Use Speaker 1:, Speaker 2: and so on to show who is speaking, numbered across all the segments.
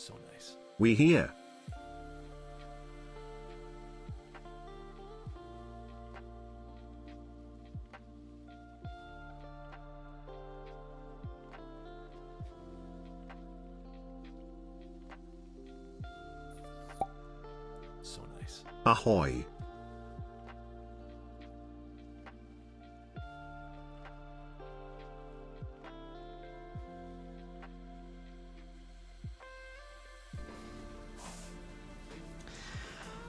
Speaker 1: So nice.
Speaker 2: We here.
Speaker 1: So nice.
Speaker 2: Ahoy.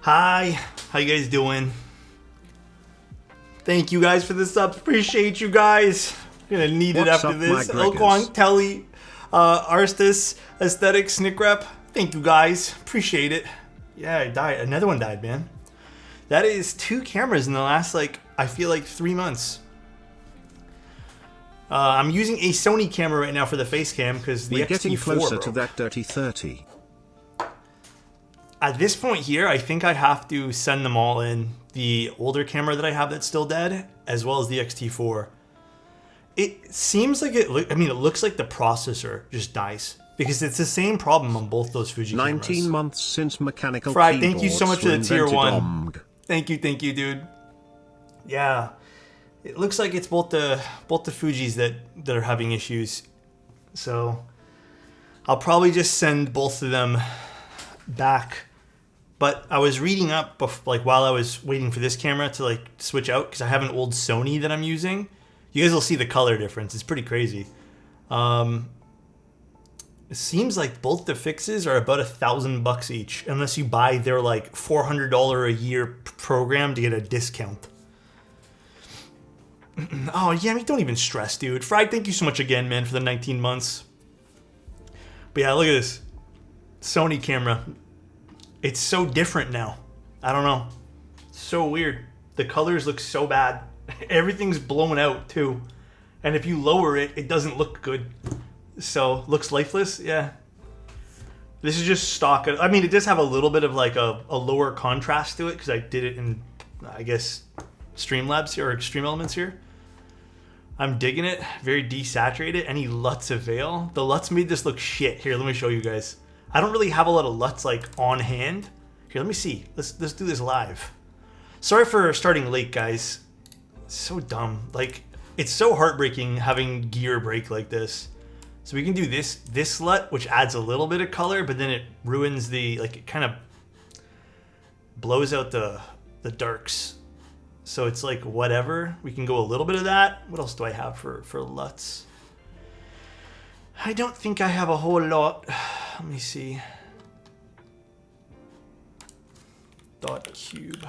Speaker 3: Hi, how you guys doing? Thank you guys for the subs. Appreciate you guys. Gonna need it
Speaker 2: What's
Speaker 3: after
Speaker 2: up,
Speaker 3: this.
Speaker 2: my
Speaker 3: Elquan,
Speaker 2: Gregors?
Speaker 3: Telly, Arstis, Aesthetics, Snick Rep. Thank you guys. Appreciate it. Yeah, I died. Another one died, man. That is 2 cameras in the last, like, I feel like 3 months. I'm using a Sony camera right now for the face cam because the
Speaker 2: We're
Speaker 3: XT4
Speaker 2: getting closer
Speaker 3: broke.
Speaker 2: to that dirty 30.
Speaker 3: At this point here, I think I have to send them all in. The older camera that I have that's still dead, as well as the XT4. It seems like it looks like the processor just dies. Because it's the same problem on both those Fuji
Speaker 2: 19
Speaker 3: cameras.
Speaker 2: months since mechanical
Speaker 3: Fry,
Speaker 2: keyboards
Speaker 3: thank you so much for
Speaker 2: were
Speaker 3: the tier
Speaker 2: invented.
Speaker 3: 1. Thank you, dude. Yeah. It looks like it's both the Fujis that are having issues. So I'll probably just send both of them back. But I was reading up like while I was waiting for this camera to like switch out because I have an old Sony that I'm using. You guys will see the color difference. It's pretty crazy. It seems like both the fixes are about $1,000 each, unless you buy their like $400 a year program to get a discount. Oh yeah, I mean, don't even stress, dude. Fried, thank you so much again, man, for the 19 months. But yeah, look at this Sony camera. It's so different now. I don't know. It's so weird. The colors look so bad. Everything's blown out too. And if you lower it, it doesn't look good. So, looks lifeless? Yeah. This is just stock. I mean, it does have a little bit of like a lower contrast to it because I did it in, I guess, Streamlabs here or Extreme Elements here. I'm digging it. Very desaturated. Any LUTs avail? The LUTs made this look shit. Here, let me show you guys. I don't really have a lot of LUTs like on hand. Here, let me see. Let's do this live. Sorry for starting late, guys. So dumb. Like, it's so heartbreaking having gear break like this. So we can do this LUT, which adds a little bit of color, but then it ruins the, like, it kind of blows out the darks. So it's like whatever. We can go a little bit of that. What else do I have for LUTs? I don't think I have a whole lot. Let me see. Dot cube.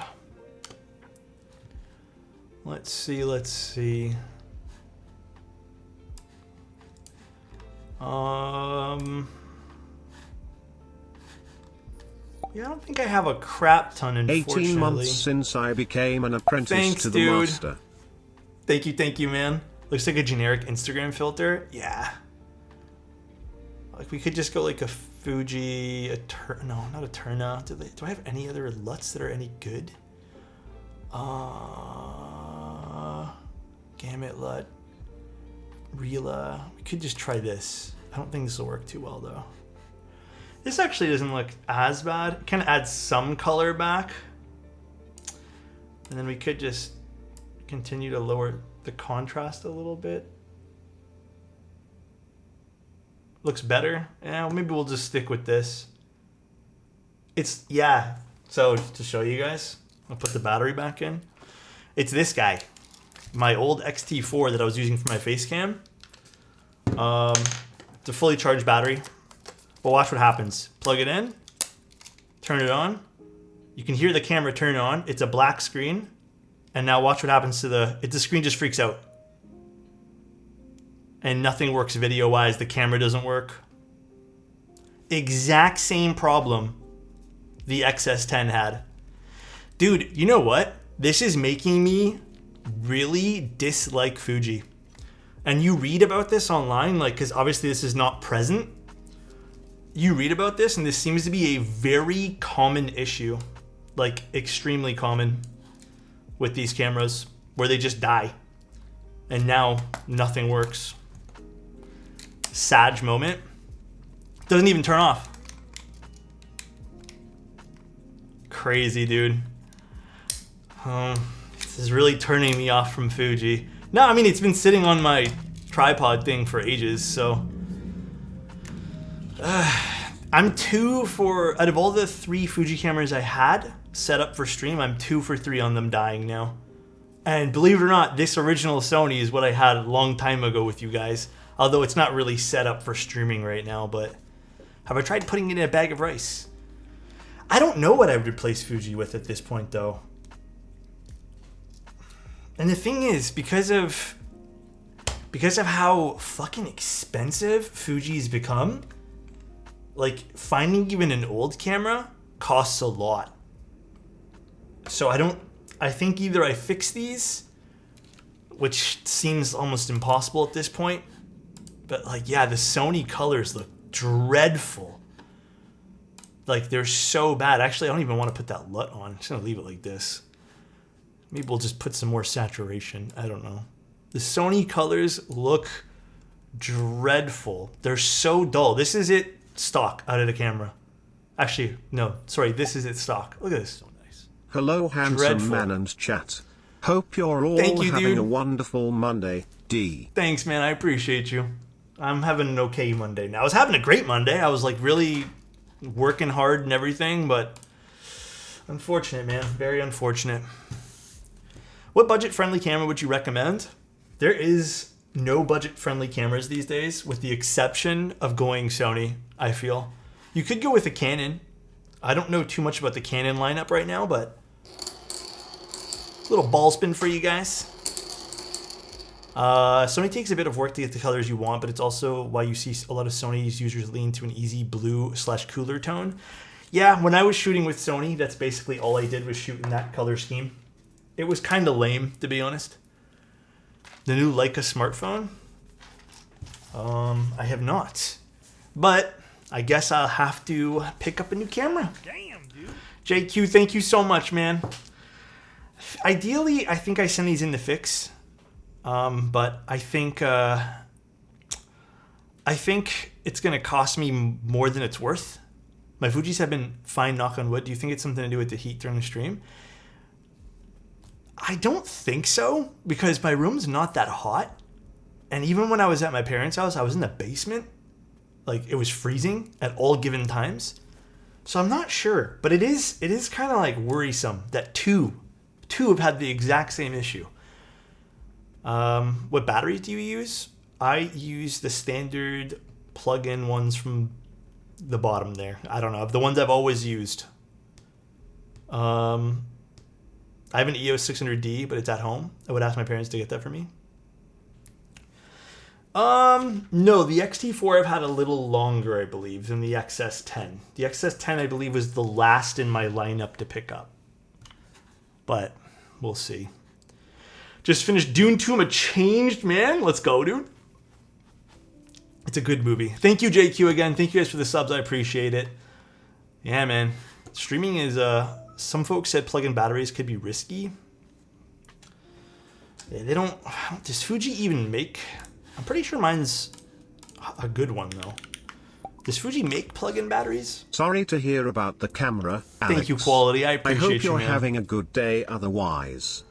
Speaker 3: Let's see. Yeah, I don't think I have a crap ton, unfortunately.
Speaker 2: 18 months since I became an apprentice
Speaker 3: Thanks,
Speaker 2: to the
Speaker 3: dude.
Speaker 2: master.
Speaker 3: Thank you, man. Looks like a generic Instagram filter. Yeah. Like, we could just go like a Fuji, no, not a Turna. Do I have any other LUTs that are any good? Gamut LUT. Rila. We could just try this. I don't think this will work too well, though. This actually doesn't look as bad. It kind of adds some color back. And then we could just continue to lower the contrast a little bit. Looks better. Yeah, well, maybe we'll just stick with this. Yeah. So to show you guys, I'll put the battery back in. It's this guy. My old XT4 that I was using for my face cam. It's a fully charged battery. But watch what happens. Plug it in. Turn it on. You can hear the camera turn on. It's a black screen. And now watch what happens to the screen just freaks out. And nothing works video-wise. The camera doesn't work. Exact same problem the XS10 had. Dude, you know what? This is making me really dislike Fuji. And you read about this online, like, because obviously this is not present. You read about this, and this seems to be a very common issue. Like, extremely common with these cameras, where they just die. And now, nothing works. Sag moment. Doesn't even turn off. crazy, dude. This is really turning me off from Fuji. No, I mean, it's been sitting on my tripod thing for ages, so... I'm 2 for... Out of all the 3 Fuji cameras I had set up for stream, I'm 2 for 3 on them dying now. And believe it or not, this original Sony is what I had a long time ago with you guys. Although it's not really set up for streaming right now, but... Have I tried putting it in a bag of rice? I don't know what I would replace Fuji with at this point, though. And the thing is, because of how fucking expensive Fuji's become, like, finding even an old camera costs a lot. So I think either I fix these, which seems almost impossible at this point, but like, yeah, the Sony colors look dreadful. Like, they're so bad. Actually, I don't even want to put that LUT on. I'm just gonna leave it like this. Maybe we'll just put some more saturation. I don't know. The Sony colors look dreadful. They're so dull. This is it stock out of the camera. Actually, no. Sorry, this is it stock. Look at this. So nice.
Speaker 2: Hello, handsome
Speaker 3: Dreadful.
Speaker 2: man and chat. Hope you're all
Speaker 3: Thank you,
Speaker 2: having
Speaker 3: dude.
Speaker 2: a wonderful Monday, D.
Speaker 3: Thanks, man. I appreciate you. I'm having an okay Monday now. I was having a great Monday. I was like really working hard and everything, but unfortunate, man. Very unfortunate. What budget-friendly camera would you recommend? There is no budget-friendly cameras these days, with the exception of going Sony, I feel. You could go with a Canon. I don't know too much about the Canon lineup right now, but a little ball spin for you guys. Sony takes a bit of work to get the colors you want, but it's also why you see a lot of Sony's users lean to an easy blue/cooler tone. Yeah, when I was shooting with Sony, that's basically all I did was shoot in that color scheme. It was kind of lame, to be honest. The new Leica smartphone? I have not. But I guess I'll have to pick up a new camera.
Speaker 1: Damn, dude.
Speaker 3: JQ, thank you so much, man. Ideally, I think I send these in to fix. But I think it's going to cost me more than it's worth. My Fujis have been fine, knock on wood. Do you think it's something to do with the heat during the stream? I don't think so, because my room's not that hot. And even when I was at my parents' house, I was in the basement. Like, it was freezing at all given times. So I'm not sure. But it is kind of like worrisome that two have had the exact same issue. What batteries do you use? I use the standard plug-in ones from the bottom there. I don't know. The ones I've always used. I have an EOS 600D, but it's at home. I would ask my parents to get that for me. No, the XT4 I've had a little longer, I believe, than the XS10. The XS10, I believe, was the last in my lineup to pick up. But we'll see. Just finished Dune 2. I'm a changed man. Let's go, dude. It's a good movie. Thank you, JQ, again. Thank you guys for the subs. I appreciate it. Yeah, man. Streaming is... Some folks said plug-in batteries could be risky. They don't... Does Fuji even make... I'm pretty sure mine's a good one, though. Does Fuji make plug-in batteries?
Speaker 2: Sorry to hear about the camera, Alex.
Speaker 3: Thank you, Quality. I appreciate you,
Speaker 2: I hope you're
Speaker 3: man.
Speaker 2: having a good day otherwise.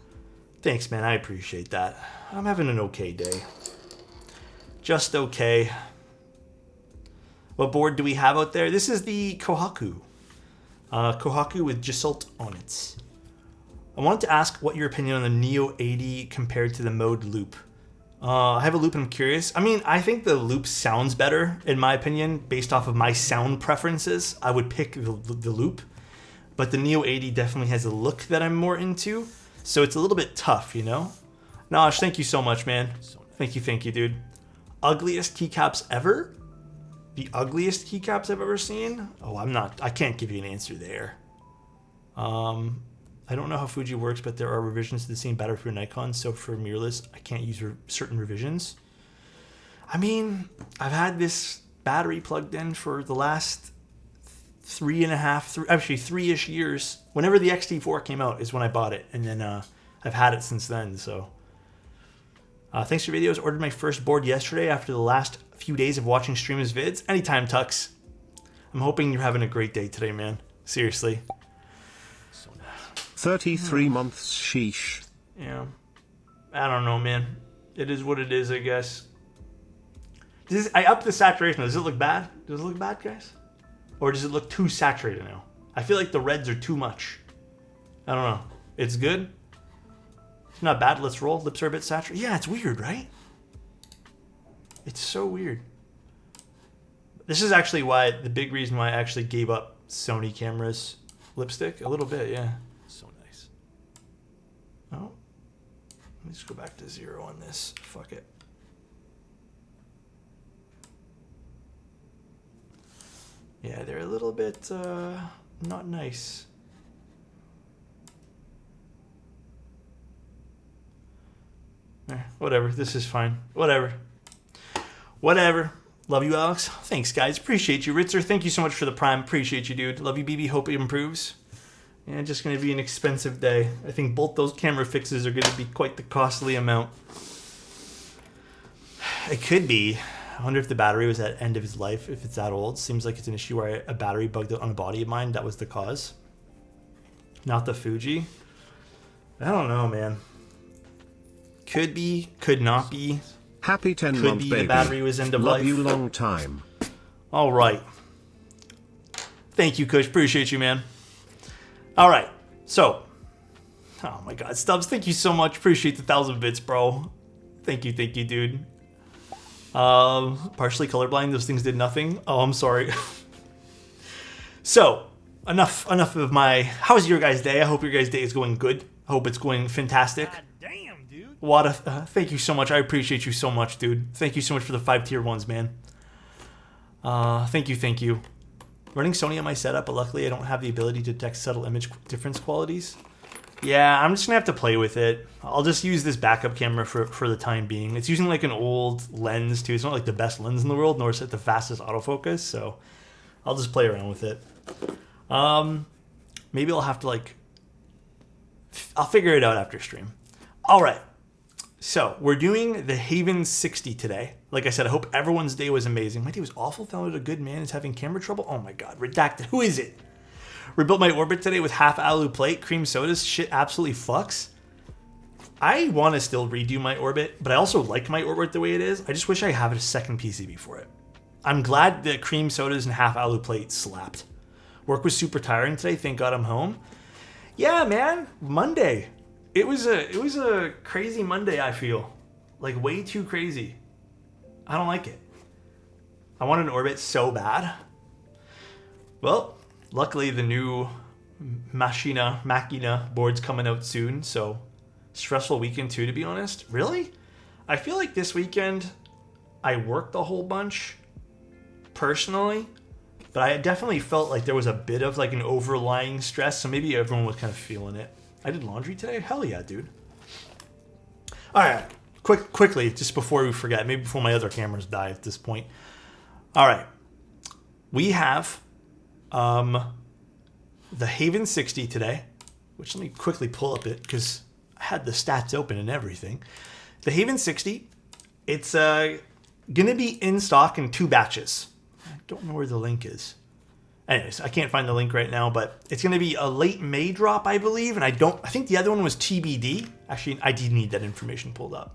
Speaker 3: Thanks, man. I appreciate that. I'm having an okay day. Just okay. What board do we have out there? This is the Kohaku. Kohaku with Gisult on it. I wanted to ask what your opinion on the Neo 80 compared to the Mode Loop. I have a loop and I'm curious. I mean, I think the loop sounds better, in my opinion, based off of my sound preferences. I would pick the loop. But the Neo 80 definitely has a look that I'm more into. So it's a little bit tough, you know? Nosh, thank you so much, man. Thank you, dude. Ugliest keycaps ever? The ugliest keycaps I've ever seen? Oh, I can't give you an answer there. I don't know how Fuji works, but there are revisions to the same battery for Nikon, so for mirrorless, I can't use certain revisions. I mean, I've had this battery plugged in for the last 3-ish years. Whenever the XT4 came out is when I bought it, and then I've had it since then, so. Thanks for your videos. Ordered my first board yesterday after the last few days of watching streamers' vids. Anytime, Tux. I'm hoping you're having a great day today, man. Seriously.
Speaker 2: 33 months, sheesh.
Speaker 3: Yeah. I don't know, man. It is what it is, I guess. I upped the saturation. Does it look bad? Does it look bad, guys? Or does it look too saturated now? I feel like the reds are too much. I don't know. It's good. It's not bad. Let's roll. Lips are a bit saturated. Yeah, it's weird, right? It's so weird. This is actually why, the big reason why I actually gave up Sony cameras lipstick. A little bit, yeah. So nice. Oh. Let me just go back to 0 on this. Fuck it. Yeah, they're a little bit not nice. Whatever, this is fine. Whatever. Love you, Alex. Thanks, guys. Appreciate you. Ritzer, thank you so much for the Prime. Appreciate you, dude. Love you, BB. Hope it improves. And just going to be an expensive day. I think both those camera fixes are going to be quite the costly amount. It could be. I wonder if the battery was at the end of its life, if it's that old. Seems like it's an issue where a battery bugged out on a body of mine. That was the cause. Not the Fuji. I don't know, man. Could be, could not be.
Speaker 2: Happy 10
Speaker 3: Could
Speaker 2: month
Speaker 3: be
Speaker 2: baby.
Speaker 3: the battery was end of
Speaker 2: Love
Speaker 3: life.
Speaker 2: you long time.
Speaker 3: All right. Thank you, Kush. Appreciate you, man. All right. So, oh my God, Stubbs, thank you so much. Appreciate the 1,000 bits, bro. Thank you, dude. Partially colorblind. Those things did nothing. Oh, I'm sorry. So, enough of my. How's your guys' day? I hope your guys' day is going good. I hope it's going fantastic.
Speaker 1: God damn, dude.
Speaker 3: Wada, thank you so much. I appreciate you so much, dude. Thank you so much for the 5 tier 1s, man. Thank you. Running Sony on my setup, but luckily I don't have the ability to detect subtle image difference qualities. Yeah, I'm just gonna have to play with it. I'll just use this backup camera for the time being. It's using like an old lens too. It's not like the best lens in the world, nor is it the fastest autofocus, so I'll just play around with it. Maybe I'll have to I'll figure it out after stream. All right. So we're doing the Haven60 today. Like I said, I hope everyone's day was amazing. My day was awful. Found out a good man is having camera trouble. Oh my God, redacted. Who is it? Rebuilt my orbit today with half alu plate, cream sodas. Shit absolutely fucks. I want to still redo my orbit, but I also like my orbit the way it is. I just wish I had a second PCB for it. I'm glad that cream sodas and half alu plate slapped. Work was super tiring today. Thank God I'm home. Yeah, man. Monday. It was a crazy Monday, I feel. Like, way too crazy. I don't like it. I want an orbit so bad. Well, luckily the new Machina board's coming out soon, so stressful weekend too, to be honest. Really? I feel like this weekend I worked a whole bunch, personally, but I definitely felt like there was a bit of like an overlying stress, so maybe everyone was kind of feeling it. I did laundry today? Hell yeah, dude. All right, quickly, just before we forget, maybe before my other cameras die at this point. All right, we have the Haven60 today, which let me quickly pull up it because I had the stats open and everything. The Haven60, it's going to be in stock in 2 batches. I don't know where the link is. Anyways, I can't find the link right now, but it's going to be a late May drop, I believe, and I think the other one was TBD. Actually, I did need that information pulled up.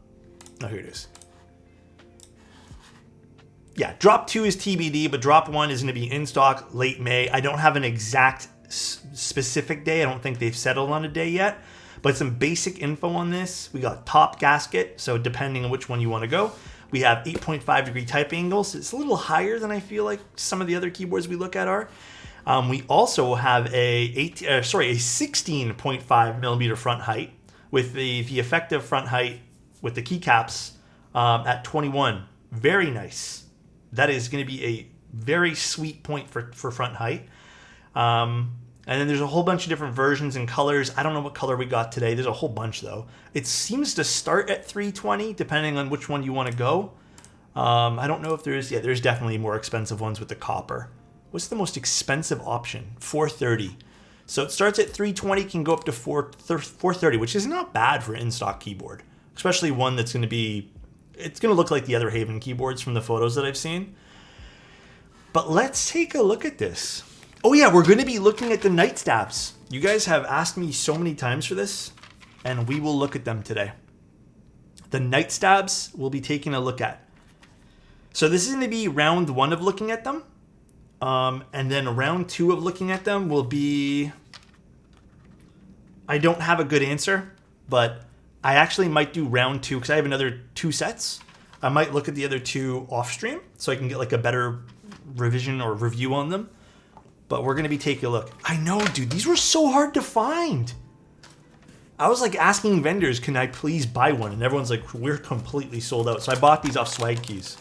Speaker 3: Oh, here it is. Yeah, drop 2 is TBD, but drop 1 is going to be in stock late May. I don't have an exact specific day. I don't think they've settled on a day yet, but some basic info on this. We got top gasket, so depending on which one you want to go. We have 8.5 degree type angles. It's a little higher than I feel like some of the other keyboards we look at are. We also have a 16.5 millimeter front height with the effective front height with the keycaps at 21. Very nice. That is going to be a very sweet point for front height. And then there's a whole bunch of different versions and colors. I don't know what color we got today. There's a whole bunch, though. It seems to start at 320, depending on which one you want to go. I don't know if there's... Yeah, there's definitely more expensive ones with the copper. What's the most expensive option? 430. So it starts at 320, can go up to 430, which is not bad for an in-stock keyboard. Especially one that's going to be... It's going to look like the other Haven keyboards from the photos that I've seen. But let's take a look at this. Oh yeah, we're going to be looking at the night stabs. You guys have asked me so many times for this, and we will look at them today. The night stabs we'll be taking a look at. So this is going to be round 1 of looking at them. And then round 2 of looking at them will be... I don't have a good answer, but I actually might do round 2 because I have another 2 sets. I might look at the other 2 off stream so I can get like a better revision or review on them. But we're going to be taking a look. I know, dude, these were so hard to find. I was like asking vendors, can I please buy one? And everyone's like, we're completely sold out. So I bought these off Swag Keys.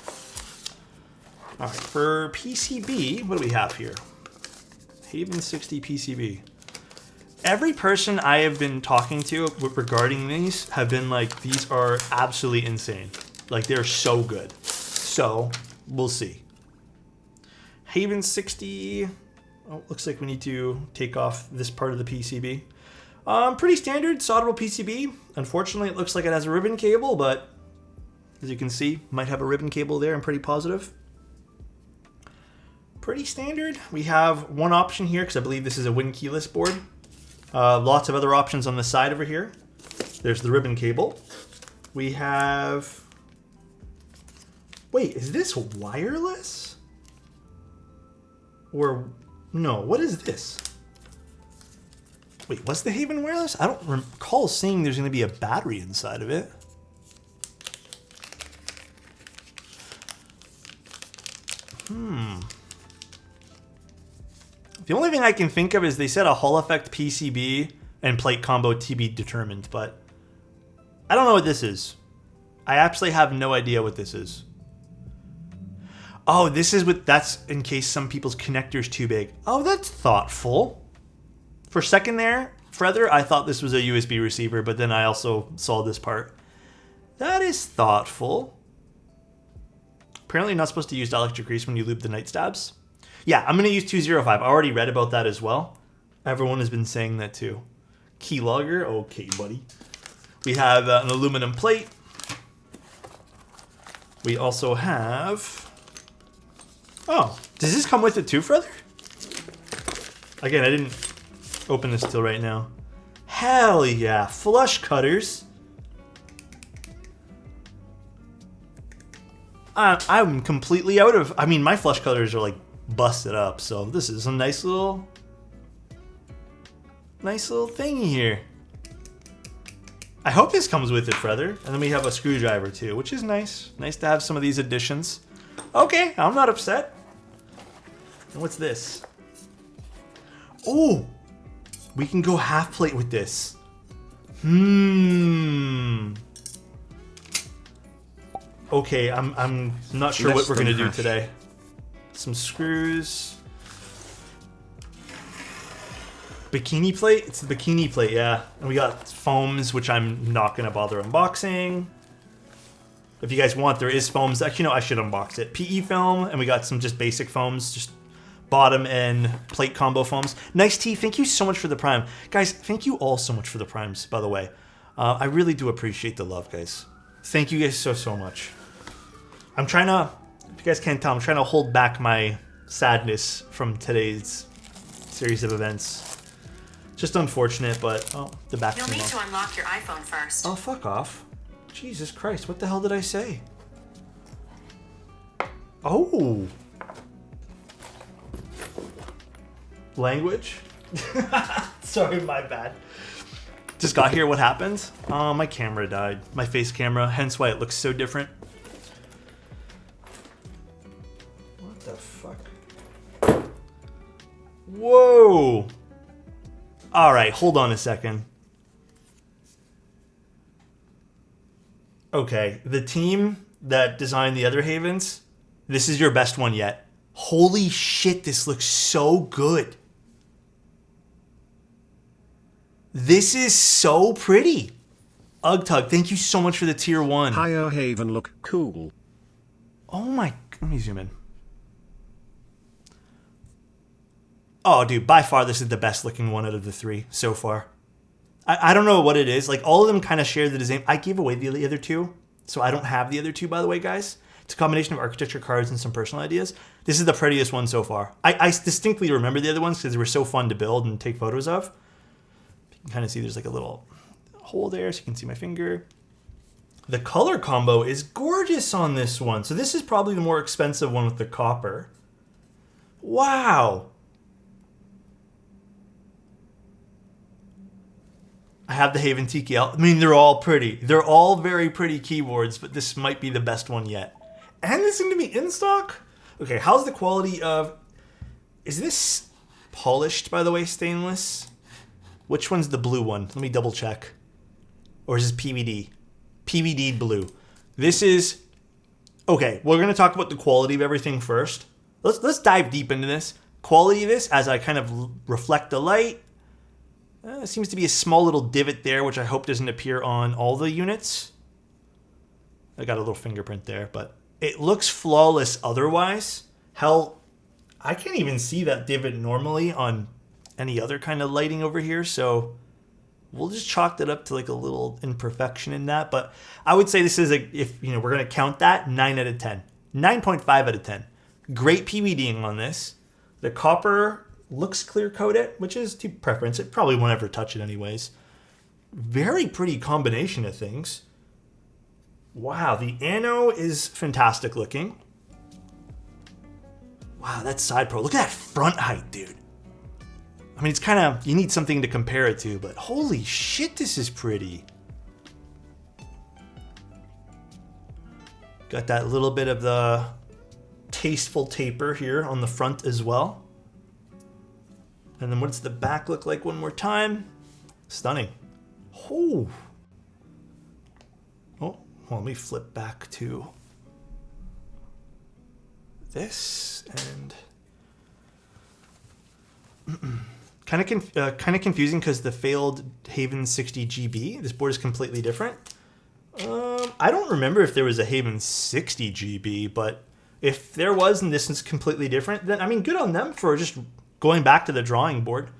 Speaker 3: All right, for PCB, what do we have here? Haven60 PCB. Every person I have been talking to regarding these have been like, these are absolutely insane. Like, they're so good. So, we'll see. Haven60. Oh, looks like we need to take off this part of the PCB. Pretty standard solderable PCB. Unfortunately, it looks like it has a ribbon cable, but as you can see, might have a ribbon cable there. I'm pretty positive. Pretty standard. We have one option here because I believe this is a Win keyless board. Lots of other options on the side over here. There's the ribbon cable. We have... Wait, is this wireless? Or... No, what is this? Wait, was the Haven wireless? I don't recall seeing there's going to be a battery inside of it. The only thing I can think of is they said a Hall effect PCB and plate combo to be determined, but I don't know what this is. I absolutely have no idea what this is. Oh, this is what, that's in case some people's connector's too big. Oh, that's thoughtful. For a second there, Further, I thought this was a USB receiver, but then I also saw this part. That is thoughtful. Apparently you're not supposed to use dielectric grease when you lube the night stabs. Yeah, I'm going to use 205. I already read about that as well. Everyone has been saying that too. Keylogger. Okay, buddy. We have an aluminum plate. We also have... Oh, does this come with it too, Further? Again, I didn't open this till right now. Hell yeah. Flush cutters. I'm completely out of... I mean, my flush cutters are like busted up, so this is a nice little thingy here. I hope this comes with it, Further. And then we have a screwdriver too, which is nice. Nice to have some of these additions. Okay, I'm not upset. And what's this? Oh, we can go half plate with this. Okay, I'm not sure what we're gonna do today. Some screws. Bikini plate? It's the bikini plate, yeah. And we got foams, which I'm not gonna bother unboxing. If you guys want, there is foams. Actually, no, I should unbox it. PE film, and we got some just basic foams, just bottom and plate combo foams. Nice tea, thank you so much for the prime. Guys, thank you all so much for the primes, by the way. I really do appreciate the love, guys. Thank you guys so much. I'm trying to, if you guys can't tell, I'm trying to hold back my sadness from today's series of events. Just unfortunate, but, oh, the back
Speaker 1: You'll need to unlock your iPhone first.
Speaker 3: Oh, fuck off. Jesus Christ, what the hell did I say? Oh. Language? Sorry, my bad. Just got here, what happened? Oh, my camera died. My face camera, hence why it looks so different. What the fuck? Whoa. All right, hold on a second. Okay, the team that designed the other Havens, this is your best one yet. Holy shit, this looks so good. This is so pretty. Ugtug, thank you so much for the tier 1.
Speaker 2: Higher Haven look cool.
Speaker 3: Oh my, let me zoom in. Oh, dude, by far this is the best looking one out of the 3 so far. I don't know what it is. Like, all of them kind of share the design. I gave away the other 2, so I don't have the other 2, by the way, guys. It's a combination of architecture cards and some personal ideas. This is the prettiest one so far. I distinctly remember the other ones because they were so fun to build and take photos of. You can kind of see there's like a little hole there so you can see my finger. The color combo is gorgeous on this one. So this is probably the more expensive one with the copper. Wow. I have the Haven TKL. I mean, they're all pretty. They're all very pretty keyboards, but this might be the best one yet. And this is going to be in stock? Okay, how's the quality of... Is this polished, by the way, stainless? Which one's the blue one? Let me double check. Or is this PVD? PVD blue. This is... Okay, we're going to talk about the quality of everything first. Let's dive deep into this. Quality of this, as I kind of reflect the light. Seems to be a small little divot there, which I hope doesn't appear on all the units. I got a little fingerprint there, but it looks flawless otherwise. Hell, I can't even see that divot normally on any other kind of lighting over here, so we'll just chalk that up to like a little imperfection in that. But I would say this is if we're going to count that, 9 out of 10. 9.5 out of 10. Great PVDing on this. The copper looks clear coated, which is to preference. It probably won't ever touch it anyways. Very pretty combination of things. Wow, the ano is fantastic looking. Wow, that's side pro. Look at that front height, dude. I mean, it's kind of, you need something to compare it to, but holy shit, this is pretty. Got that little bit of the tasteful taper here on the front as well. And then what's the back look like one more time? Stunning. Oh. Oh, well, let me flip back to this and kind of confusing because the failed Haven60 GB. This board is completely different. I don't remember if there was a Haven60 GB, but if there was and this is completely different, then I mean, good on them for just going back to the drawing board.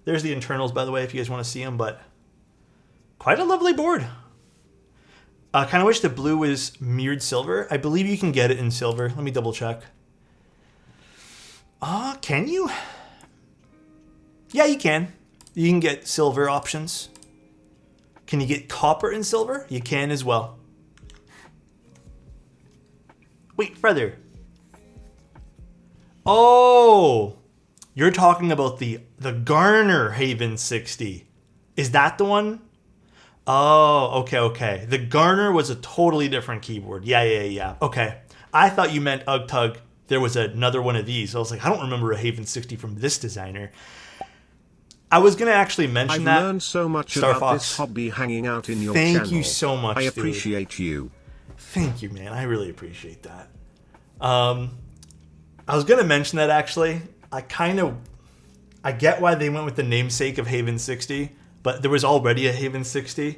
Speaker 3: There's the internals, by the way, if you guys want to see them, but quite a lovely board. I kind of wish the blue was mirrored silver. I believe you can get it in silver. Let me double check. Can you? Yeah, you can. You can get silver options. Can you get copper in silver? You can as well. Wait, further. Oh! You're talking about the Garner Haven60. Is that the one? Oh, okay. The Garner was a totally different keyboard. Yeah. Okay. I thought you meant UgTug. There was another one of these. I was like, I don't remember a Haven60 from this designer. I was going to actually mention that.
Speaker 2: I've learned so much
Speaker 3: Star
Speaker 2: about
Speaker 3: Fox.
Speaker 2: this hobby hanging out in your channel.
Speaker 3: Thank you so much,
Speaker 2: I
Speaker 3: dude.
Speaker 2: appreciate you.
Speaker 3: Thank you, man. I really appreciate that. I was going to mention that actually. I get why they went with the namesake of Haven60, but there was already a Haven60.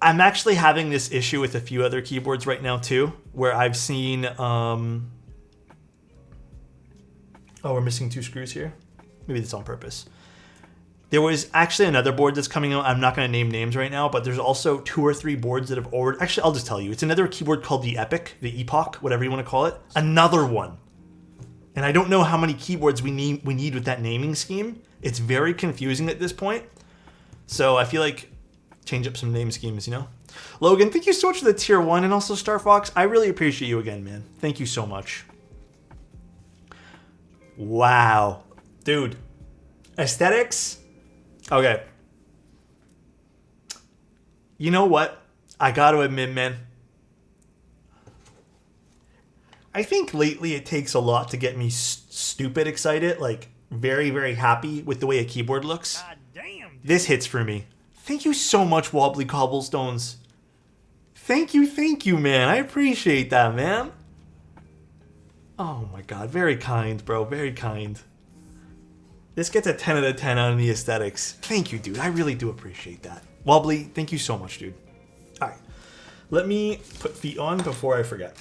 Speaker 3: I'm actually having this issue with a few other keyboards right now too, where I've seen, oh, we're missing 2 screws here. Maybe that's on purpose. There was actually another board that's coming out. I'm not going to name names right now, but there's also 2 or 3 boards that have already, actually, I'll just tell you. It's another keyboard called the Epoch, whatever you want to call it. Another one. And I don't know how many keyboards we need with that naming scheme. It's very confusing at this point. So I feel like change up some name schemes, Logan, thank you so much for the tier 1 and also Star Fox. I really appreciate you again, man. Thank you so much. Wow. Dude. Aesthetics? Okay. You know what? I gotta admit, man. I think lately it takes a lot to get me stupid excited, like very, very happy with the way a keyboard looks. God damn. This hits for me. Thank you so much, Wobbly Cobblestones. Thank you, man. I appreciate that, man. Oh my god, very kind, bro. Very kind. This gets a 10 out of 10 on the aesthetics. Thank you, dude. I really do appreciate that. Wobbly, thank you so much, dude. All right. Let me put feet on before I forget.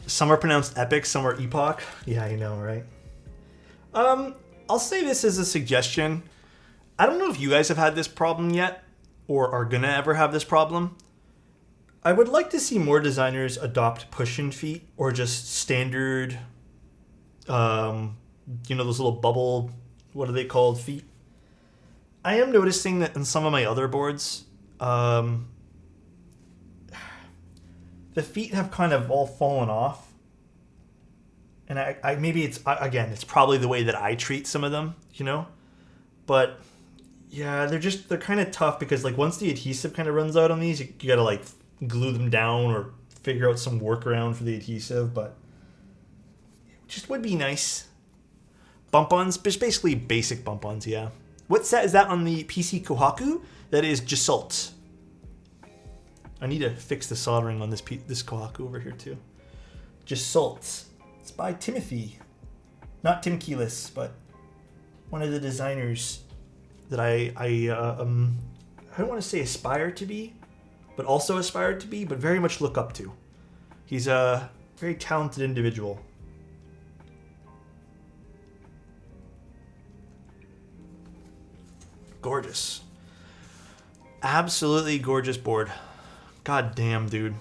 Speaker 3: Some are pronounced epic, some are epoch. Yeah, I know, right? I'll say this as a suggestion. I don't know if you guys have had this problem yet, or are gonna ever have this problem. I would like to see more designers adopt push-in feet, or just standard you know, those little bubble, what are they called, feet. I am noticing that in some of my other boards, the feet have kind of all fallen off. And I maybe it's, again, it's probably the way that I treat some of them, you know? But yeah, they're kind of tough because like once the adhesive kind of runs out on these, you gotta like glue them down or figure out some workaround for the adhesive, but it just would be nice. Bump-ons, just basically basic bump-ons, yeah. What set is that on the PC Kohaku? That is Jasalt. I need to fix the soldering on this Kohaku over here too. Jasalt. It's by Timothy. Not Tim Keelis, but one of the designers that I don't want to say aspire to be, but also aspire to be, but very much look up to. He's a very talented individual. Gorgeous. Absolutely gorgeous board. God damn, dude.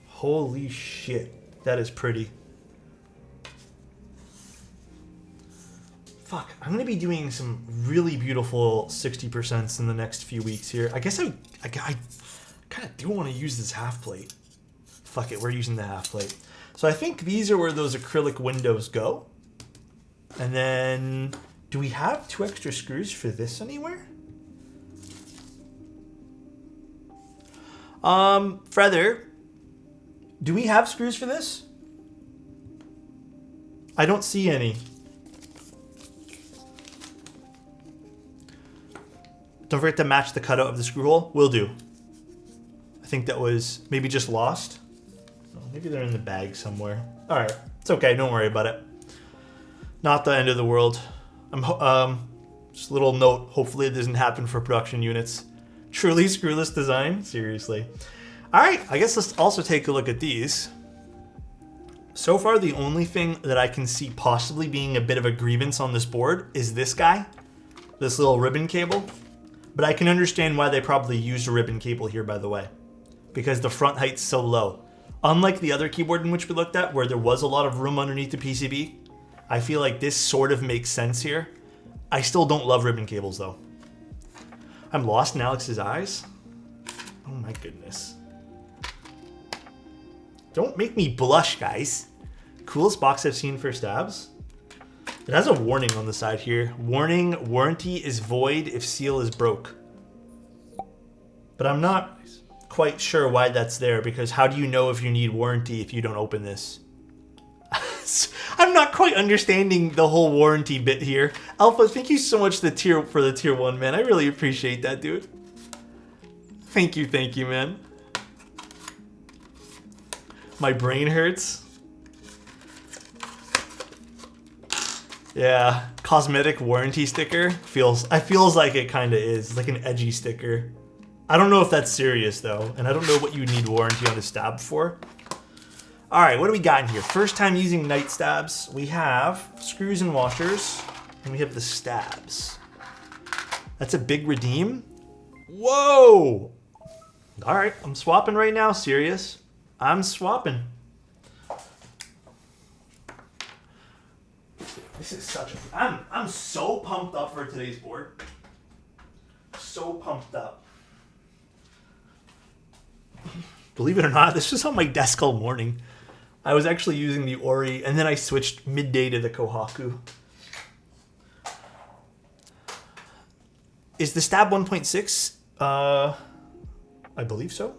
Speaker 3: Holy shit. That is pretty. Fuck, I'm gonna be doing some really beautiful 60% in the next few weeks here. I guess I kind of do want to use this half plate. Fuck it, we're using the half plate. So I think these are where those acrylic windows go. And then, do we have 2 extra screws for this anywhere? Feather, do we have screws for this? I don't see any. Don't forget to match the cutout of the screw hole. Will do. I think that was maybe just lost. Oh, maybe they're in the bag somewhere. All right, it's okay. Don't worry about it. Not the end of the world. Just a little note. Hopefully it doesn't happen for production units. Truly screwless design? Seriously. All right, I guess let's also take a look at these. So far, the only thing that I can see possibly being a bit of a grievance on this board is this guy. This little ribbon cable. But I can understand why they probably used a ribbon cable here, by the way. Because the front height's so low. Unlike the other keyboard in which we looked at, where there was a lot of room underneath the PCB, I feel like this sort of makes sense here. I still don't love ribbon cables, though. I'm lost in Alex's eyes? Oh my goodness. Don't make me blush, guys. Coolest box I've seen for stabs. It has a warning on the side here. Warning, warranty is void if seal is broke. But I'm not quite sure why that's there, because how do you know if you need warranty if you don't open this? I'm not quite understanding the whole warranty bit here. Alpha, thank you so much for the tier 1, man. I really appreciate that, dude. Thank you, man. My brain hurts. Yeah, cosmetic warranty sticker feels like it kind of is. It's like an edgy sticker. I don't know if that's serious though, and I don't know what you need warranty on a stab for. All right, what do we got in here? First time using night stabs. We have screws and washers, and we have the stabs. That's a big redeem. Whoa! All right, I'm swapping right now, serious. I'm swapping. This is such a... I'm so pumped up for today's board. So pumped up. Believe it or not, this was on my desk all morning. I was actually using the Ori, and then I switched midday to the Kohaku. Is the stab 1.6? I believe so.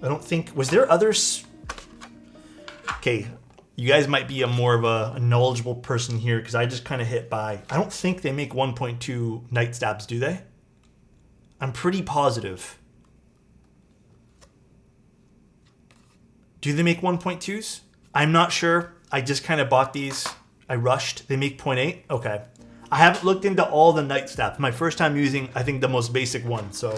Speaker 3: I don't think... Was there others? Okay, you guys might be more of a knowledgeable person here, because I just kind of hit by. I don't think they make 1.2 night stabs, do they? I'm pretty positive. Do they make 1.2s? I'm not sure. I just kind of bought these. I rushed. They make 0.8? Okay. I haven't looked into all the night stabs. My first time using, I think, the most basic one, so...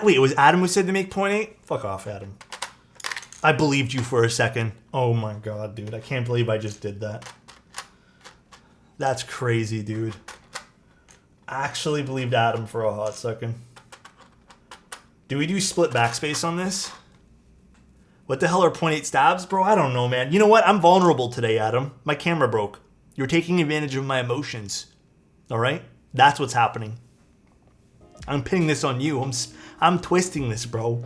Speaker 3: Wait, it was Adam who said to make 0.8? Fuck off, Adam. I believed you for a second. Oh my god, dude. I can't believe I just did that. That's crazy, dude. I actually believed Adam for a hot second. Do we do split backspace on this? What the hell are 0.8 stabs, bro? I don't know, man. You know what? I'm vulnerable today, Adam. My camera broke. You're taking advantage of my emotions. All right? That's what's happening. I'm pinning this on you. I'm twisting this, bro.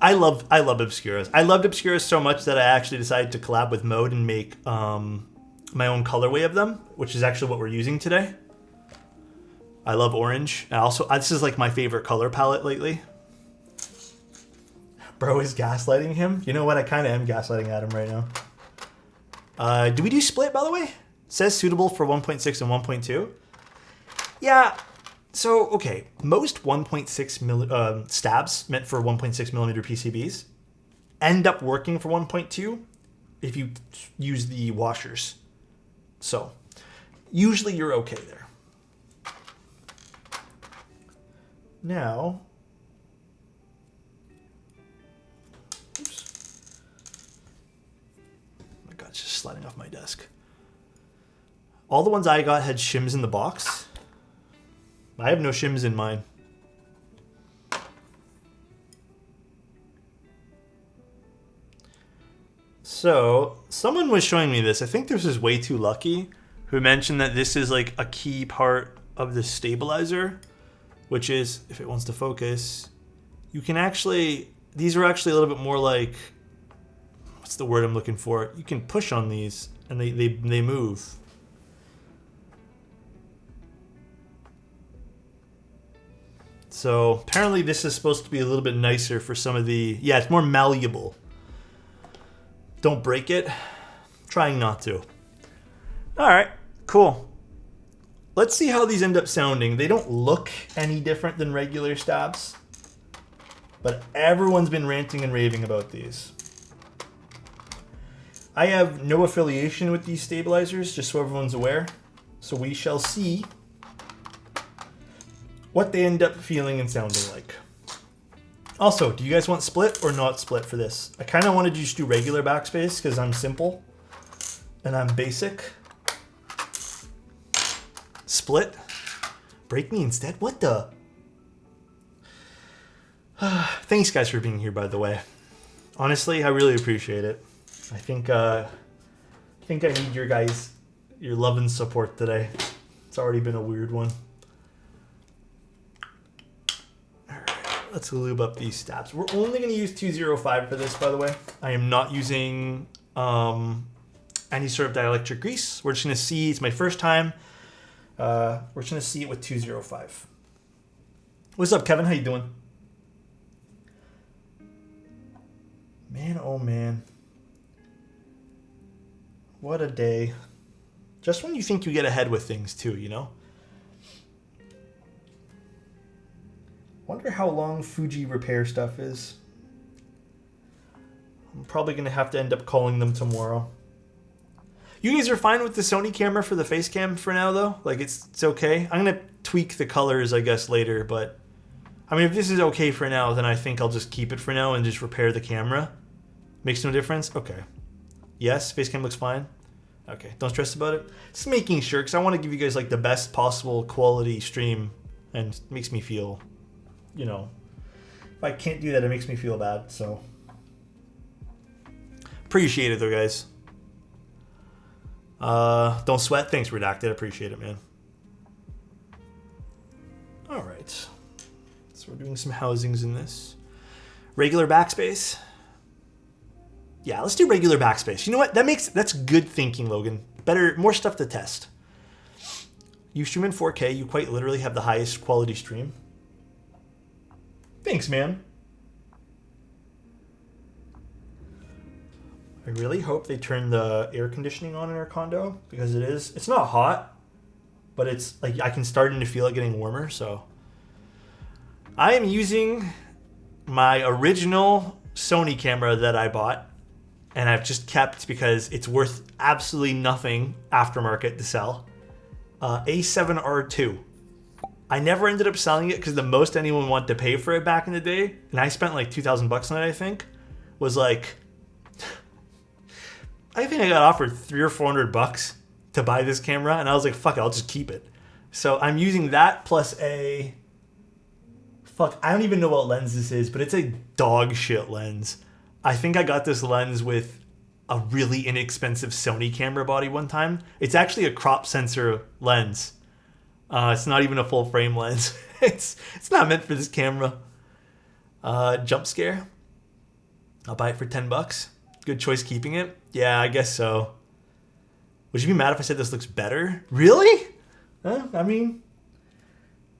Speaker 3: I love Obscuras. I loved Obscuras so much that I actually decided to collab with Mode and make my own colorway of them, which is actually what we're using today. I love orange. This is like my favorite color palette lately. Bro is gaslighting him. You know what? I kind of am gaslighting Adam right now. Do we do split, by the way? It says suitable for 1.6 and 1.2. Yeah. So, okay. Most 1.6 stabs meant for 1.6 millimeter PCBs end up working for 1.2 if you use the washers. So, usually you're okay there. Now, oops. My God, it's just sliding off my desk. All the ones I got had shims in the box. I have no shims in mine. So, someone was showing me this. I think this is way too lucky, who mentioned that this is like a key part of the stabilizer, which is, if it wants to focus, you can actually, these are actually a little bit more like, what's the word I'm looking for? You can push on these and they move. So apparently this is supposed to be a little bit nicer for some of the, yeah, it's more malleable. Don't break it. Trying not to. All right, cool. Let's see how these end up sounding. They don't look any different than regular stabs, but everyone's been ranting and raving about these. I have no affiliation with these stabilizers, just so everyone's aware. So we shall see what they end up feeling and sounding like. Also, do you guys want split or not split for this? I kind of wanted to just do regular backspace because I'm simple and I'm basic. Split? Break me instead? What the? Thanks guys for being here, by the way. Honestly, I really appreciate it. I think I need your love and support today. It's already been a weird one. Let's lube up these stabs. We're only going to use 205 for this, by the way. I am not using any sort of dielectric grease. We're just going to see. It's my first time. We're just going to see it with 205. What's up, Kevin? How you doing? Man, oh man. What a day. Just when you think you get ahead with things too, you know? Wonder how long Fuji repair stuff is. I'm probably going to have to end up calling them tomorrow. You guys are fine with the Sony camera for the face cam for now, though? Like, it's okay? I'm going to tweak the colors, I guess, later, but... I mean, if this is okay for now, then I think I'll just keep it for now and just repair the camera. Makes no difference? Okay. Yes, face cam looks fine? Okay, don't stress about it. Just making sure, because I want to give you guys, like, the best possible quality stream, and it makes me feel... You know, if I can't do that, it makes me feel bad, so. Appreciate it, though, guys. Don't sweat. Thanks, Redacted. Appreciate it, man. All right. So we're doing some housings in this. Regular backspace. Yeah, let's do regular backspace. You know what? That's good thinking, Logan. More stuff to test. You stream in 4K. You quite literally have the highest quality stream. Thanks, man. I really hope they turn the air conditioning on in our condo because it's not hot, but it's like I can start to feel it getting warmer. So I am using my original Sony camera that I bought and I've just kept because it's worth absolutely nothing aftermarket to sell. A7R2. I never ended up selling it because the most anyone wanted to pay for it back in the day, and I spent like $2,000 on it, I think, was like, I think I got offered $300 or $400 to buy this camera, and I was like, fuck it, I'll just keep it. So I'm using that plus a Fuck, I don't even know what lens this is, but it's a dog shit lens. I think I got this lens with a really inexpensive Sony camera body one time. It's actually a crop sensor lens. It's not even a full frame lens. It's not meant for this camera. Jump scare. I'll buy it for $10. Good choice keeping it. Yeah, I guess so. Would you be mad if I said this looks better? Really? I mean,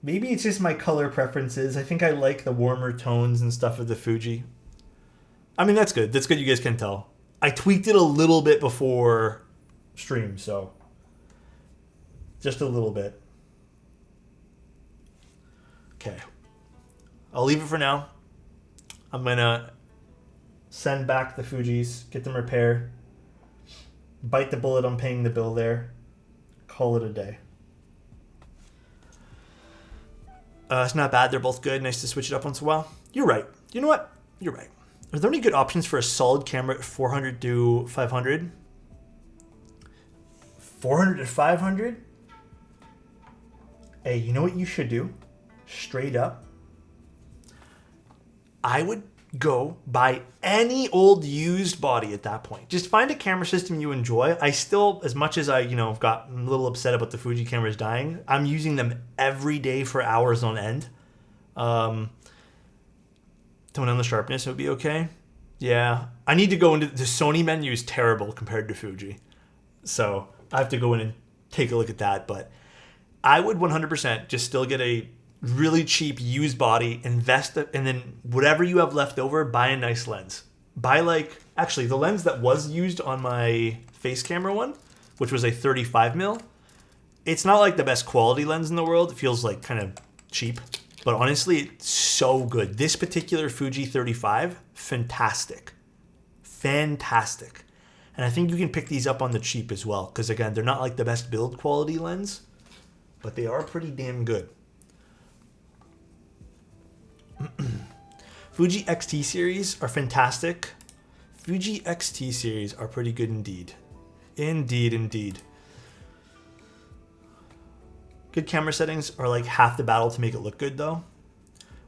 Speaker 3: maybe it's just my color preferences. I think I like the warmer tones and stuff of the Fuji. I mean, that's good. That's good you guys can tell. I tweaked it a little bit before stream, so just a little bit. Okay. I'll leave it for now. I'm going to send back the Fujis, get them repaired, bite the bullet on paying the bill there, call it a day. It's not bad. They're both good. Nice to switch it up once in a while. You're right. You know what? You're right. Are there any good options for a solid camera at 400 to 500? 400 to 500? Hey, you know what you should do? Straight up. I would go buy any old used body at that point. Just find a camera system you enjoy. I still, as much as I, got a little upset about the Fuji cameras dying, I'm using them every day for hours on end. Tone down the sharpness, it would be okay. Yeah. I need to go into the Sony menu is terrible compared to Fuji. So I have to go in and take a look at that. But I would 100% just still get a really cheap used body, invest it, and then whatever you have left over, buy a nice lens. Buy actually the lens that was used on my face camera one, which was a 35mm. It's not like the best quality lens in the world. It feels like kind of cheap, but honestly, it's so good. This particular Fuji 35, fantastic. Fantastic. And I think you can pick these up on the cheap as well, because again, they're not like the best build quality lens, but they are pretty damn good. Fuji XT series are fantastic. Fuji XT series are pretty good indeed. Indeed. Good camera settings are like half the battle to make it look good though.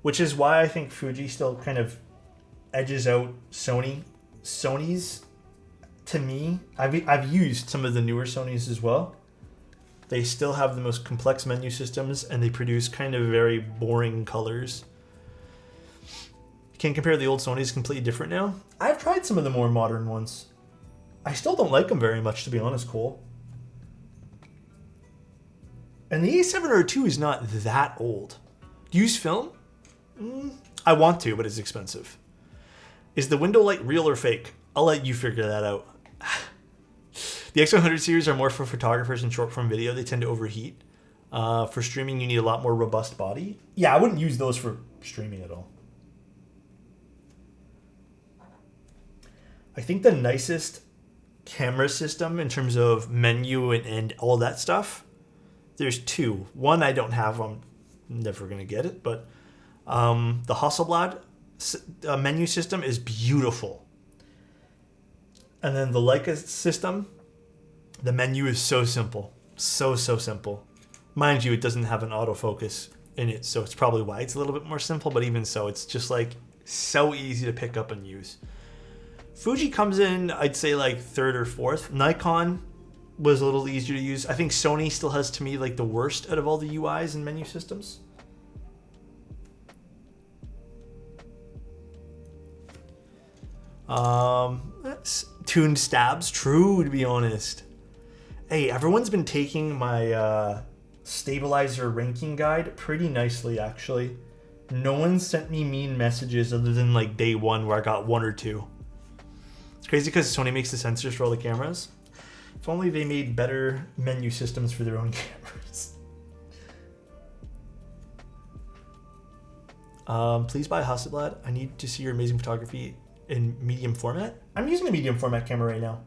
Speaker 3: Which is why I think Fuji still kind of edges out Sony. Sony's, to me, I've used some of the newer Sonys as well. They still have the most complex menu systems and they produce kind of very boring colors. Can't compare the old Sonys, completely different now. I've tried some of the more modern ones. I still don't like them very much, to be honest, Cole. And the A7R2 is not that old. Do you use film? I want to, but it's expensive. Is the window light real or fake? I'll let you figure that out. The X100 series are more for photographers and short form video. They tend to overheat. For streaming, you need a lot more robust body. Yeah, I wouldn't use those for streaming at all. I think the nicest camera system in terms of menu and all that stuff, there's two. One I don't have. I'm never going to get it. But the Hasselblad menu system is beautiful. And then the Leica system, the menu is so simple. So simple. Mind you, it doesn't have an autofocus in it. So it's probably why it's a little bit more simple. But even so, it's just like so easy to pick up and use. Fuji comes in, I'd say like third or fourth. Nikon was a little easier to use. I think Sony still has, to me, like the worst out of all the UIs and menu systems. That's tuned stabs. True, to be honest. Hey, everyone's been taking my stabilizer ranking guide pretty nicely, actually. No one sent me mean messages other than like day one where I got one or two. It's crazy because Sony makes the sensors for all the cameras. If only they made better menu systems for their own cameras. Please buy Hasselblad. I need to see your amazing photography in medium format. I'm using a medium format camera right now.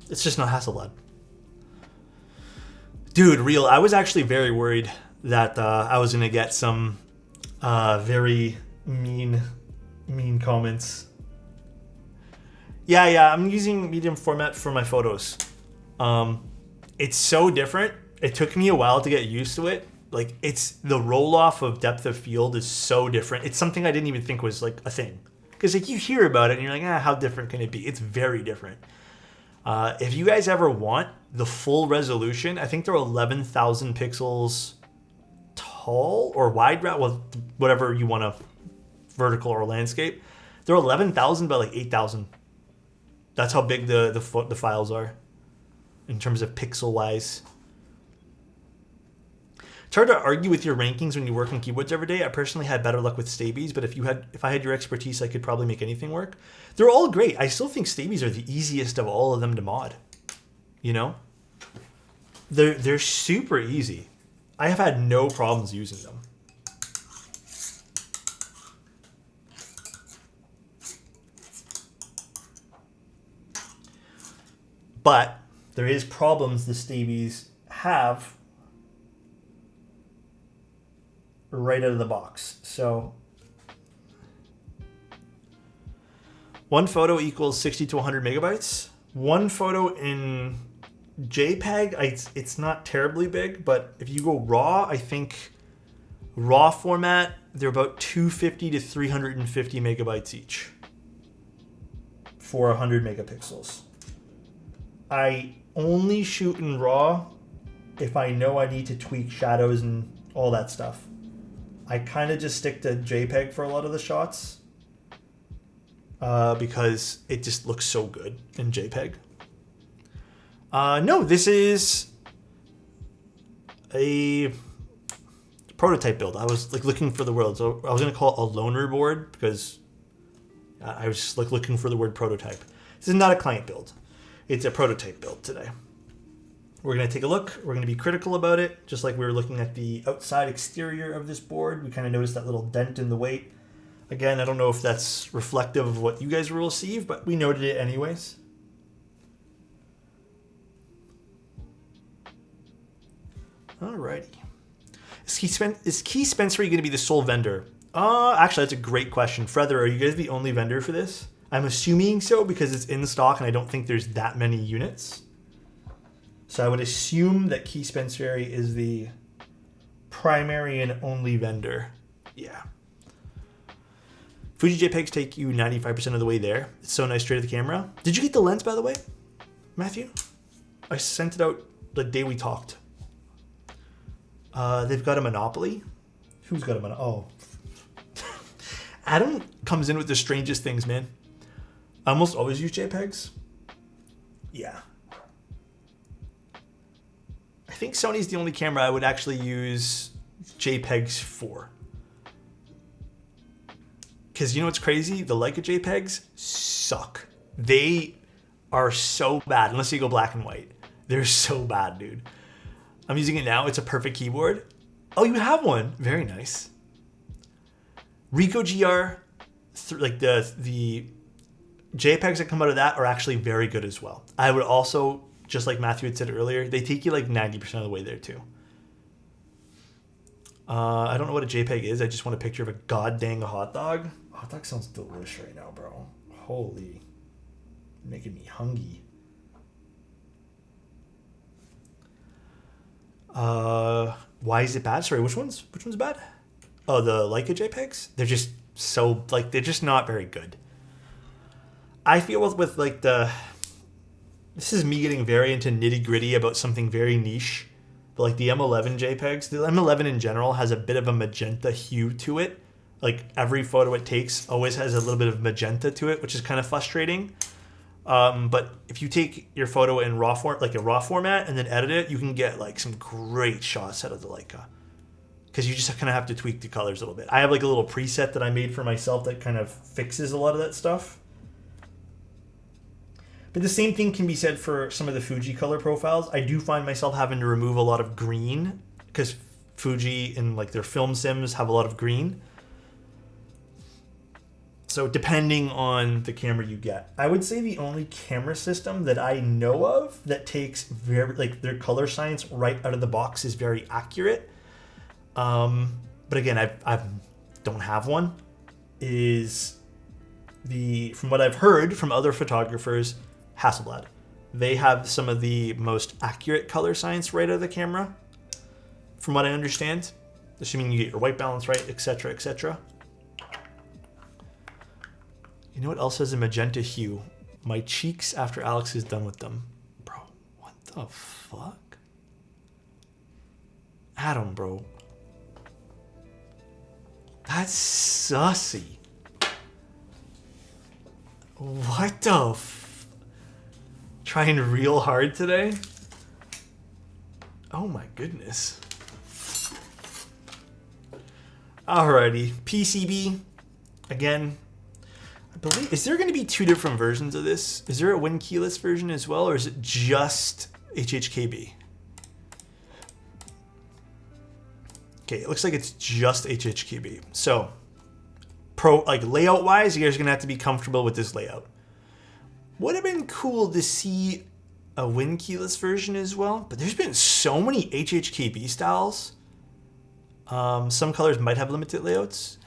Speaker 3: It's just not Hasselblad. Dude, real. I was actually very worried that I was going to get some very mean comments. Yeah, I'm using medium format for my photos. It's so different. It took me a while to get used to it. Like, it's the roll off of depth of field is so different. It's something I didn't even think was like a thing. Because like you hear about it and you're like, how different can it be? It's very different. If you guys ever want the full resolution, I think they're 11,000 pixels tall or wide, well, whatever you want to, vertical or landscape. They're 11,000 by like 8,000. That's how big the files are in terms of pixel wise. It's hard to argue with your rankings when you work on keyboards every day. I personally had better luck with Stabies, but if I had your expertise, I could probably make anything work. They're all great. I still think Stabies are the easiest of all of them to mod. You know? They're super easy. I have had no problems using them. But there is problems the Stabies have right out of the box. So one photo equals 60 to 100 megabytes. One photo in JPEG, it's not terribly big, but if you go RAW, I think RAW format, they're about 250 to 350 megabytes each for 100 megapixels. I only shoot in RAW if I know I need to tweak shadows and all that stuff. I kind of just stick to JPEG for a lot of the shots because it just looks so good in JPEG. No, this is a prototype build. I was like looking for the word, so I was going to call it a loaner board because I was just like looking for the word prototype. This is not a client build. It's a prototype build today. We're going to take a look. We're going to be critical about it. Just like we were looking at the outside exterior of this board, we kind of noticed that little dent in the weight. Again, I don't know if that's reflective of what you guys will receive, but we noted it anyways. Alrighty. Is Key Spencer going to be the sole vendor? Actually, that's a great question. Feather, are you guys the only vendor for this? I'm assuming so because it's in stock and I don't think there's that many units. So I would assume that Key Spencer is the primary and only vendor. Yeah. Fuji JPEGs take you 95% of the way there. It's so nice straight at the camera. Did you get the lens, by the way, Matthew? I sent it out the day we talked. They've got a monopoly. Who's got a monopoly? Oh. Adam comes in with the strangest things, man. I almost always use JPEGs. Yeah. I think Sony's the only camera I would actually use JPEGs for. Because you know what's crazy? The Leica JPEGs suck. They are so bad, unless you go black and white. They're so bad, dude. I'm using it now. It's a perfect keyboard. Oh, you have one. Very nice. Ricoh GR, like the JPEGs that come out of that are actually very good as well. I would also, just like Matthew had said earlier, they take you like 90% of the way there too. I don't know what a JPEG is. I just want a picture of a goddamn hot dog. Hot dog sounds delicious right now, bro. Holy, making me hungry. Why is it bad? Sorry, which one's bad? Oh, the Leica JPEGs? They're just so, like, they're just not very good. I feel with like this is me getting very into nitty gritty about something very niche, but like the M11 JPEGs, the M11 in general has a bit of a magenta hue to it. Like every photo it takes always has a little bit of magenta to it, which is kind of frustrating. But if you take your photo in raw format and then edit it, you can get like some great shots out of the Leica. Because you just kind of have to tweak the colors a little bit. I have like a little preset that I made for myself that kind of fixes a lot of that stuff. But the same thing can be said for some of the Fuji color profiles. I do find myself having to remove a lot of green because Fuji and like their film sims have a lot of green. So depending on the camera you get, I would say the only camera system that I know of that takes very like their color science right out of the box is very accurate. But again, I don't have one. Is from what I've heard from other photographers, Hasselblad. They have some of the most accurate color science right out of the camera. from what I understand. Assuming you get your white balance right, etc., etc. You know what else has a magenta hue? My cheeks after Alex is done with them. Bro, what the fuck? Adam, bro. That's sussy. What the Trying real hard today? Oh my goodness. Alrighty, PCB. Again, I believe, is there going to be 2 different versions of this? Is there a win keyless version as well, or is it just HHKB? Okay, it looks like it's just HHKB. So, layout wise, you guys are gonna have to be comfortable with this layout. Would have been cool to see a win keyless version as well, but there's been so many HHKB styles. Some colors might have limited layouts.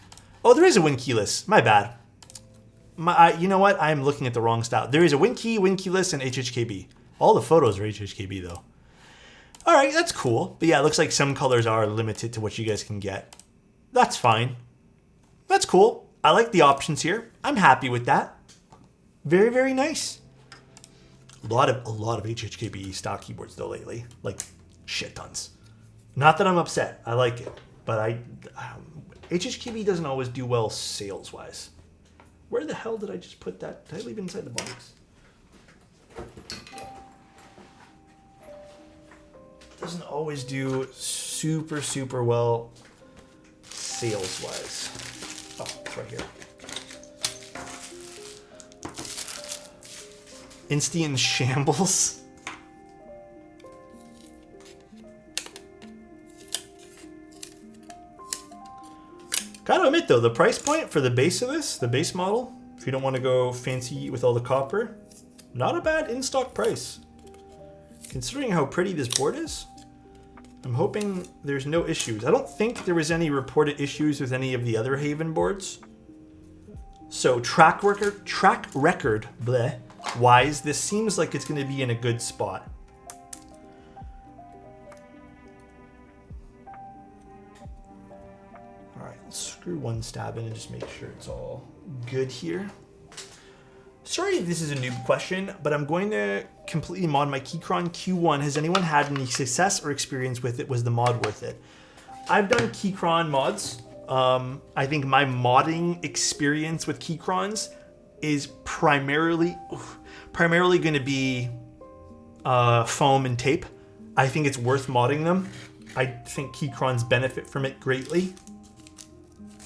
Speaker 3: Oh, there is a win keyless. My bad. You know what? I'm looking at the wrong style. There is a win keyless, and HHKB. All the photos are HHKB though. All right, that's cool. But yeah, it looks like some colors are limited to what you guys can get. That's fine. That's cool. I like the options here. I'm happy with that. Very, very nice. A lot of HHKB style keyboards though lately, like shit tons. Not that I'm upset. I like it, but HHKB doesn't always do well sales wise. Where the hell did I just put that? Did I leave it inside the box? Doesn't always do super, super well sales wise. Oh, it's right here. Insty in shambles. Gotta admit though, the price point for the base of this, the base model, if you don't want to go fancy with all the copper, not a bad in-stock price. Considering how pretty this board is, I'm hoping there's no issues. I don't think there was any reported issues with any of the other Haven boards. So track record bleh, wise, this seems like it's going to be in a good spot. All right, let's screw one stab in and just make sure it's all good here. Sorry if this is a noob question, but I'm going to completely mod my Keychron Q1. Has anyone had any success or experience with it? Was the mod worth it? I've done Keychron mods. I think my modding experience with Keychrons is primarily going to be foam and tape. I think it's worth modding them. I think Keychrons benefit from it greatly.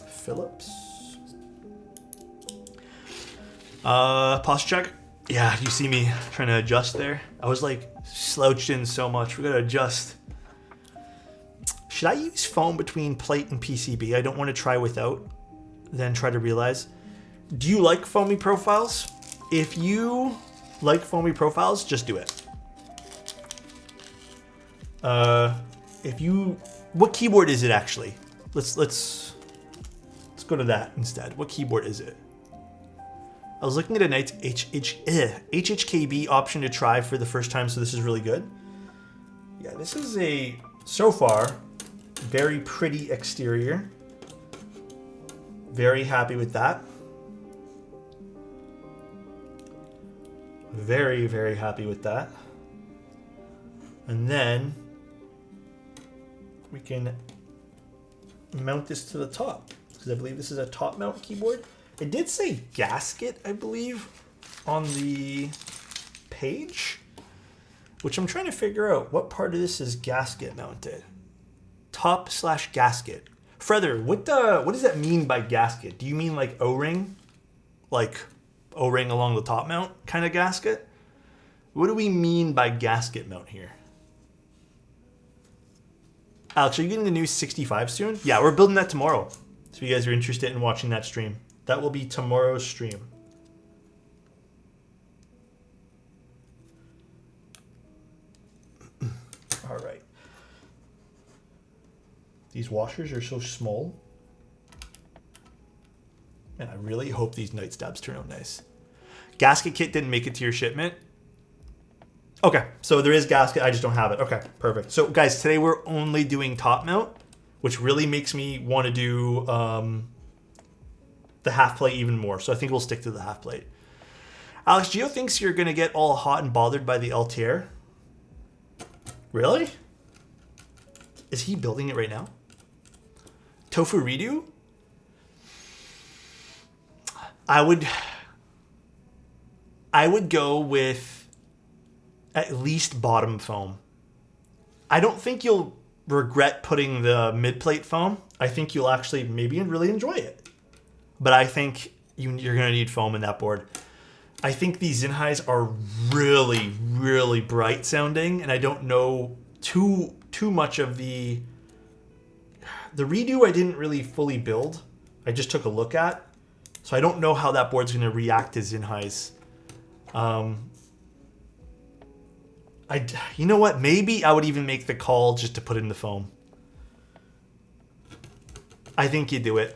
Speaker 3: Phillips. Posture check. Yeah, you see me trying to adjust there. I was like slouched in so much. We gotta adjust. Should I use foam between plate and PCB? I don't want to try without, then try to realize. Do you like foamy profiles? If you like foamy profiles, just do it. What keyboard is it actually? Let's go to that instead. What keyboard is it? I was looking at a nice HHKB option to try for the first time, so this is really good. Yeah, this is a, so far, very pretty exterior. Very happy with that. Very, very happy with that. And then we can mount this to the top, because I believe this is a top mount keyboard. It did say gasket, I believe, on the page, which I'm trying to figure out what part of this is gasket mounted. Top/gasket. Further, what does that mean by gasket? Do you mean like O-ring? Like O-ring along the top mount kind of gasket? What do we mean by gasket mount here? Alex, are you getting the new 65 soon? Yeah, we're building that tomorrow. So if you guys are interested in watching that stream. That will be tomorrow's stream. All right. These washers are so small. And I really hope these night stabs turn out nice. Gasket kit didn't make it to your shipment. Okay, so there is gasket. I just don't have it. Okay, perfect. So guys, today we're only doing top mount, which really makes me want to do the half plate even more. So I think we'll stick to the half plate. Alex Gio thinks you're going to get all hot and bothered by the Altair. Really? Is he building it right now? Tofu redo? I would go with at least bottom foam. I don't think you'll regret putting the mid plate foam. I think you'll actually maybe really enjoy it. But I think you're going to need foam in that board. I think these Zinhais are really, really bright sounding, and I don't know too much of the redo. I didn't really fully build. I just took a look at, so I don't know how that board's going to react to Zinhais. You know what? Maybe I would even make the call just to put in the foam. I think you do it.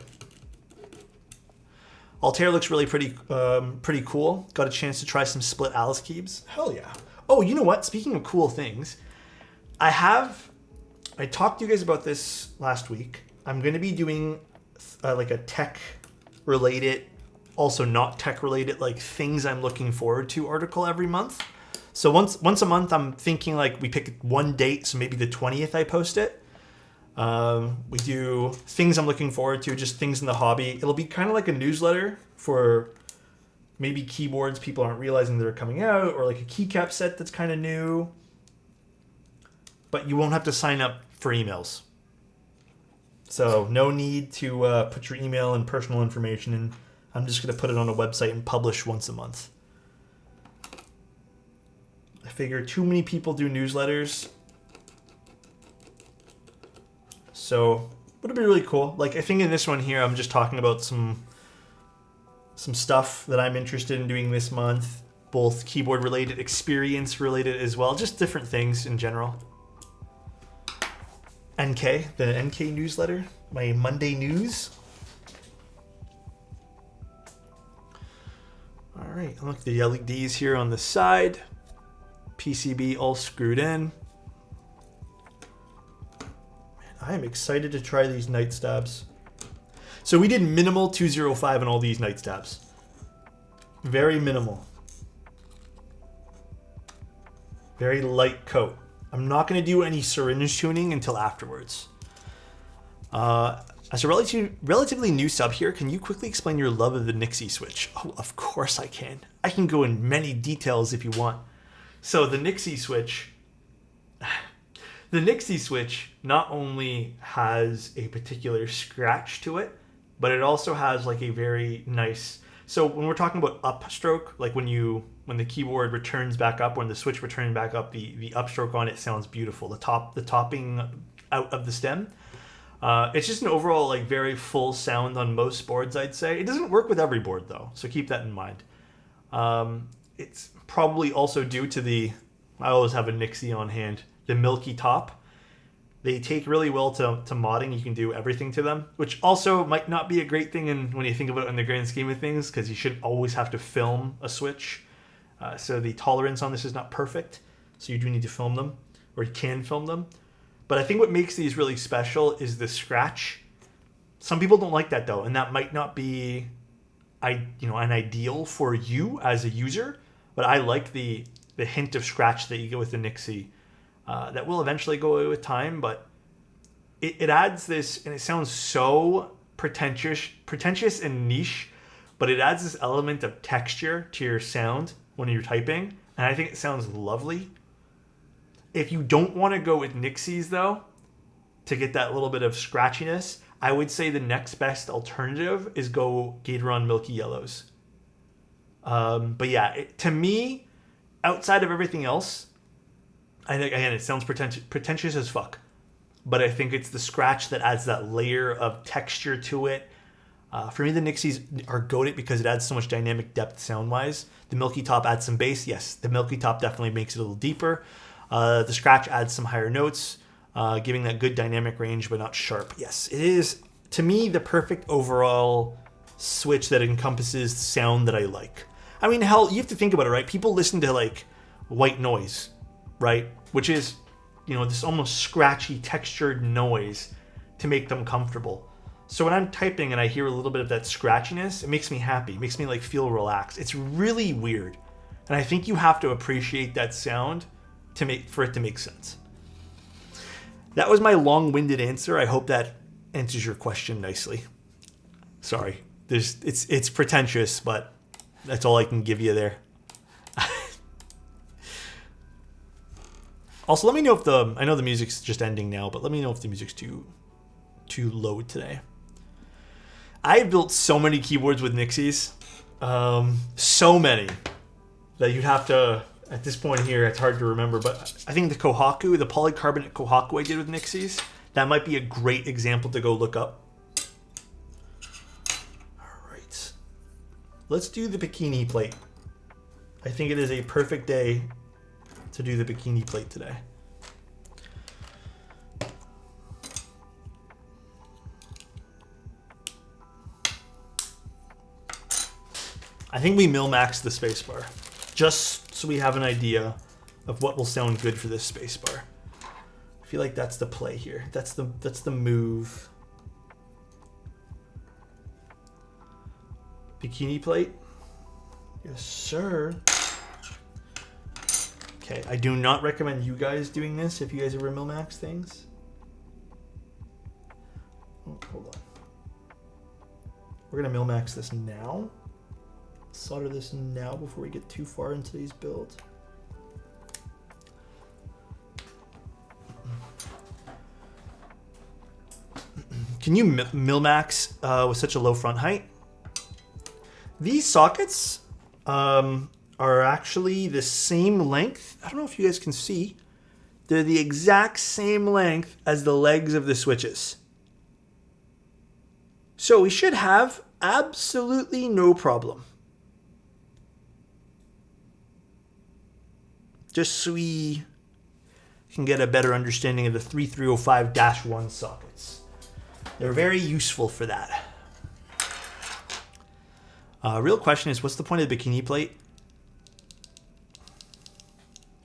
Speaker 3: Altair looks really pretty cool. Got a chance to try some split Alice keys. Hell yeah. Oh, you know what? Speaking of cool things, I talked to you guys about this last week. I'm going to be doing like a tech related, also not tech related, like things I'm looking forward to article every month. So once a month, I'm thinking like we pick one date. So maybe the 20th I post it. We do things I'm looking forward to, just things in the hobby. It'll be kind of like a newsletter for maybe keyboards people aren't realizing they're coming out, or like a keycap set that's kind of new. But you won't have to sign up for emails. So no need to put your email and personal information in. I'm just going to put it on a website and publish once a month. I figure too many people do newsletters. So it'll be really cool. Like I think in this one here, I'm just talking about some stuff that I'm interested in doing this month, both keyboard related, experience related as well, just different things in general. NK, the NK newsletter, my Monday news. All right, look, the LEDs here on the side, PCB all screwed in. I am excited to try these night stabs. So we did minimal 205 on all these night stabs. Very minimal. Very light coat. I'm not going to do any syringe tuning until afterwards. As a relatively new sub here, can you quickly explain your love of the Nixie switch? Oh, of course I can. I can go in many details if you want. So the Nixie switch... The Nixie switch not only has a particular scratch to it, but it also has like a very nice... So when we're talking about upstroke, like when the keyboard returns back up, when the switch returns back up, the upstroke on it sounds beautiful. The topping out of the stem. It's just an overall like very full sound on most boards, I'd say. It doesn't work with every board though, so keep that in mind. It's probably also due to I always have a Nixie on hand. The milky top, they take really well to modding. You can do everything to them, which also might not be a great thing when you think about it in the grand scheme of things, because you should always have to film a switch. So the tolerance on this is not perfect, so you do need to film them, or you can film them. But I think what makes these really special is the scratch. Some people don't like that though, and that might not be an ideal for you as a user, but I like the hint of scratch that you get with the Nixie. That will eventually go away with time, but it adds this, and it sounds so pretentious and niche, but it adds this element of texture to your sound when you're typing, and I think it sounds lovely. If you don't want to go with Nixies, though, to get that little bit of scratchiness, I would say the next best alternative is go Gateron Milky Yellows. But yeah, to me, outside of everything else, again, it sounds pretentious as fuck, but I think it's the scratch that adds that layer of texture to it. For me, the Nixies are goated because it adds so much dynamic depth sound-wise. The Milky Top adds some bass. Yes, the Milky Top definitely makes it a little deeper. The scratch adds some higher notes, giving that good dynamic range, but not sharp. Yes, it is, to me, the perfect overall switch that encompasses sound that I like. I mean, hell, you have to think about it, right? People listen to, like, white noise. right? Which is, you know, this almost scratchy textured noise to make them comfortable. So when I'm typing and I hear a little bit of that scratchiness, it makes me happy. It makes me like feel relaxed. It's really weird. And I think you have to appreciate that sound for it to make sense. That was my long-winded answer. I hope that answers your question nicely. Sorry. It's pretentious, but that's all I can give you there. Also, let me know if I know the music's just ending now, but let me know if the music's too low today. I've built so many keyboards with Nixies. So many that you'd have to, at this point here, it's hard to remember, but I think the polycarbonate Kohaku I did with Nixies, that might be a great example to go look up. All right. Let's do the bikini plate. I think it is a perfect day to do the bikini plate today. I think we min-max the spacebar, just so we have an idea of what will sound good for this spacebar. I feel like that's the play here. That's the move. Bikini plate. Yes, sir. Okay, I do not recommend you guys doing this if you guys ever min-max things. Oh, hold on. We're gonna min-max this now. Solder this now before we get too far into these builds. Can you min-max with such a low front height? These sockets are actually the same length. I don't know if you guys can see. They're the exact same length as the legs of the switches. So we should have absolutely no problem. Just so we can get a better understanding of the 3305-1 sockets. They're very useful for that. Real question is, what's the point of the bikini plate?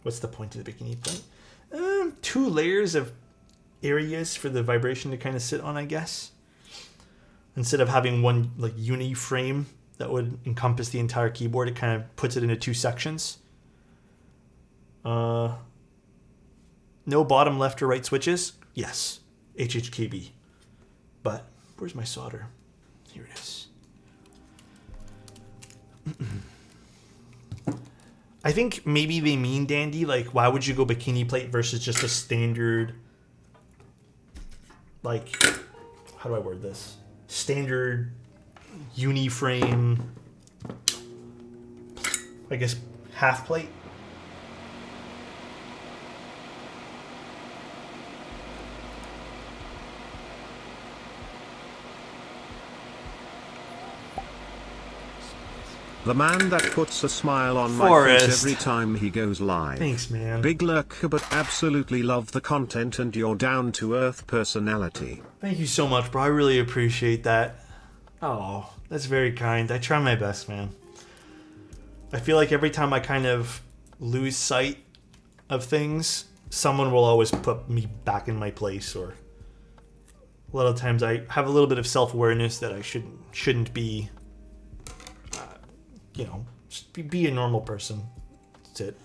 Speaker 3: What's the point of the bikini plate? 2 layers of areas for the vibration to kind of sit on, I guess. Instead of having one like uni frame that would encompass the entire keyboard, it kind of puts it into 2 sections. No bottom left or right switches? Yes. HHKB. But where's my solder? Here it is. I think maybe they mean dandy. Like, why would you go bikini plate versus just a standard, like, how do I word this? Standard uni-frame, I guess, half plate?
Speaker 2: The man that puts a smile on my
Speaker 3: Forrest.
Speaker 2: face every time he goes live.
Speaker 3: Thanks, man.
Speaker 2: Big lurker, but absolutely love the content and your down-to-earth personality.
Speaker 3: Thank you so much, bro. I really appreciate that. Oh, that's very kind. I try my best, man. I feel like every time I kind of lose sight of things, someone will always put me back in my place, or a lot of times I have a little bit of self-awareness that I shouldn't be, just be a normal person. That's it.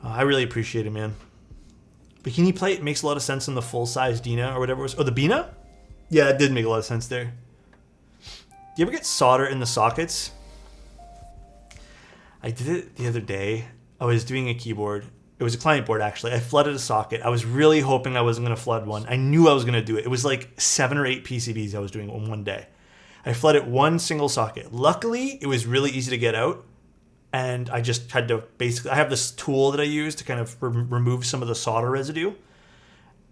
Speaker 3: I really appreciate it, man. Bikini plate makes a lot of sense in the full-size Dina or whatever it was. Oh, the Bina? Yeah, it did make a lot of sense there. Do you ever get solder in the sockets? I did it the other day. I was doing a keyboard. It was a client board, actually. I flooded a socket. I was really hoping I wasn't going to flood one. I knew I was going to do it. It was like 7 or 8 PCBs I was doing on one day. I flooded one single socket. Luckily, it was really easy to get out. And I just had to basically, I have this tool that I use to kind of remove some of the solder residue.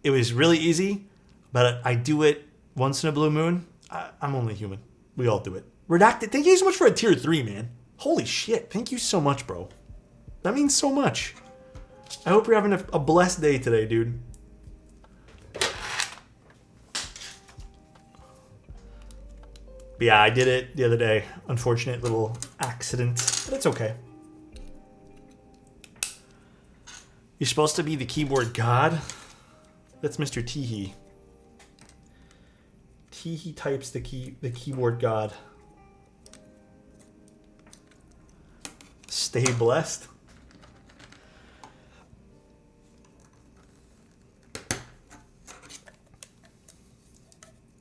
Speaker 3: It was really easy, but I do it once in a blue moon. I'm only human. We all do it. Redacted, thank you so much for a tier 3, man. Holy shit, thank you so much, bro. That means so much. I hope you're having a blessed day today, dude. But yeah, I did it the other day. Unfortunate little accident, but it's okay. You're supposed to be the keyboard god? That's Mr. Teehee. Teehee types the keyboard god. Stay blessed.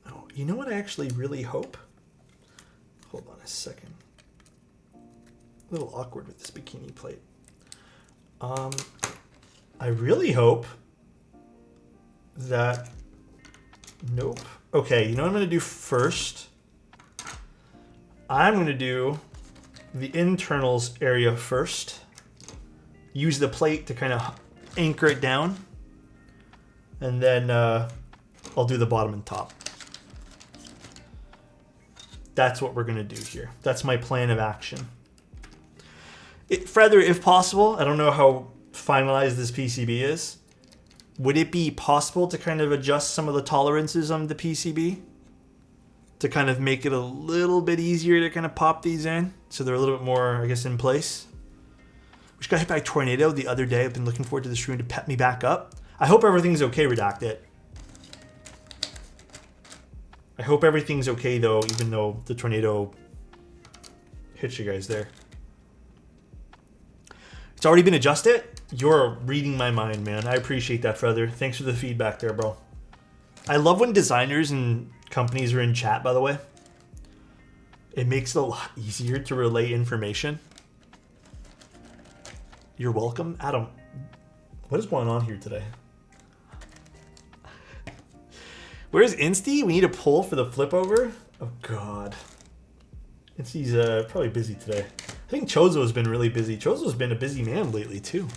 Speaker 3: Oh, you know what I actually really hope? Hold on a second. A little awkward with this bikini plate. I really hope that... Nope. Okay, you know what I'm going to do first? I'm going to do the internals area first. Use the plate to kind of anchor it down. And then I'll do the bottom and top. That's what we're going to do here. That's my plan of action. Further, if possible, I don't know how finalized this PCB is. Would it be possible to kind of adjust some of the tolerances on the PCB? To kind of make it a little bit easier to kind of pop these in? So they're a little bit more, I guess, in place. Which got hit by a tornado the other day. I've been looking forward to this room to pep me back up. I hope everything's okay, Redacted. I hope everything's okay, though, even though the tornado hit you guys there. It's already been adjusted? You're reading my mind, man. I appreciate that, Feather. Thanks for the feedback there, bro. I love when designers and companies are in chat, by the way. It makes it a lot easier to relay information. You're welcome. Adam, what is going on here today? Where's Insty? We need a poll for the flip over. Oh, God. Insty's probably busy today. I think Chozo's been really busy. Chozo's been a busy man lately, too.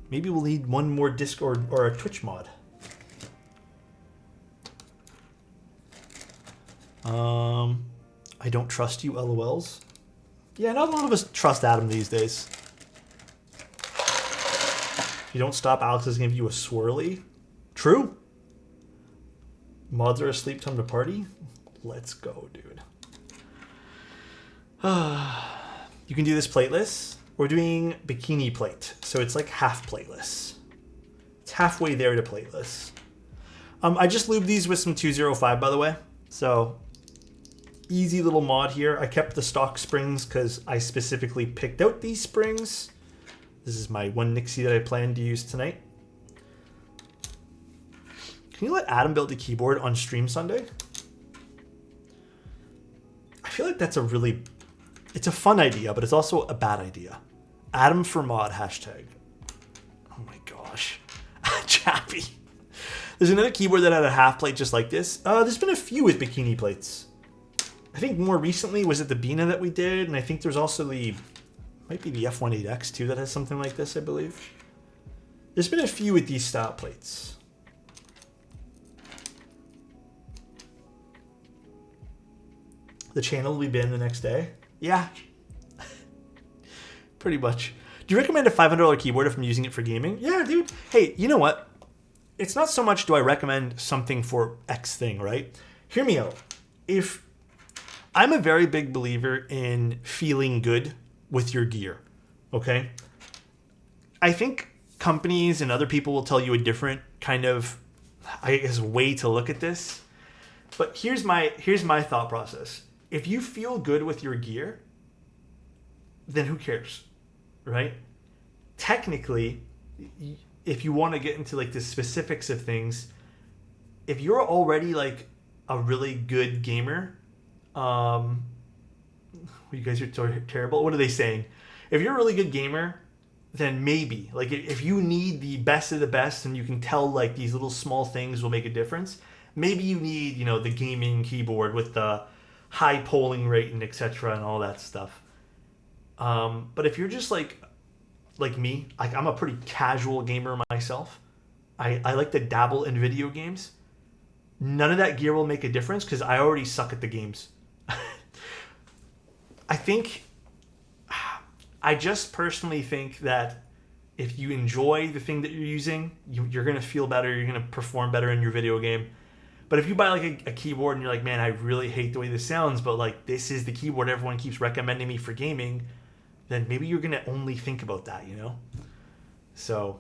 Speaker 3: Maybe we'll need one more Discord or a Twitch mod. I don't trust you, LOLs. Yeah, not a lot of us trust Adam these days. If you don't stop, Alex is going to give you a swirly. True. Mods are asleep, time to party. Let's go, dude. You can do this plateless. We're doing bikini plate, so it's like half plateless. It's halfway there to plateless. I just lubed these with some 205, by the way. So easy little mod here. I kept the stock springs because I specifically picked out these springs. This is my one Nixie that I plan to use tonight. Can you let Adam build a keyboard on stream Sunday? I feel like that's a really... It's a fun idea, but it's also a bad idea. Adam for mod hashtag. Oh my gosh. Chappy. There's another keyboard that had a half plate just like this. There's been a few with bikini plates. I think more recently was it the Bina that we did, and I think there's also the... Might be the F18X too that has something like this, I believe. There's been a few with these style plates. The channel will be banned the next day. Yeah. Pretty much. Do you recommend a $500 keyboard if I'm using it for gaming? Yeah, dude. Hey, you know what? It's not so much do I recommend something for X thing, right? Hear me out. If I'm a very big believer in feeling good with your gear, okay? I think companies and other people will tell you a different kind of, I guess, way to look at this. But here's my thought process. If you feel good with your gear, then who cares, right? Technically, if you want to get into like the specifics of things, if you're already like a really good gamer, you guys are terrible. What are they saying? If you're a really good gamer, then maybe like if you need the best of the best and you can tell like these little small things will make a difference, maybe you need, you know, the gaming keyboard with the high polling rate and etc. and all that stuff. But if you're just like me, like I'm a pretty casual gamer myself. I like to dabble in video games. None of that gear will make a difference because I already suck at the games. I just personally think that if you enjoy the thing that you're using, you're going to feel better, you're going to perform better in your video game. But if you buy like a keyboard and you're like, man, I really hate the way this sounds, but like this is the keyboard everyone keeps recommending me for gaming, then maybe you're going to only think about that, you know? So,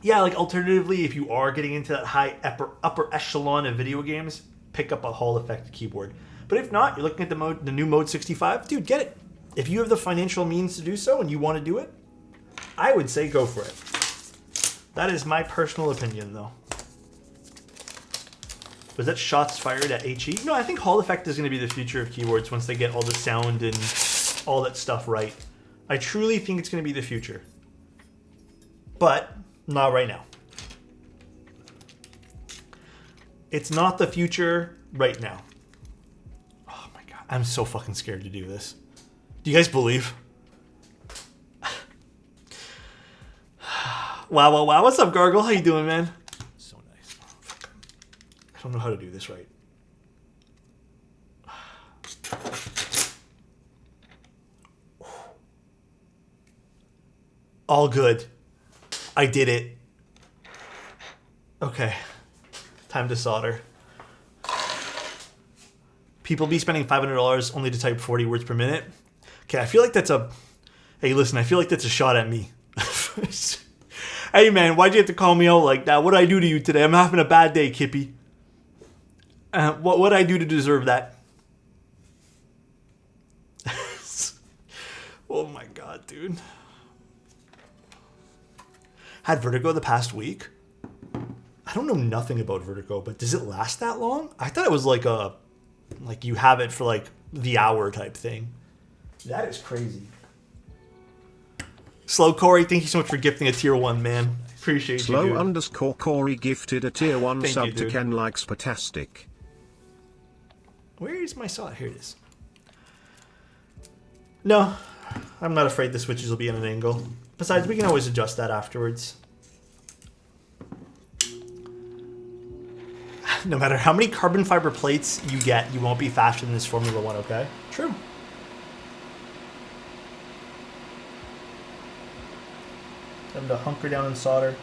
Speaker 3: yeah, like alternatively, if you are getting into that high upper echelon of video games, pick up a Hall effect keyboard. But if not, you're looking at the new Mode 65, dude, get it. If you have the financial means to do so and you want to do it, I would say go for it. That is my personal opinion, though. Was that shots fired at HE? No, I think Hall effect is going to be the future of keyboards once they get all the sound and all that stuff right. I truly think it's going to be the future. But not right now. It's not the future right now. Oh my god, I'm so fucking scared to do this. Do you guys believe? Wow. What's up, Gargle? How you doing, man? So nice. I don't know how to do this right. All good. I did it. Okay. Time to solder. People be spending $500 only to type 40 words per minute. Okay, I feel like that's a... Hey, listen, I feel like that's a shot at me. Hey, man, why'd you have to call me out like that? What'd I do to you today? I'm having a bad day, Kippy. What'd I do to deserve that? Oh, my God, dude. Had Vertigo the past week. I don't know nothing about Vertigo, but does it last that long? I thought it was like a... Like you have it for like the hour type thing. That is crazy. Slow Corey, thank you so much for gifting a tier 1, man. Appreciate you, dude.
Speaker 2: Slow_Corey gifted a tier 1
Speaker 3: Thank
Speaker 2: sub
Speaker 3: you,
Speaker 2: to
Speaker 3: dude.
Speaker 2: Ken Likes Patastic.
Speaker 3: Where is my saw? Here it is. No, I'm not afraid the switches will be at an angle. Besides, we can always adjust that afterwards. No matter how many carbon fiber plates you get, you won't be faster than this Formula 1, okay? True. Time to hunker down and solder.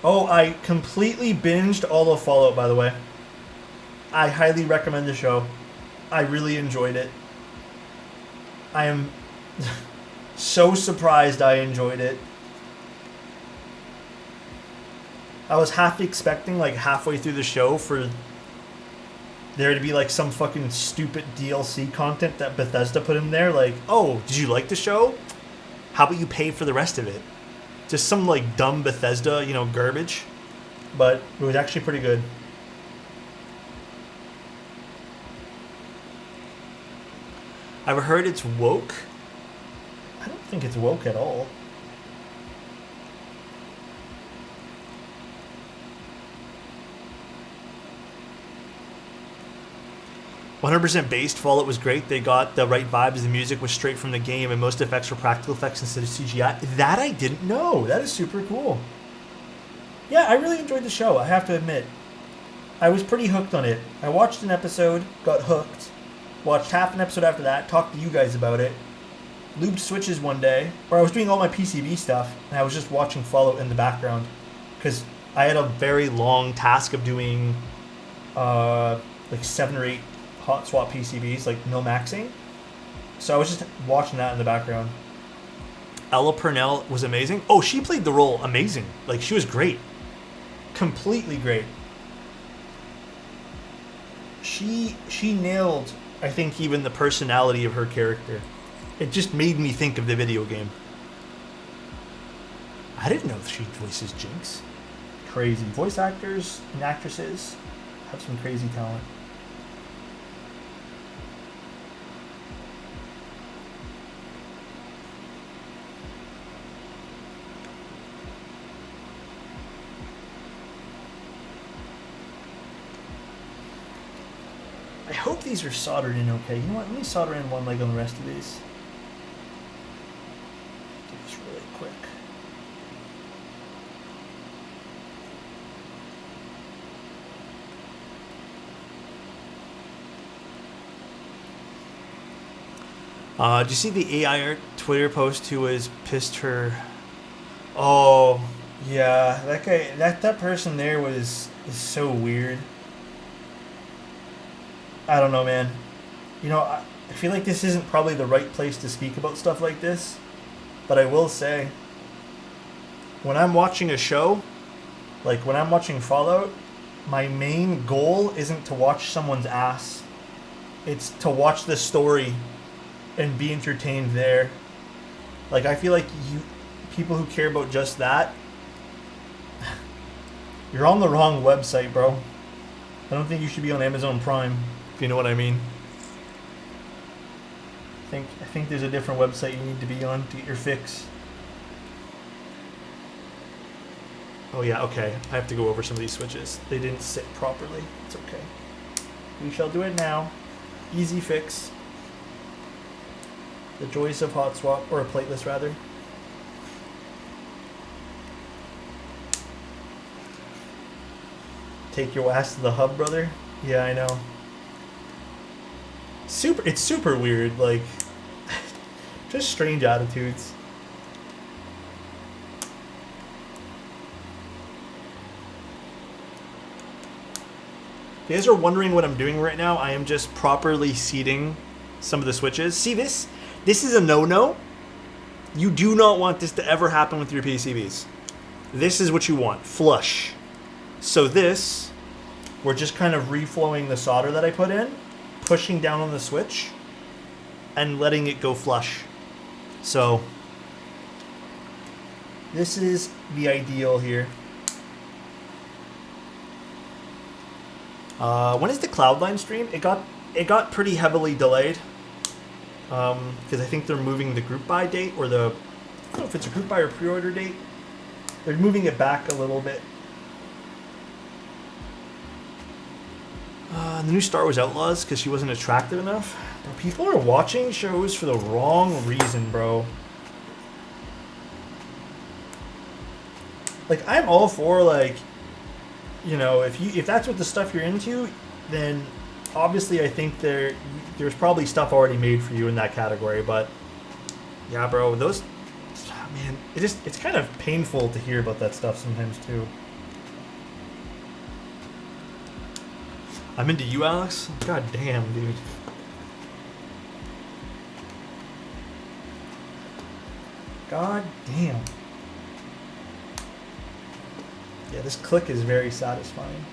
Speaker 3: Oh, I completely binged all of Fallout, by the way. I highly recommend the show. I really enjoyed it. I am so surprised I enjoyed it. I was half expecting, like, halfway through the show for there to be, like, some fucking stupid DLC content that Bethesda put in there. Like, oh, did you like the show? How about you pay for the rest of it? Just some, like, dumb Bethesda, you know, garbage. But it was actually pretty good. I've heard it's woke. I don't think it's woke at all. 100% based. Fallout was great. They got the right vibes. The music was straight from the game, and most effects were practical effects instead of CGI. That I didn't know. That is super cool. Yeah, I really enjoyed the show, I have to admit. I was pretty hooked on it. I watched an episode, got hooked, watched half an episode after that, talked to you guys about it, lubed switches one day, where I was doing all my PCB stuff, and I was just watching Fallout in the background, because I had a very long task of doing like 7 or 8 hot swap PCBs, like no maxing. So I was just watching that in the background. Ella Purnell was amazing. Oh, she played the role amazing. Like, she was great. Completely great. She nailed, I think, even the personality of her character. It just made me think of the video game. I didn't know she voices Jinx. Crazy. Voice actors and actresses have some crazy talent. I hope these are soldered in okay. You know what? Let me solder in one leg on the rest of these. Do this really quick. Did you see the AI art Twitter post who was pissed her? Oh, yeah. That guy, that person there is so weird. I don't know, man. You know, I feel like this isn't probably the right place to speak about stuff like this, but I will say, when I'm watching a show, like when I'm watching Fallout, my main goal isn't to watch someone's ass. It's to watch the story and be entertained there. Like, I feel like people who care about just that, you're on the wrong website, bro. I don't think you should be on Amazon Prime, if you know what I mean. I think there's a different website you need to be on to get your fix. Oh yeah, okay. I have to go over some of these switches. They didn't sit properly. It's okay. We shall do it now. Easy fix. The joys of hot swap, or a plateless rather. Take your ass to the hub, brother. Yeah, I know. It's super weird, like just strange attitudes. If you guys are wondering what I'm doing right now, I am just properly seating some of the switches. See this? This is a no-no. You do not want this to ever happen with your PCBs. This is what you want, flush. So this, we're just kind of reflowing the solder that I put in, pushing down on the switch, and letting it go flush. So this is the ideal here. When is the Cloudline stream? It got pretty heavily delayed because I think they're moving the group buy date, or I don't know if it's a group buy or pre-order date. They're moving it back a little bit. The new Star Wars Outlaws because she wasn't attractive enough. Bro, people are watching shows for the wrong reason, bro. Like, I'm all for, like, you know, if that's what the stuff you're into, then obviously I think there's probably stuff already made for you in that category. But yeah, bro, those, man, it's kind of painful to hear about that stuff sometimes too. I'm into you, Alex? God damn, dude. God damn. Yeah, this click is very satisfying.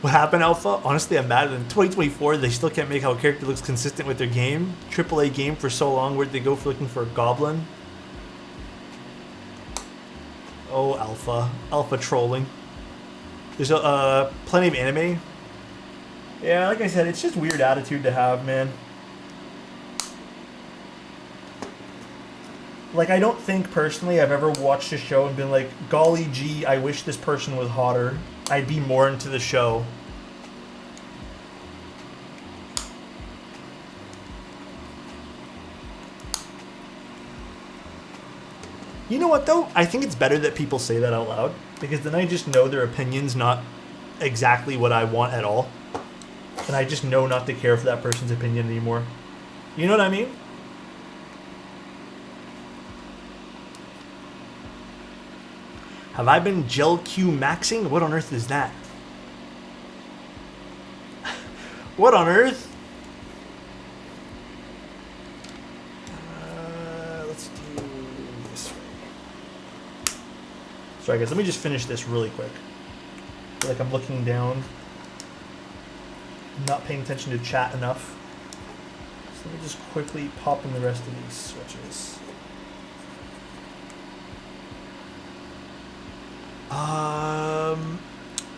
Speaker 3: What happened, Alpha? Honestly, I'm mad at them. 2024, they still can't make how a character looks consistent with their game. AAA game for so long. Where'd they go for looking for a goblin? Oh, Alpha. Alpha trolling. There's plenty of anime. Yeah, like I said, it's just weird attitude to have, man. Like, I don't think, personally, I've ever watched a show and been like, golly gee, I wish this person was hotter. I'd be more into the show. You know what, though? I think it's better that people say that out loud, because then I just know their opinion's not exactly what I want at all. And I just know not to care for that person's opinion anymore. You know what I mean? Have I been gel Q maxing? What on earth is that? What on earth? Let's do this way. Sorry guys, let me just finish this really quick. I feel like I'm looking down. I'm not paying attention to chat enough. So let me just quickly pop in the rest of these switches.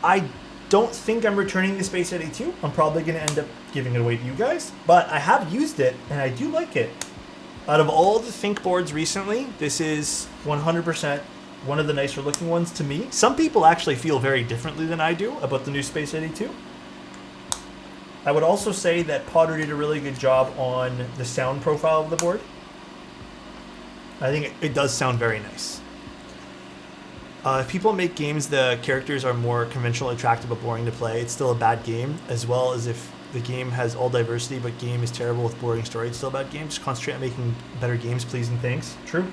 Speaker 3: I don't think I'm returning the Space 82. I'm probably going to end up giving it away to you guys. But I have used it, and I do like it. Out of all the Think boards recently, this is 100% one of the nicer looking ones to me. Some people actually feel very differently than I do about the new Space 82. I would also say that Potter did a really good job on the sound profile of the board. I think it does sound very nice. If people make games the characters are more conventionally attractive but boring to play, it's still a bad game, as well as if the game has all diversity but game is terrible with boring story, it's still a bad game. Just concentrate on making better games, please and thanks. True.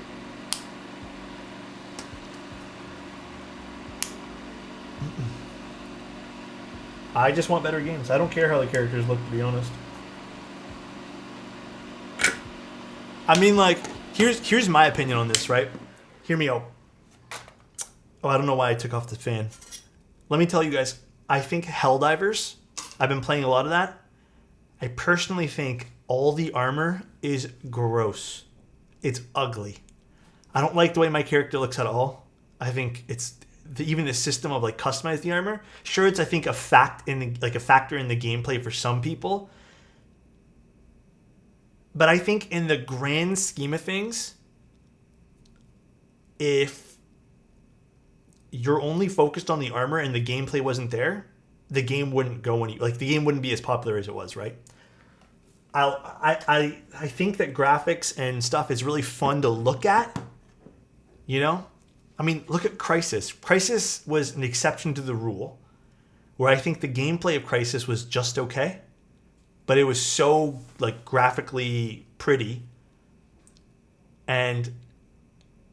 Speaker 3: I just want better games. I don't care how the characters look, to be honest. I mean, like, here's my opinion on this, right? Hear me out. Oh, I don't know why I took off the fan. Let me tell you guys, I think Helldivers, I've been playing a lot of that. I personally think all the armor is gross. It's ugly. I don't like the way my character looks at all. I think it's even the system of like customize the armor. Sure, it's I think a factor in the gameplay for some people. But I think in the grand scheme of things, if you're only focused on the armor and the gameplay wasn't there, the game wouldn't go the game wouldn't be as popular as it was, right? I think that graphics and stuff is really fun to look at. You know? I mean, look at Crysis. Crysis was an exception to the rule, where I think the gameplay of Crysis was just okay, but it was so like graphically pretty. And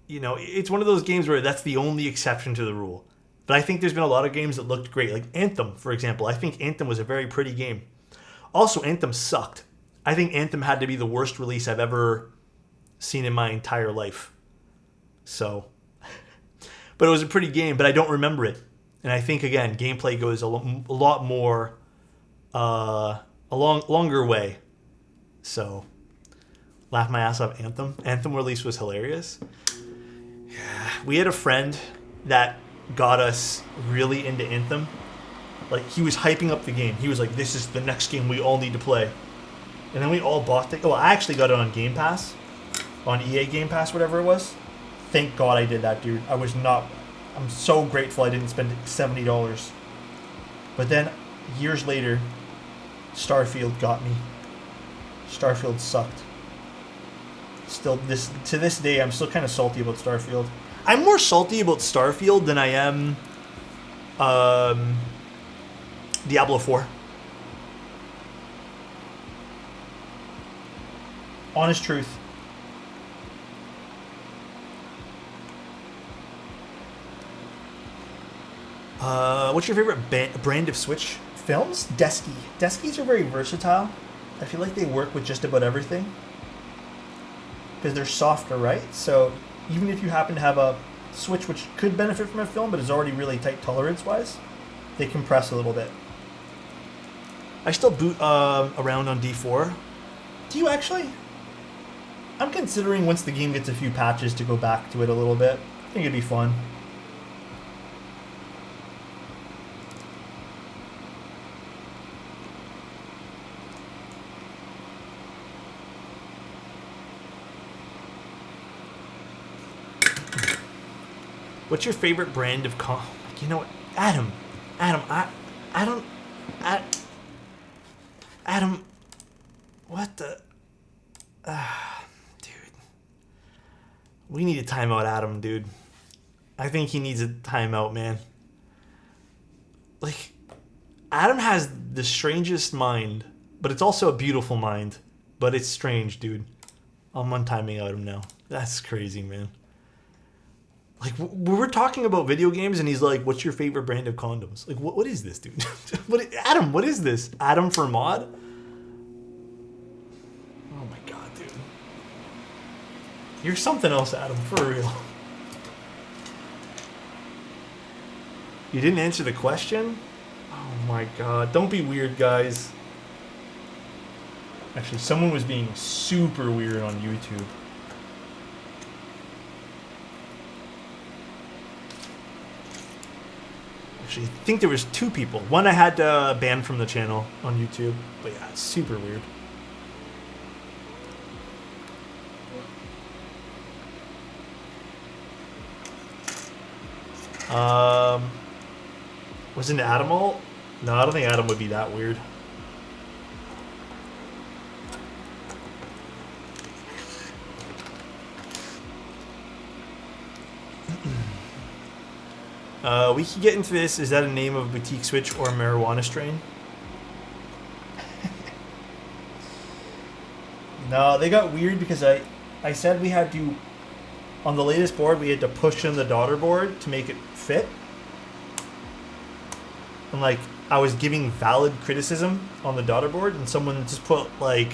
Speaker 3: you know, it's one of those games where that's the only exception to the rule. But I think there's been a lot of games that looked great. Like Anthem, for example. I think Anthem was a very pretty game. Also, Anthem sucked. I think Anthem had to be the worst release I've ever seen in my entire life. So, but it was a pretty game, but I don't remember it. And I think, again, gameplay goes a lot more, a longer way. So, laugh my ass off Anthem. Anthem release was hilarious. We had a friend that got us really into Anthem. Like, he was hyping up the game. He was like, this is the next game we all need to play. And then we all bought it. Oh, I actually got it on Game Pass. On EA Game Pass, whatever it was. Thank God I did that, dude. I'm so grateful I didn't spend $70. But then, years later, Starfield got me. Starfield sucked. Still, to this day, I'm still kind of salty about Starfield. I'm more salty about Starfield than I am Diablo 4. Honest truth. What's your favorite brand of Switch films? Desky. Deskies are very versatile. I feel like they work with just about everything. Because they're softer, right? So even if you happen to have a Switch which could benefit from a film but is already really tight tolerance-wise, they compress a little bit. I still boot around on D4. Do you actually? I'm considering once the game gets a few patches to go back to it a little bit. I think it'd be fun. What's your favorite brand of you know what? Adam, what the... dude. We need a timeout, Adam, dude. I think he needs a timeout, man. Like, Adam has the strangest mind, but it's also a beautiful mind. But it's strange, dude. I'm untiming out him now. That's crazy, man. Like, we're talking about video games, and he's like, what's your favorite brand of condoms? Like, what is this, dude? Adam, what is this? Adam for mod? Oh, my God, dude. You're something else, Adam, for real. You didn't answer the question? Oh, my God. Don't be weird, guys. Actually, someone was being super weird on YouTube. Actually, I think there was 2 people. One I had banned from the channel on YouTube. But yeah, it's super weird. Wasn't Adam all? No, I don't think Adam would be that weird. We can get into this. Is that a name of a boutique switch or a marijuana strain? No, they got weird because I said we had to, on the latest board, we had to push in the daughter board to make it fit. and like I was giving valid criticism on the daughter board, and someone just put like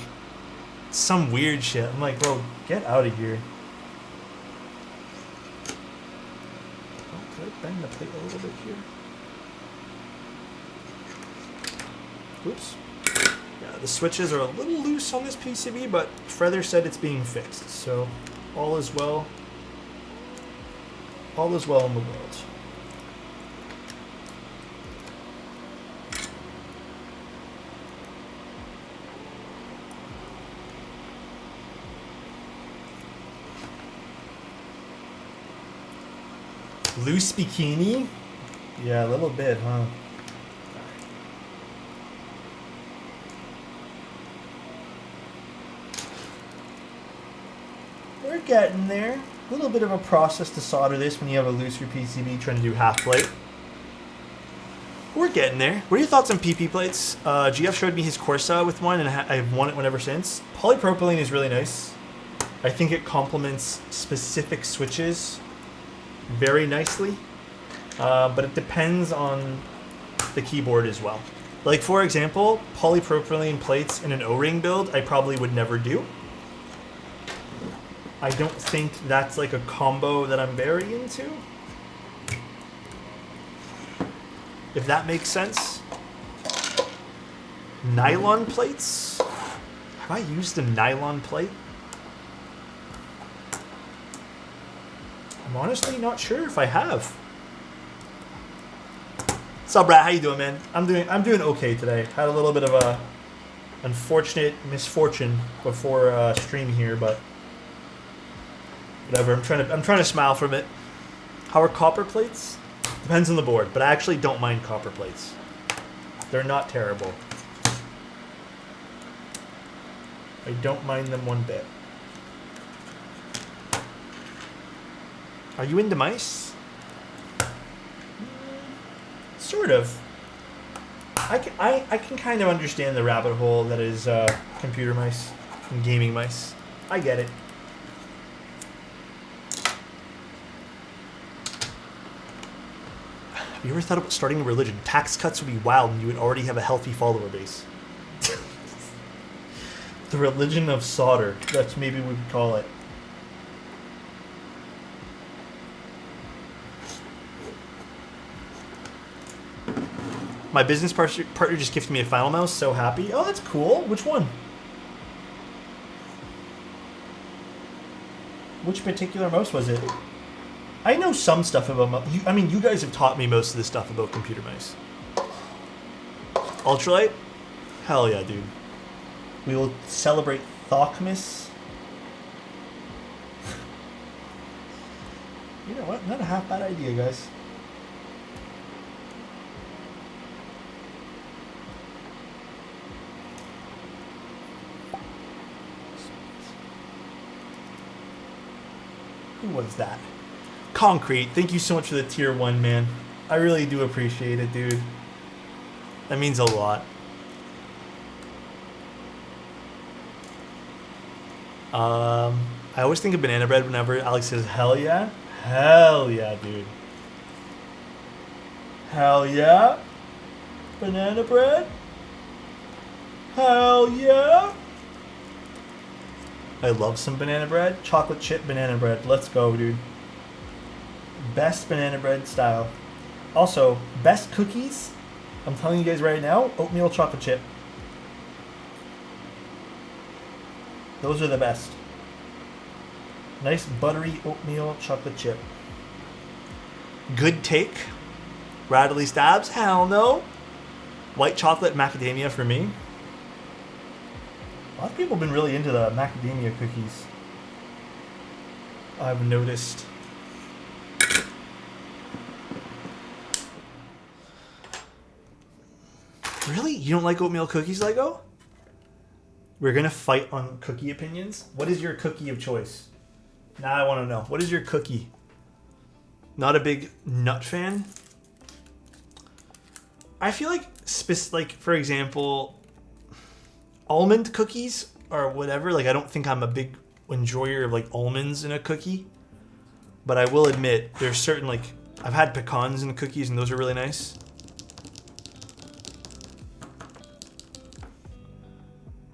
Speaker 3: some weird shit. I'm like, bro, get out of here. Oh, could I bend the plate a little bit here? Oops. Yeah, the switches are a little loose on this PCB, but Feather said it's being fixed, so all is well. All is well in the world. Loose bikini? Yeah, a little bit, huh? We're getting there. A little bit of a process to solder this when you have a looser PCB trying to do half plate. We're getting there. What are your thoughts on PP plates? GF showed me his Corsa with one, and I've worn it one ever since. Polypropylene is really nice. I think it complements specific switches very nicely, but it depends on the keyboard as well. Like for example, polypropylene plates in an O-ring build, I probably would never do. I don't think that's like a combo that I'm very into. If that makes sense. Nylon plates? Have I used a nylon plate? I'm honestly not sure if I have. What's up, Brad? How you doing, man? I'm doing okay today. Had a little bit of a unfortunate misfortune before stream here, but whatever. I'm trying to smile from it. How are copper plates? Depends on the board, but I actually don't mind copper plates. They're not terrible. I don't mind them one bit. Are you into mice? Sort of. I can kind of understand the rabbit hole that is computer mice and gaming mice. I get it. Have you ever thought about starting a religion? Tax cuts would be wild and you would already have a healthy follower base. The religion of solder. That's maybe we would call it. My business partner just gifted me a Final Mouse. So happy. Oh, that's cool. Which one? Which particular mouse was it? I know some stuff about I mean, you guys have taught me most of the stuff about computer mice. Ultralight? Hell yeah, dude. We will celebrate Thokmas. You know what? Not a half bad idea, guys. Who was that? Concrete, thank you so much for the tier 1, man. I really do appreciate it, dude. That means a lot. I always think of banana bread whenever Alex says, hell yeah. Hell yeah, dude. Hell yeah. Banana bread. Hell yeah. I love some banana bread. Chocolate chip banana bread. Let's go, dude. Best banana bread style. Also, best cookies. I'm telling you guys right now, oatmeal chocolate chip. Those are the best. Nice buttery oatmeal chocolate chip. Good take. Rattly stabs? Hell no. White chocolate macadamia for me. A lot of people have been really into the macadamia cookies. I've noticed. Really? You don't like oatmeal cookies, Lego? We're gonna fight on cookie opinions. What is your cookie of choice? Now I want to know. What is your cookie? Not a big nut fan. I feel like, for example, almond cookies or whatever. Like, I don't think I'm a big enjoyer of like almonds in a cookie. But I will admit, there's certain, like, I've had pecans in the cookies and those are really nice.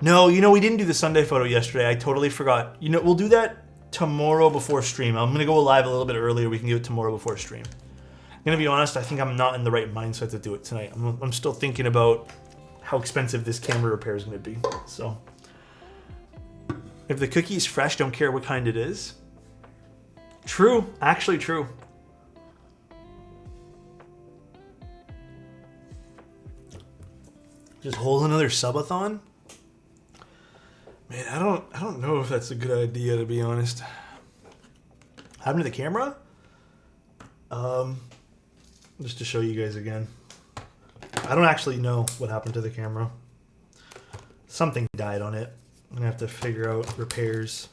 Speaker 3: No, you know, we didn't do the Sunday photo yesterday. I totally forgot. You know, we'll do that tomorrow before stream. I'm going to go live a little bit earlier. We can do it tomorrow before stream. I'm going to be honest, I think I'm not in the right mindset to do it tonight. I'm still thinking about how expensive this camera repair is going to be. So, if the cookie is fresh, don't care what kind it is. True. Actually true. Just hold another subathon? Man, I don't know if that's a good idea, to be honest. Happened to the camera? Just to show you guys again. I don't actually know what happened to the camera. Something died on it. I'm gonna have to figure out repairs.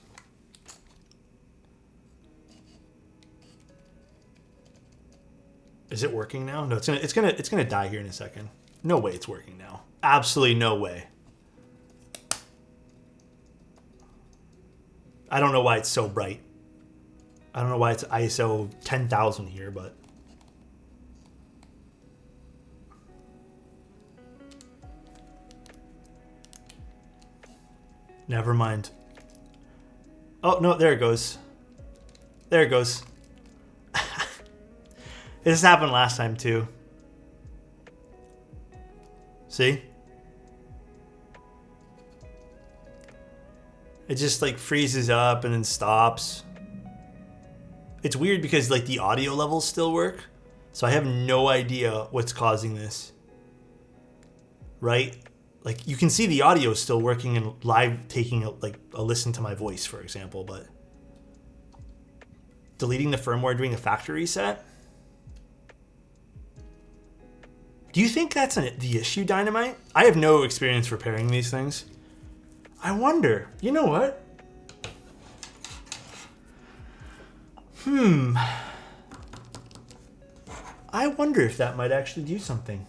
Speaker 3: Is it working now? No, it's gonna die here in a second. No way it's working now. Absolutely no way. I don't know why it's so bright. I don't know why it's ISO 10,000 here, but never mind. Oh, no, there it goes. There it goes. This happened last time too. See? It just like freezes up and then stops. It's weird because like the audio levels still work. So I have no idea what's causing this. Right? Like you can see the audio is still working and live taking a listen to my voice, for example, but deleting the firmware, doing a factory reset. Do you think that's the issue, Dynamite? I have no experience repairing these things. I wonder. You know what? I wonder if that might actually do something.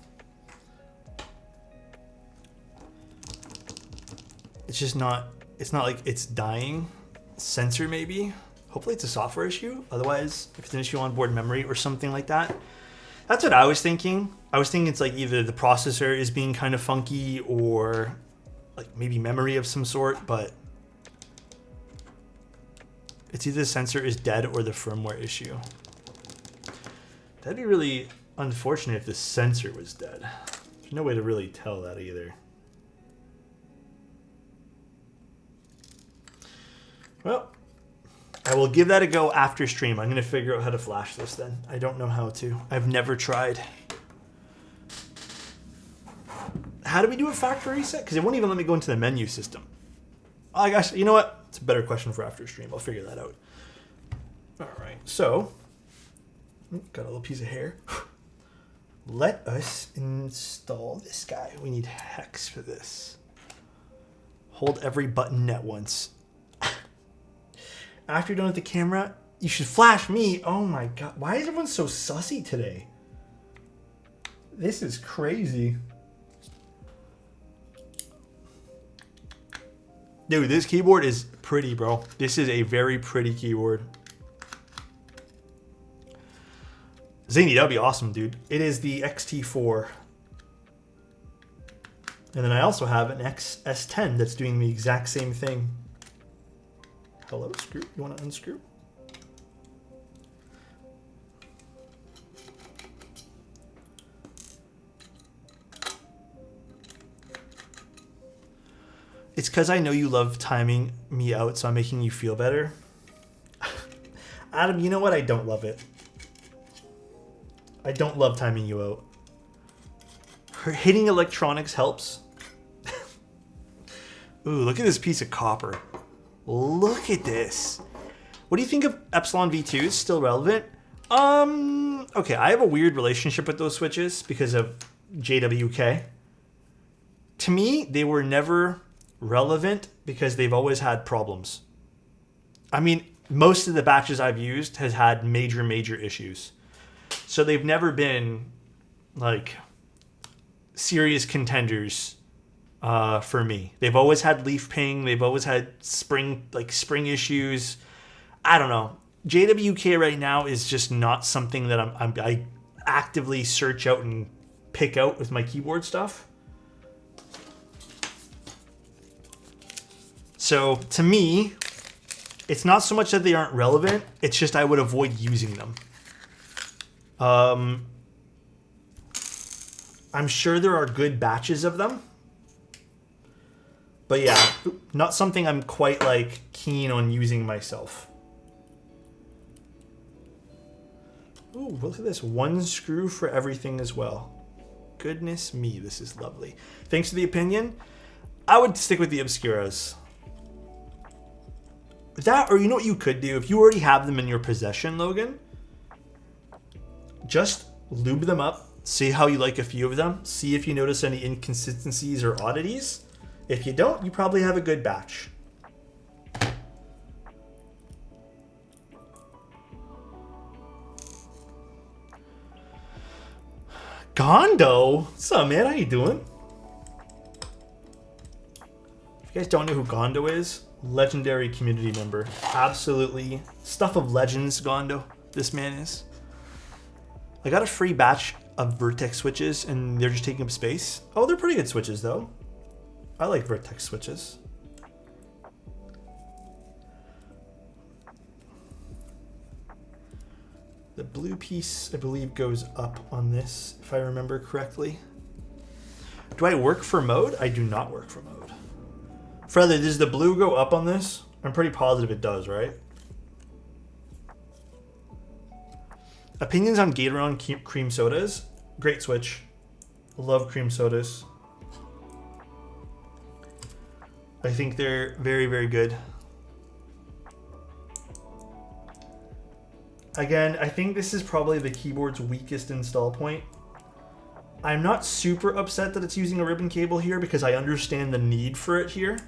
Speaker 3: It's just not, it's not like it's dying. Sensor maybe. Hopefully it's a software issue. Otherwise, if it's an issue on board memory or something like that. That's what I was thinking. I was thinking it's like either the processor is being kind of funky or like maybe memory of some sort, but it's either the sensor is dead or the firmware issue. That'd be really unfortunate if the sensor was dead. There's no way to really tell that either. Well, I will give that a go after stream. I'm going to figure out how to flash this then. I don't know how to. I've never tried. How do we do a factory reset? Because it won't even let me go into the menu system. Oh gosh, you know what? It's a better question for after stream. I'll figure that out. All right, so got a little piece of hair. Let us install this guy. We need hex for this. Hold every button at once. After you're done with the camera, you should flash me. Oh my god, why is everyone so sussy today? This is crazy. Dude, this keyboard is pretty, bro. This is a very pretty keyboard. Zany, that'd be awesome, dude. It is the XT4. And then I also have an XS10 that's doing the exact same thing. Hello, screw. You want to unscrew? It's because I know you love timing me out, so I'm making you feel better. Adam, you know what? I don't love it. I don't love timing you out. Hitting electronics helps. Ooh, look at this piece of copper. Look at this. What do you think of Epsilon V2? Is still relevant? Okay, I have a weird relationship with those switches because of JWK. To me, they were never relevant because they've always had problems. I mean, most of the batches I've used has had major issues. So they've never been like serious contenders for me. They've always had leaf ping. They've always had spring issues. I don't know. JWK right now is just not something that I actively search out and pick out with my keyboard stuff. So to me, it's not so much that they aren't relevant, it's just I would avoid using them. I'm sure there are good batches of them. But yeah, not something I'm quite like keen on using myself. Ooh, look at this. One screw for everything as well. Goodness me, this is lovely. Thanks for the opinion. I would stick with the Obscuras. That, or you know what you could do? If you already have them in your possession, Logan, just lube them up. See how you like a few of them. See if you notice any inconsistencies or oddities. If you don't, you probably have a good batch. Gondo? What's up, man? How you doing? If you guys don't know who Gondo is, legendary community member. Absolutely. Stuff of legends, Gondo. This man is. I got a free batch of Vertex switches, and they're just taking up space. Oh, they're pretty good switches, though. I like Vertex switches. The blue piece, I believe, goes up on this, if I remember correctly. Do I work for mode? I do not work for mode. Freddy, does the blue go up on this? I'm pretty positive it does, right? Opinions on Gatoron cream sodas? Great switch. Love cream sodas. I think they're very, very good. Again, I think this is probably the keyboard's weakest install point. I'm not super upset that it's using a ribbon cable here because I understand the need for it here.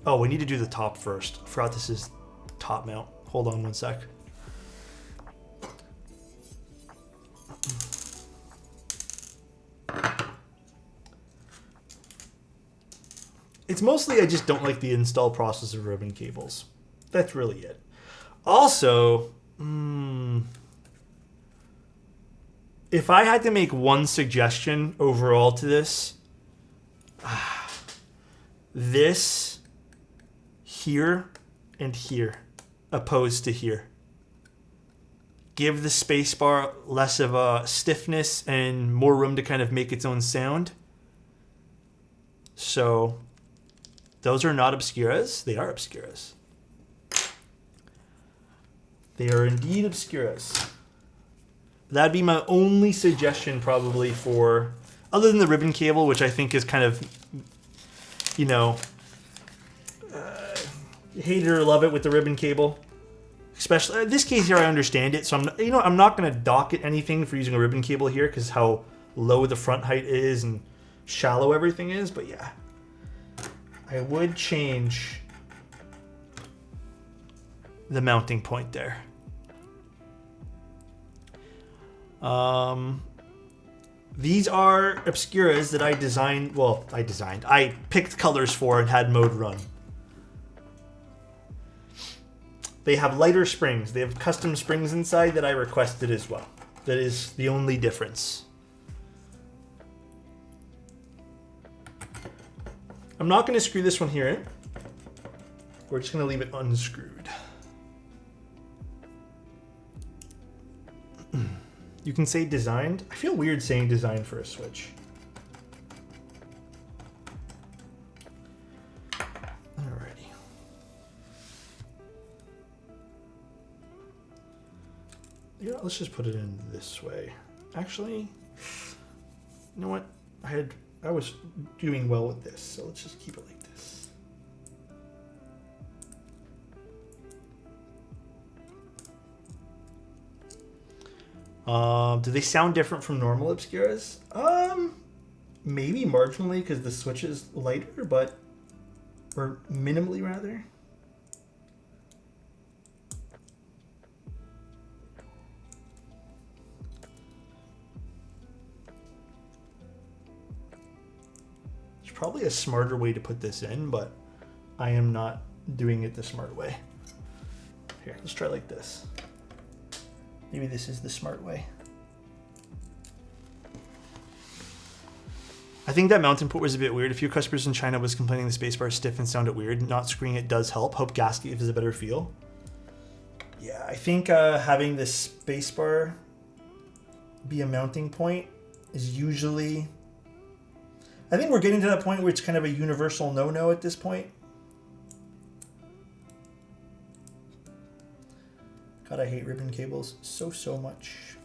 Speaker 3: Oh, we need to do the top first. I forgot this is top mount. Hold on one sec. It's mostly I just don't like the install process of ribbon cables. That's really it. Also, if I had to make one suggestion overall to this, this here and here, opposed to here. Give the spacebar less of a stiffness and more room to kind of make its own sound. So those are not Obscuras. They are Obscuras. They are indeed Obscuras. That'd be my only suggestion probably for, other than the ribbon cable, which I think is kind of, you know, hate it or love it with the ribbon cable. Especially in this case here, I understand it. So I'm not going to dock it anything for using a ribbon cable here because how low the front height is and shallow everything is. But yeah, I would change the mounting point there. These are Obscuras that I designed. Well, I picked colors for and had mode run. They have lighter springs. They have custom springs inside that I requested as well. That is the only difference. I'm not going to screw this one here in. We're just going to leave it unscrewed. You can say designed. I feel weird saying designed for a Switch. Alrighty. Yeah, let's just put it in this way. Actually, you know what? I was doing well with this, so let's just keep it like this. Do they sound different from normal Obscuras? Maybe marginally because the Switch is lighter, but or minimally rather. There's probably a smarter way to put this in, but I am not doing it the smart way. Here, let's try like this. Maybe this is the smart way. I think that mountain port was a bit weird. A few customers in China was complaining the spacebar stiff and sounded weird. Not screening it does help. Hope gasket gives a better feel. Yeah, I think having this spacebar be a mounting point is usually... I think we're getting to that point where it's kind of a universal no-no at this point. God, I hate ribbon cables so much.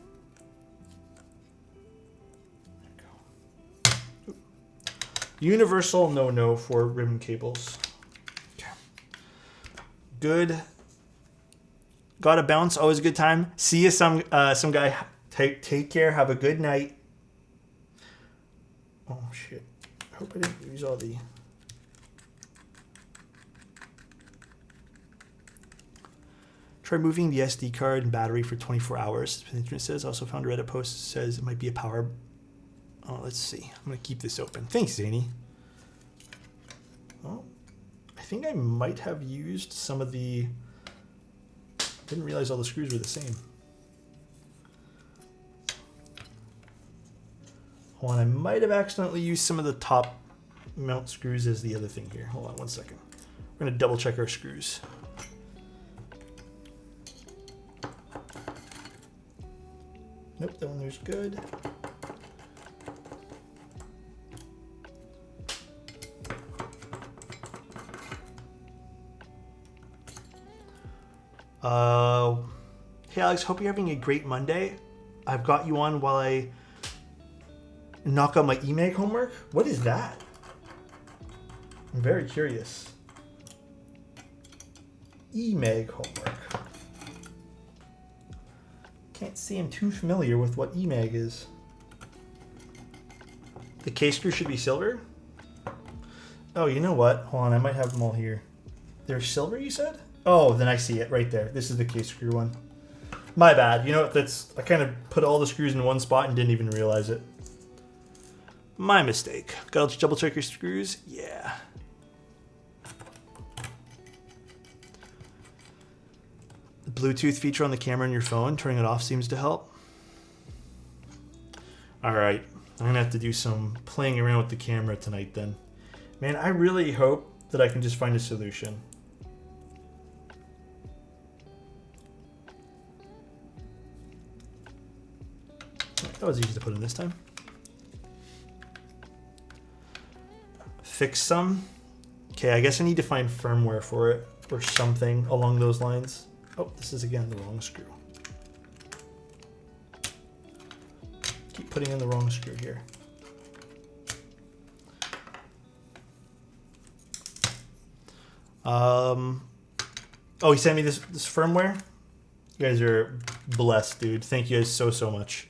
Speaker 3: Universal no-no for ribbon cables. Okay. Good. Gotta bounce. Always a good time. See you some guy. Take care. Have a good night. Oh shit. I hope I didn't use all the... Try moving the SD card and battery for 24 hours. The internet says. Also found a Reddit post that says it might be a power... Oh, let's see. I'm going to keep this open. Thanks, Zany. Oh, I think I might have used some of the... Didn't realize all the screws were the same. Hold on, I might have accidentally used some of the top mount screws as the other thing here. Hold on one second. We're going to double check our screws. Nope, that one there's good. Hey Alex, hope you're having a great Monday. I've got you on while I knock out my EMAG homework. What is that? I'm very curious. EMAG homework. Can't say I'm too familiar with what EMAG is. The case screw should be silver? Oh, you know what? Hold on, I might have them all here. They're silver, you said? Oh, then I see it right there. This is the case screw one. My bad. You know what? I kind of put all the screws in one spot and didn't even realize it. My mistake. Gotta double check your screws? Yeah. The Bluetooth feature on the camera on your phone, turning it off seems to help. Alright. I'm gonna have to do some playing around with the camera tonight then. Man, I really hope that I can just find a solution. That was easy to put in this time. Fix some. Okay, I guess I need to find firmware for it or something along those lines. Oh, this is again the wrong screw. Keep putting in the wrong screw here. Oh, he sent me this firmware. You guys are blessed, dude. Thank you guys so much.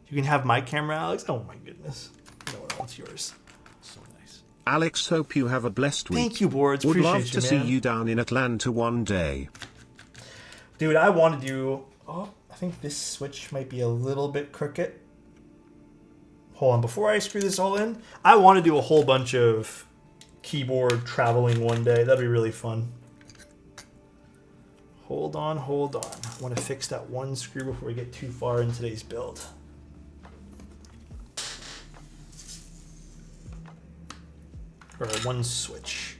Speaker 3: You can have my camera, Alex. Oh my goodness. No, it's yours. So nice.
Speaker 2: Alex, hope you have a blessed week.
Speaker 3: Thank you, Boards.
Speaker 2: Would
Speaker 3: Appreciate
Speaker 2: love to
Speaker 3: you,
Speaker 2: see
Speaker 3: man.
Speaker 2: you down in Atlanta one day.
Speaker 3: Dude, I want to do... Oh, I think this switch might be a little bit crooked. Hold on. Before I screw this all in, I want to do a whole bunch of keyboard traveling one day. That'd be really fun. Hold on. I want to fix that one screw before we get too far in today's build. Or one switch.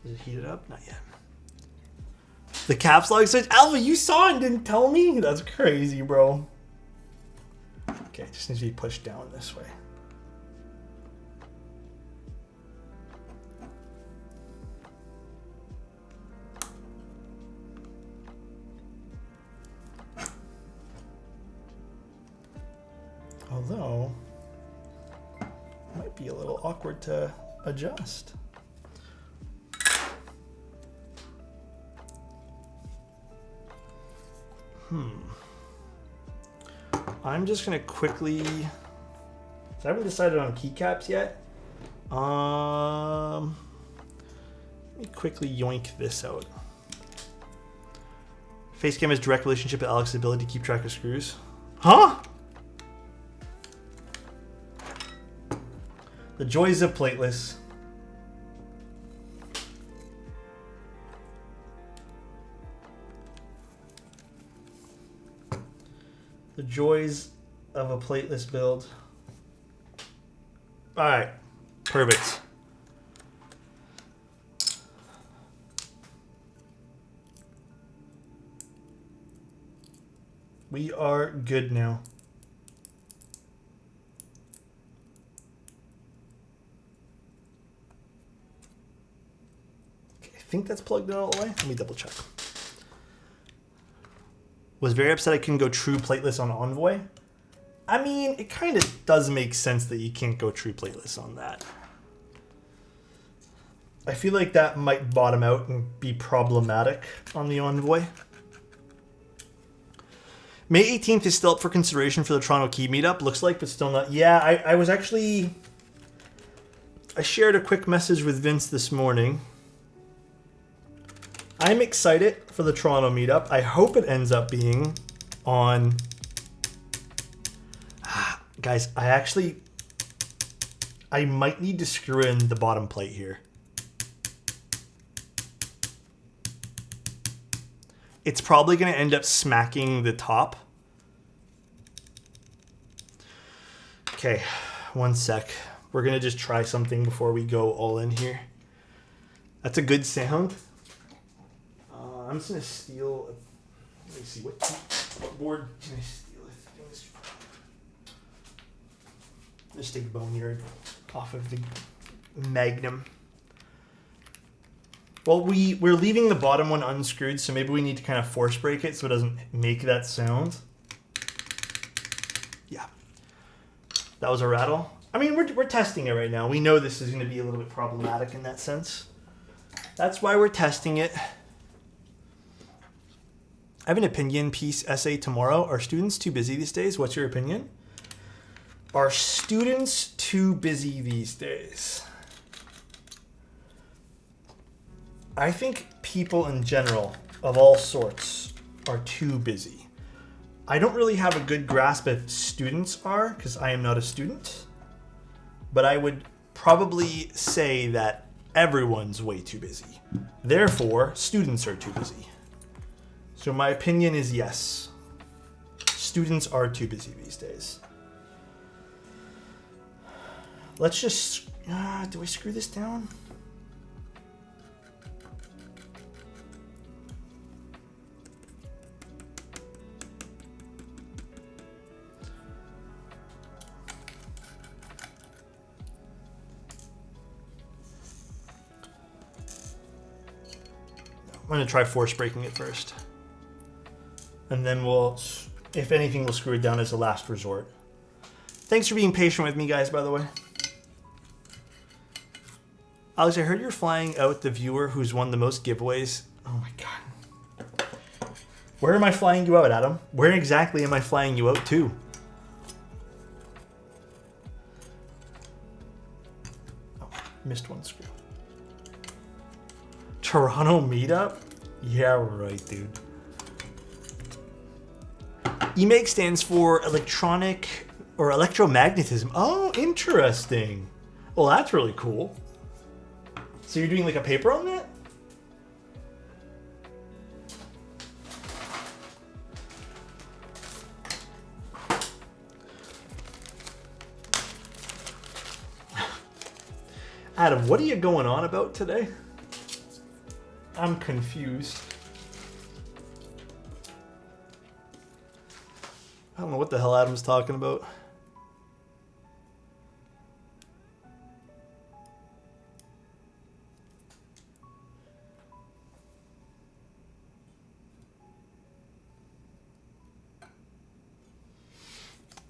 Speaker 3: Is it heated up? Not yet. The caps lock switch? Alpha, you saw and didn't tell me? That's crazy, bro. Okay, it just needs to be pushed down this way. Although, it might be a little awkward to adjust. I'm just gonna quickly. So I haven't decided on keycaps yet. Let me quickly yoink this out. Facecam has direct relationship with Alex's ability to keep track of screws. Huh? The joys of plateless. The joys of a plateless build. All right, perfect. We are good now. Okay, I think that's plugged in all the way. Let me double check. Was very upset I couldn't go true plateless on Envoy. I mean, it kind of does make sense that you can't go true plateless on that. I feel like that might bottom out and be problematic on the Envoy. May 18th is still up for consideration for the Toronto Key meetup, looks like, but still not. Yeah, I was actually... I shared a quick message with Vince this morning. I'm excited for the Toronto meetup. I hope it ends up being on... Guys, I might need to screw in the bottom plate here. It's probably going to end up smacking the top. Okay, one sec. We're going to just try something before we go all in here. That's a good sound. I'm just going to steal... Let me see, what board can I steal? Just take Boneyard off of the Magnum. Well, we're leaving the bottom one unscrewed, so maybe we need to kind of force break it so it doesn't make that sound. Yeah. That was a rattle. I mean, we're testing it right now. We know this is going to be a little bit problematic in that sense. That's why we're testing it. I have an opinion piece essay tomorrow. Are students too busy these days? What's your opinion? Are students too busy these days? I think people in general, of all sorts, are too busy. I don't really have a good grasp if students are, because I am not a student. But I would probably say that everyone's way too busy. Therefore, students are too busy. So my opinion is yes. Students are too busy these days. Let's just... do I screw this down? I'm going to try force breaking it first. And then we'll, if anything, we'll screw it down as a last resort. Thanks for being patient with me, guys, by the way. Alex, I heard you're flying out the viewer who's won the most giveaways. Oh my god. Where am I flying you out, Adam? Where exactly am I flying you out to? Oh, missed one screw. Toronto meetup? Yeah, right, dude. EMAG stands for electronic or electromagnetism. Oh, interesting. Well, that's really cool. So you're doing like a paper on that? Adam, what are you going on about today? I'm confused. I don't know what the hell Adam's talking about.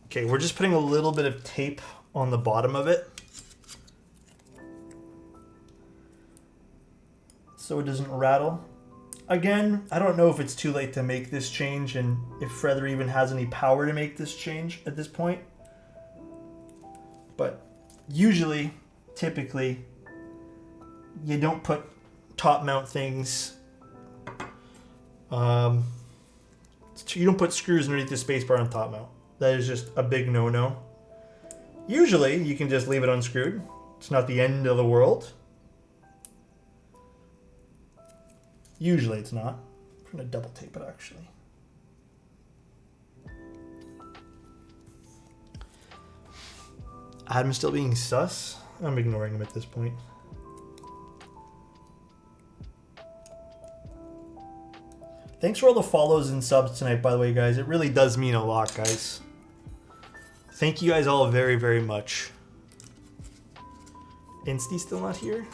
Speaker 3: Okay, we're just putting a little bit of tape on the bottom of it, so it doesn't rattle. Again, I don't know if it's too late to make this change and if Feather even has any power to make this change at this point. But usually, typically, you don't put top mount things. You don't put screws underneath the spacebar on top mount. That is just a big no-no. Usually, you can just leave it unscrewed. It's not the end of the world. Usually it's not. I'm going to double tape it, actually. Adam's still being sus? I'm ignoring him at this point. Thanks for all the follows and subs tonight, by the way, guys. It really does mean a lot, guys. Thank you guys all very, very much. Insty's still not here?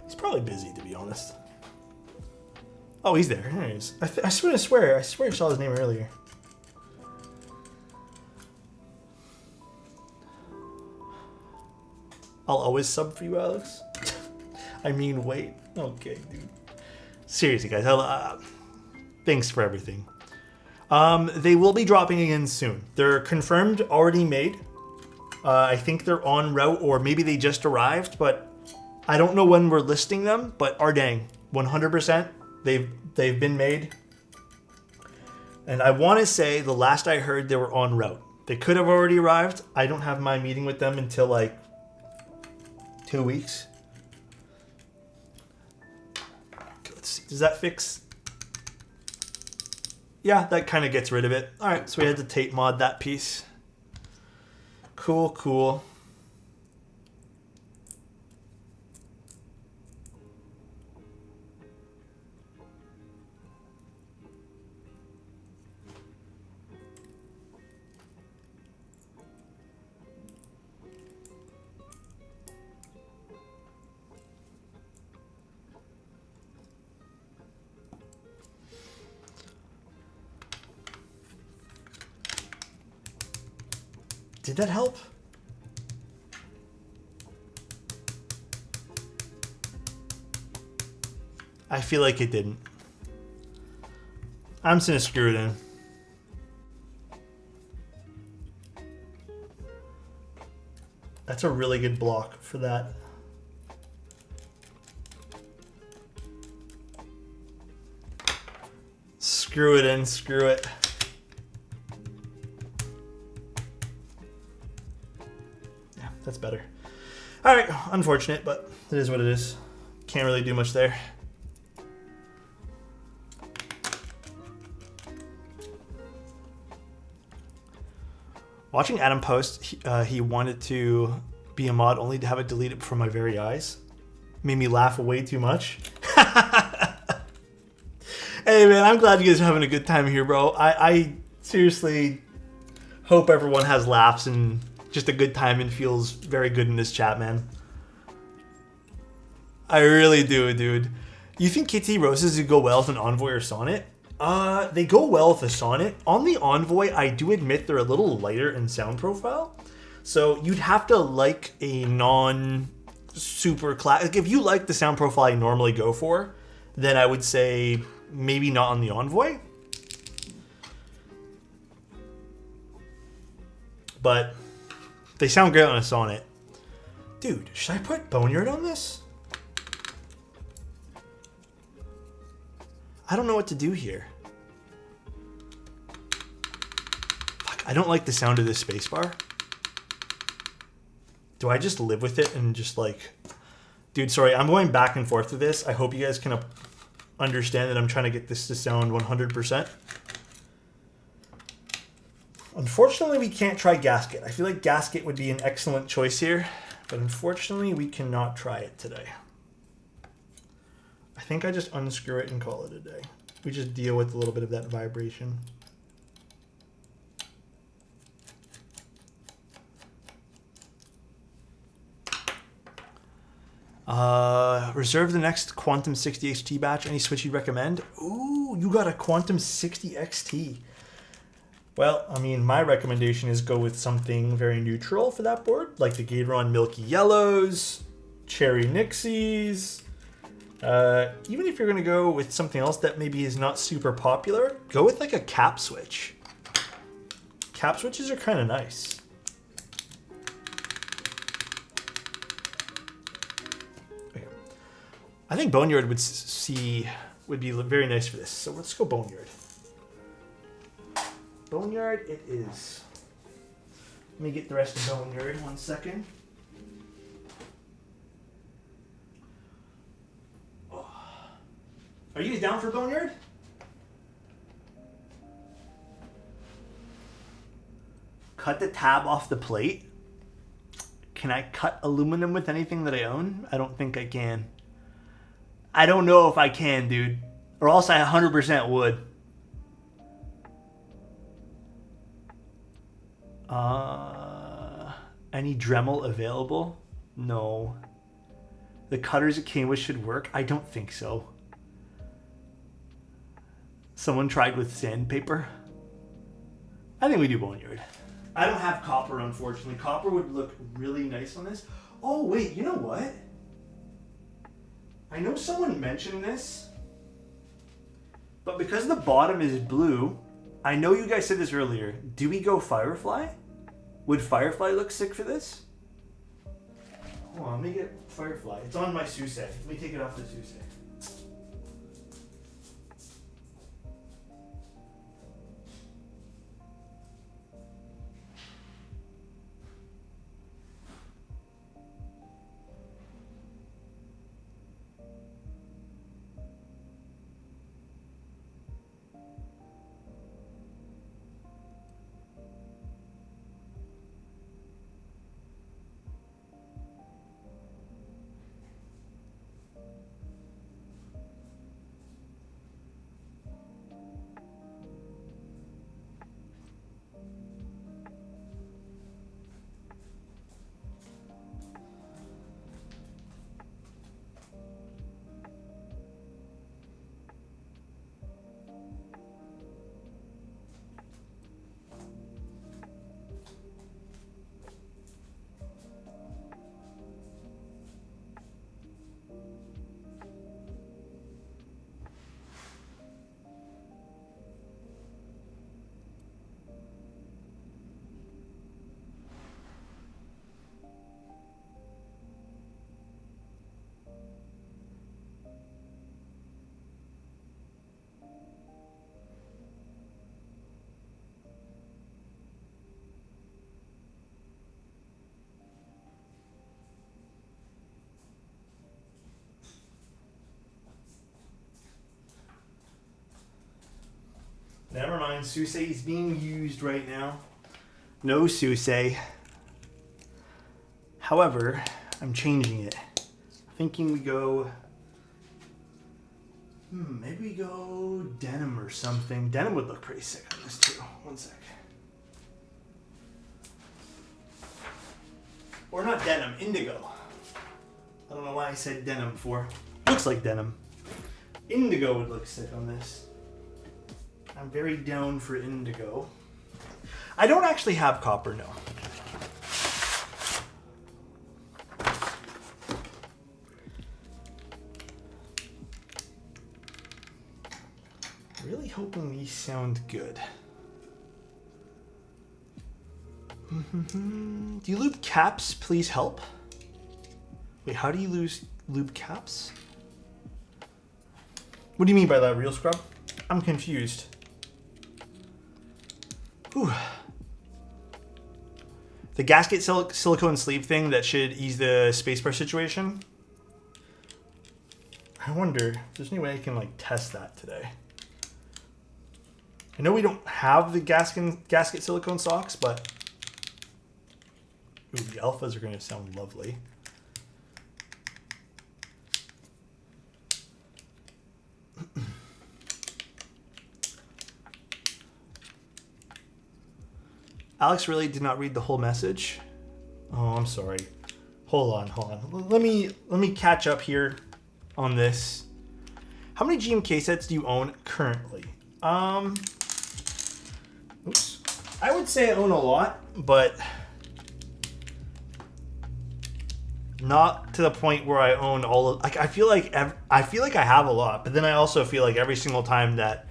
Speaker 3: He's probably busy, to be honest. Oh, he's there. There he is. I swear I saw his name earlier. I'll always sub for you, Alex. I mean, wait. Okay, dude. Seriously, guys. Thanks for everything. They will be dropping again soon. They're confirmed, already made. I think they're en route, or maybe they just arrived, but I don't know when we're listing them. But dang, 100%, they've been made. And I want to say the last I heard, they were en route. They could have already arrived. I don't have my meeting with them until like 2 weeks. Okay, let's see. Does that fix? Yeah, that kind of gets rid of it. All right, so we had to tape mod that piece. Cool, cool. Did that help? I feel like it didn't. I'm just gonna screw it in. That's a really good block for that. Screw it in, screw it. That's better. All right, unfortunate, but it is what it is. Can't really do much there. Watching Adam post, he wanted to be a mod only to have it deleted before my very eyes. Made me laugh way too much. Hey man, I'm glad you guys are having a good time here, bro. I seriously hope everyone has laughs and just a good time and feels very good in this chat, man. I really do, dude. You think KT Roses would go well with an Envoy or Sonnet? They go well with a Sonnet. On the Envoy, I do admit they're a little lighter in sound profile. So you'd have to like a non-super class. Like if you like the sound profile I normally go for, then I would say maybe not on the Envoy. But they sound great on a Sonnet. Dude, should I put Boneyard on this? I don't know what to do here. Fuck, I don't like the sound of this spacebar. Do I just live with it and just like... Dude, sorry, I'm going back and forth with this. I hope you guys can understand that I'm trying to get this to sound 100%. Unfortunately, we can't try Gasket. I feel like Gasket would be an excellent choice here, but unfortunately, we cannot try it today. I think I just unscrew it and call it a day. We just deal with a little bit of that vibration. Reserve the next Quantum 60 XT batch. Any switch you'd recommend? Ooh, you got a Quantum 60 XT. Well, I mean, my recommendation is go with something very neutral for that board, like the Gateron Milky Yellows, Cherry Nixies. Even if you're going to go with something else that maybe is not super popular, go with like a cap switch. Cap switches are kind of nice. Okay. I think Boneyard would be very nice for this, so let's go Boneyard. Boneyard it is. Let me get the rest of Boneyard 1 second. Oh. Are you guys down for Boneyard? cut the tab off the plate. Can I cut aluminum with anything that I own? I don't think I can. I don't know if I can, dude. Or else I 100% would. Any Dremel available? No. The cutters it came with should work? I don't think so. Someone tried with sandpaper? I think we do boneyard. I don't have copper, unfortunately. Copper would look really nice on this. Oh, wait, you know what? I know someone mentioned this, but because the bottom is blue, I know you guys said this earlier. Do we go Firefly? Would Firefly look sick for this? Hold on, let me get Firefly. It's on my Suse. Let me take it off the Suse. Never mind, Suse is being used right now. No Suse. However, I'm changing it. Thinking we go... maybe we go denim or something. Denim would look pretty sick on this too. One sec. Or not denim, indigo. I don't know why I said denim before. Looks like denim. Indigo would look sick on this. I'm very down for indigo. I don't actually have copper, no. Really hoping these sound good. Do you lube caps? Please help. Wait, how do you lube caps? What do you mean by that, real scrub? I'm confused. Ooh. The gasket silicone sleeve thing that should ease the spacebar situation. I wonder if there's any way I can like test that today. I know we don't have the gasket silicone socks, but ooh, the alphas are going to sound lovely. Alex really did not read the whole message. Oh, I'm sorry. Hold on. Let me catch up here on this. How many GMK sets do you own currently? Oops. I would say I own a lot, but not to the point where I own all of. Like I feel like I have a lot, but then I also feel like every single time that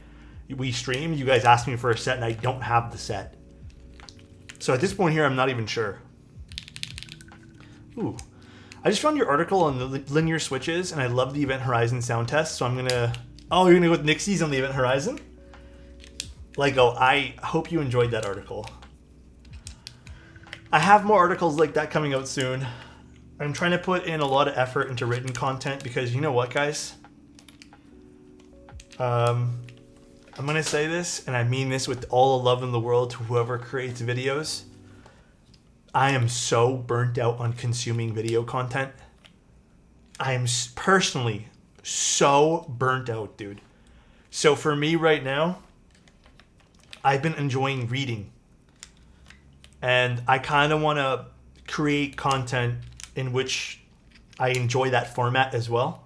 Speaker 3: we stream, you guys ask me for a set, and I don't have the set. So at this point here, I'm not even sure. Ooh. I just found your article on the linear switches, and I love the Event Horizon sound test, so I'm gonna... Oh, you're gonna go with Nixie's on the Event Horizon? Lego, I hope you enjoyed that article. I have more articles like that coming out soon. I'm trying to put in a lot of effort into written content, because you know what, guys? I'm going to say this, and I mean this with all the love in the world to whoever creates videos. I am so burnt out on consuming video content. I am personally so burnt out, dude. So for me right now, I've been enjoying reading. And I kind of want to create content in which I enjoy that format as well.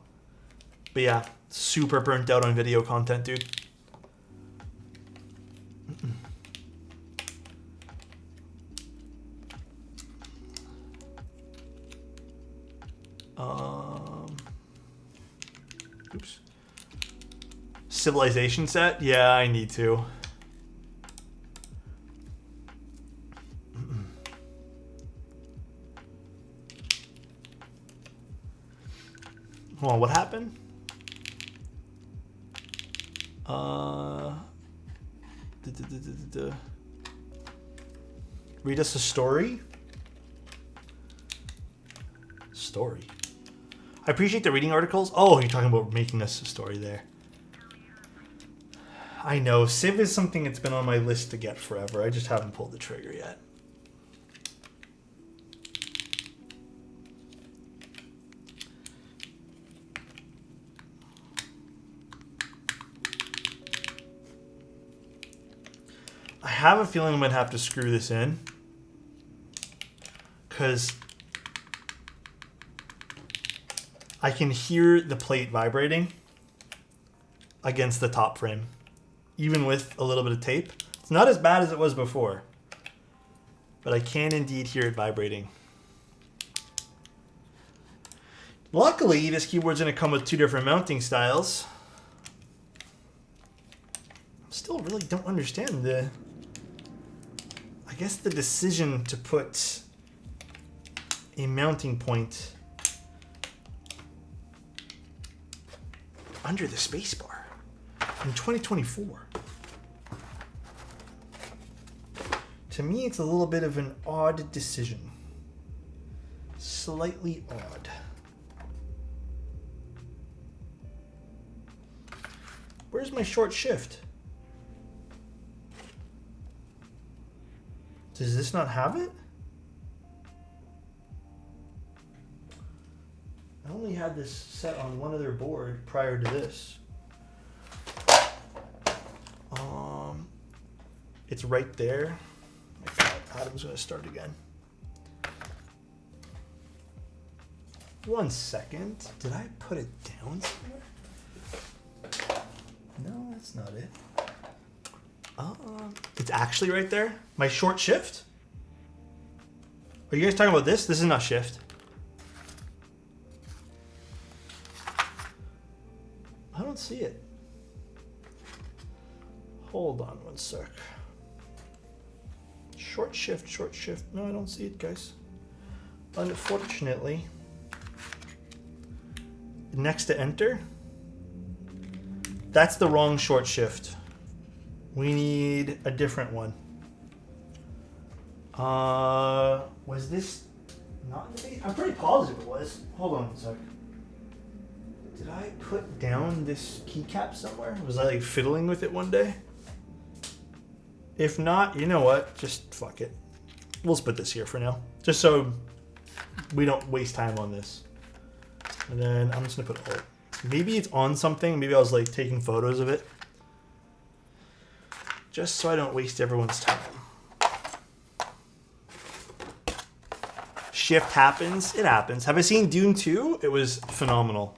Speaker 3: But yeah, super burnt out on video content, dude. Oops. Civilization set? Yeah, I need to. Hold on, what happened? Read us a story? Story. I appreciate the reading articles. Oh, you're talking about making us a story there. I know. Civ is something that's been on my list to get forever. I just haven't pulled the trigger yet. I have a feeling I'm going to have to screw this in. Because I can hear the plate vibrating against the top frame, even with a little bit of tape. It's not as bad as it was before, but I can indeed hear it vibrating. Luckily, this keyboard's going to come with 2 different mounting styles. Still really don't understand the decision to put a mounting point under the spacebar in 2024. To me, it's a little bit of an odd decision. Slightly odd. Where's my short shift? Does this not have it? I only had this set on one other board prior to this. It's right there. My God, Adam's gonna start again. 1 second. Did I put it down somewhere? No, that's not it. It's actually right there. My short shift? Are you guys talking about this? This is not shift. I don't see it. Hold on 1 sec. Short shift, short shift. No, I don't see it, guys. Unfortunately, next to enter, that's the wrong short shift. We need a different one. Was this not in the base? I'm pretty positive it was. Hold on 1 sec. Did I put down this keycap somewhere? Was I like fiddling with it one day? If not, you know what? Just fuck it. We'll split this here for now. Just so we don't waste time on this. And then I'm just gonna put alt. Maybe it's on something. Maybe I was like taking photos of it. Just so I don't waste everyone's time. Shift happens. It happens. Have I seen Dune 2? It was phenomenal.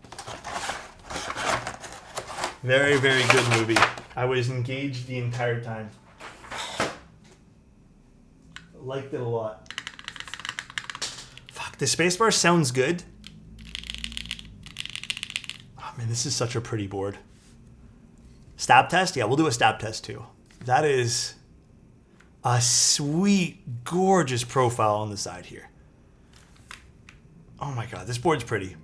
Speaker 3: Very, very good movie. I was engaged the entire time. Liked it a lot. Fuck, the spacebar sounds good. Oh man, this is such a pretty board. Stab test? Yeah, we'll do a stab test too. That is a sweet, gorgeous profile on the side here. Oh my God, this board's pretty.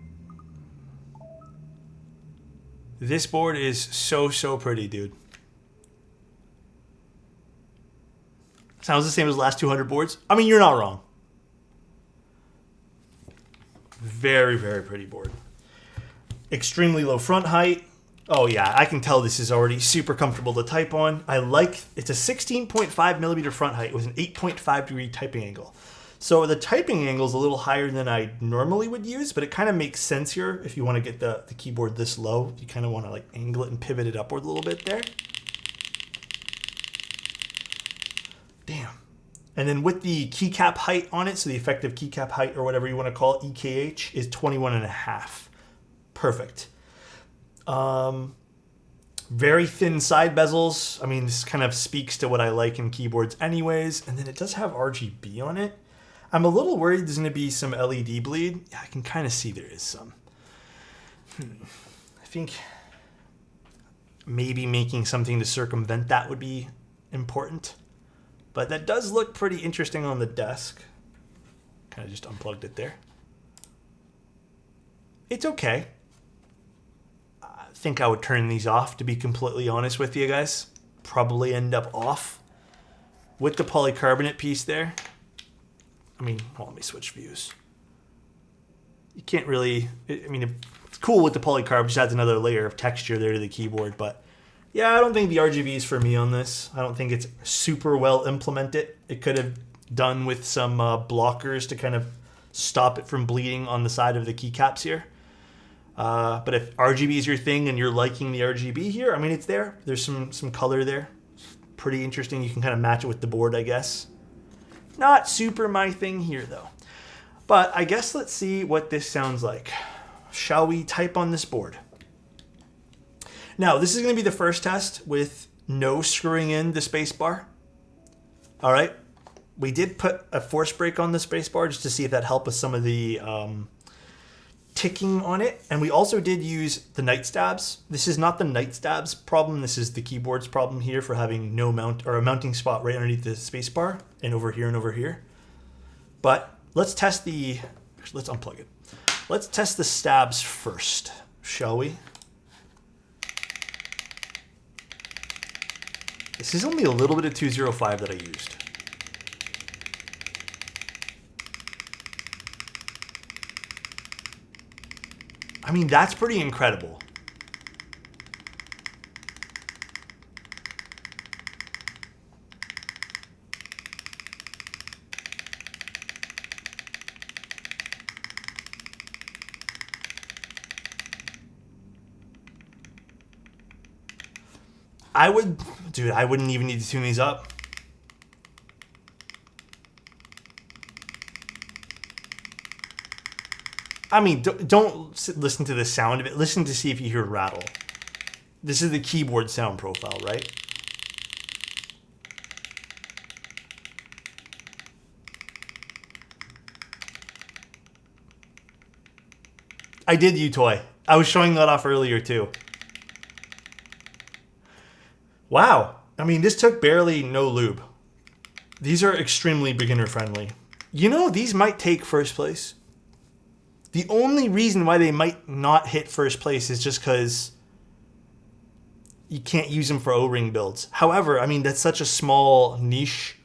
Speaker 3: This board is so, so pretty, dude. Sounds the same as the last 200 boards. I mean, you're not wrong. Very, very pretty board. Extremely low front height. Oh yeah, I can tell this is already super comfortable to type on. I like, it's a 16.5 millimeter front height with an 8.5 degree typing angle. So the typing angle is a little higher than I normally would use, but it kind of makes sense here. If you want to get the keyboard this low, you kind of want to like angle it and pivot it upward a little bit there. Damn. And then with the keycap height on it, so the effective keycap height or whatever you want to call it, EKH, is 21.5. Perfect. Very thin side bezels. I mean, this kind of speaks to what I like in keyboards anyways. And then it does have RGB on it. I'm a little worried there's going to be some LED bleed. Yeah, I can kind of see there is some. I think maybe making something to circumvent that would be important. But that does look pretty interesting on the desk. Kind of just unplugged it there. It's okay. I think I would turn these off, to be completely honest with you guys. Probably end up off with the polycarbonate piece there. I mean, well, let me switch views. You can't really, I mean, it's cool with the polycarb, just adds another layer of texture there to the keyboard, but yeah, I don't think the RGB is for me on this. I don't think it's super well implemented. It could have done with some blockers to kind of stop it from bleeding on the side of the keycaps here. But if RGB is your thing and you're liking the RGB here, I mean, it's there. There's some color there. Pretty interesting. You can kind of match it with the board, I guess. Not super my thing here, though. But I guess let's see what this sounds like. Shall we type on this board? Now, this is going to be the first test with no screwing in the space bar. All right. We did put a force brake on the space bar just to see if that helped with some of the ticking on it. And we also did use the night stabs. This is not the night stabs problem. This is the keyboard's problem here for having no mount or a mounting spot right underneath the space bar and over here and over here. But let's test the, let's unplug it. Let's test the stabs first, shall we? This is only a little bit of 205 that I used. I mean, that's pretty incredible. I wouldn't even need to tune these up. I mean, don't listen to the sound of it. Listen to see if you hear rattle. This is the keyboard sound profile, right? I did U-Toy. I was showing that off earlier too. Wow. I mean, this took barely no lube. These are extremely beginner friendly. You know, these might take first place. The only reason why they might not hit first place is just because you can't use them for O-ring builds. However, I mean, that's such a small niche.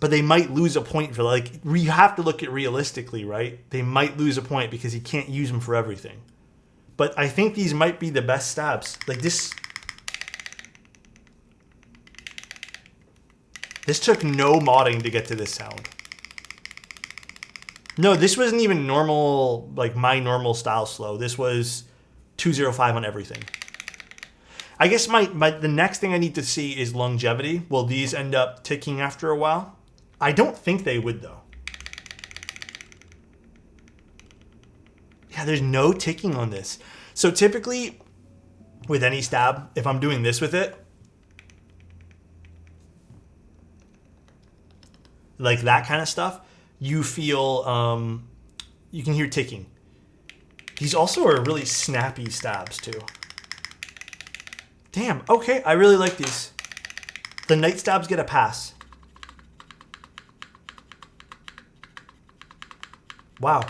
Speaker 3: But they might lose a point for, like, you have to look at realistically, right? They might lose a point because you can't use them for everything. But I think these might be the best stabs. Like this took no modding to get to this sound. No, this wasn't even normal, like my normal style slow. This was 205 on everything. I guess the next thing I need to see is longevity. Will these end up ticking after a while? I don't think they would, though. Yeah, there's no ticking on this. So typically, with any stab, if I'm doing this with it, like that kind of stuff, you feel, you can hear ticking. These also are really snappy stabs too. Damn, okay, I really like these. The night stabs get a pass. Wow.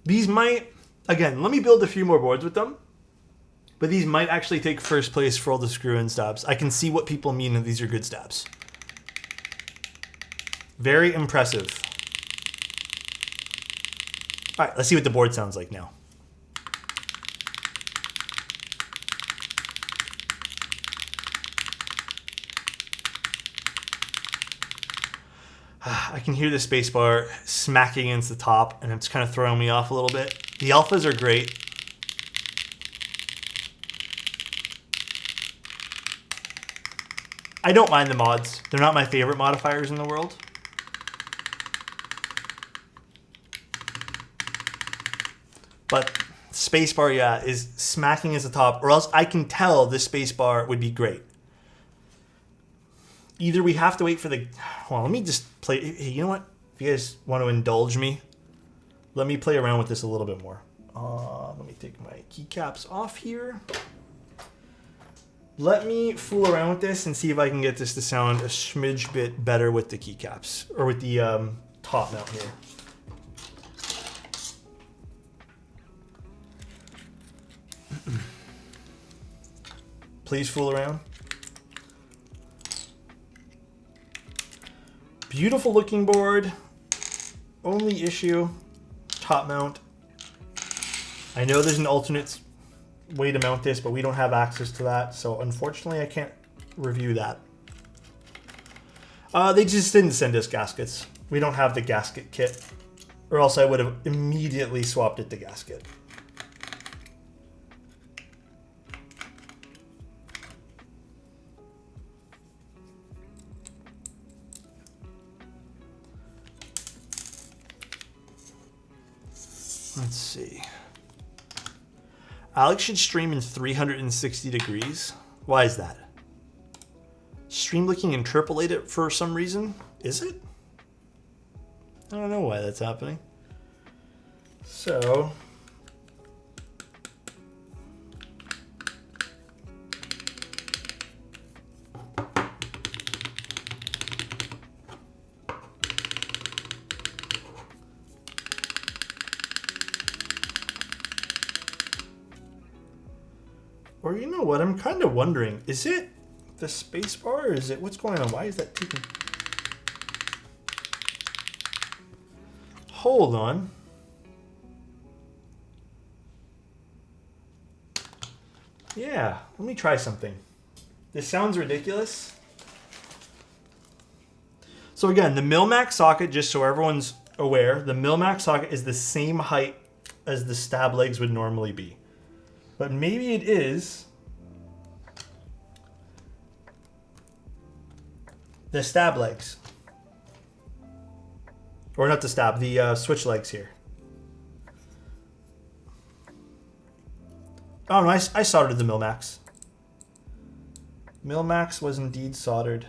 Speaker 3: These might, again, let me build a few more boards with them, but these might actually take first place for all the screw-in stabs. I can see what people mean that these are good stabs. Very impressive. All right, let's see what the board sounds like now. I can hear the spacebar smacking against the top, and it's kind of throwing me off a little bit. The alphas are great. I don't mind the mods. They're not my favorite modifiers in the world. But spacebar, yeah, is smacking against the top, or else I can tell this spacebar would be great. Either we have to wait for the... Well, let me just play... Hey, you know what? If you guys want to indulge me, let me play around with this a little bit more. Let me take my keycaps off here. Let me fool around with this and see if I can get this to sound a smidge bit better with the keycaps, or with the top mount here. Please fool around. Beautiful looking board. Only issue, top mount. I know there's an alternate way to mount this, but we don't have access to that, so unfortunately I can't review that. They just didn't send us gaskets. We don't have the gasket kit, or else I would have immediately swapped it to gasket. Let's see. Alex should stream in 360 degrees. Why is that? Stream looking interpolated for some reason? Is it? I don't know why that's happening. So... Or you know what, I'm kind of wondering, is it the spacebar or is it, what's going on? Why is that taking... Hold on. Yeah, let me try something. This sounds ridiculous. So again, the Mil-Max socket, just so everyone's aware, the Mil-Max socket is the same height as the stab legs would normally be. But maybe it is the stab legs. Or not the stab, the switch legs here. Oh no, I soldered the Mil-Max. Mil-Max was indeed soldered.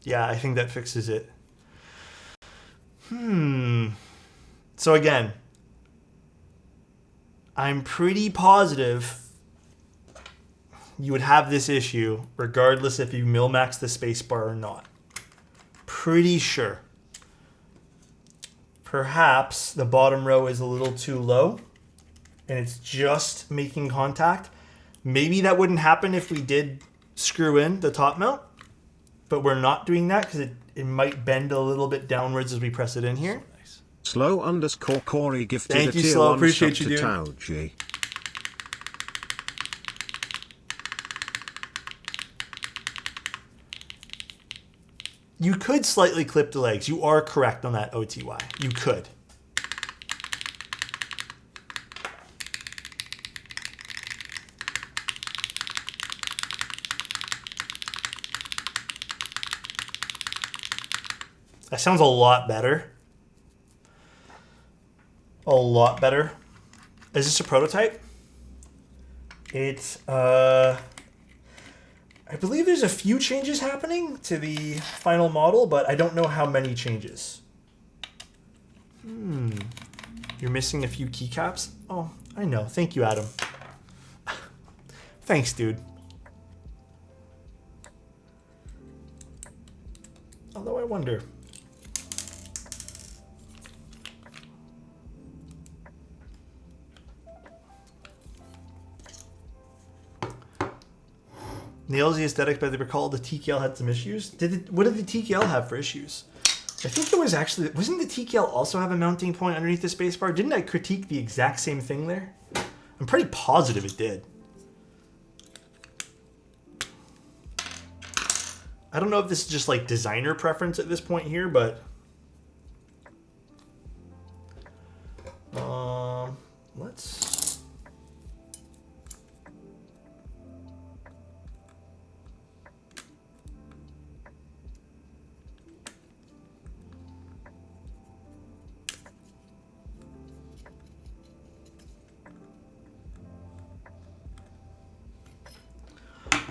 Speaker 3: Yeah, I think that fixes it. So again, I'm pretty positive you would have this issue regardless if you Mil-Max the spacebar or not. Pretty sure. Perhaps the bottom row is a little too low and it's just making contact. Maybe that wouldn't happen if we did screw in the top mount. But we're not doing that because it might bend a little bit downwards as we press it in here. Nice.
Speaker 2: Slow_Corey gifted
Speaker 3: Thank
Speaker 2: a
Speaker 3: you,
Speaker 2: tier
Speaker 3: Slow.
Speaker 2: 1
Speaker 3: Appreciate
Speaker 2: sub
Speaker 3: you,
Speaker 2: to
Speaker 3: dude.
Speaker 2: Tauji.
Speaker 3: You could slightly clip the legs. You are correct on that, OTY. You could. That sounds a lot better. A lot better. Is this a prototype? It's, I believe there's a few changes happening to the final model, but I don't know how many changes. You're missing a few keycaps? Oh, I know. Thank you, Adam. Thanks, dude. Although I wonder... Nails the aesthetics, but they recall the TKL had some issues. What did the TKL have for issues? I think it was actually... Wasn't the TKL also have a mounting point underneath the spacebar? Didn't I critique the exact same thing there? I'm pretty positive it did. I don't know if this is just like designer preference at this point here, but... let's...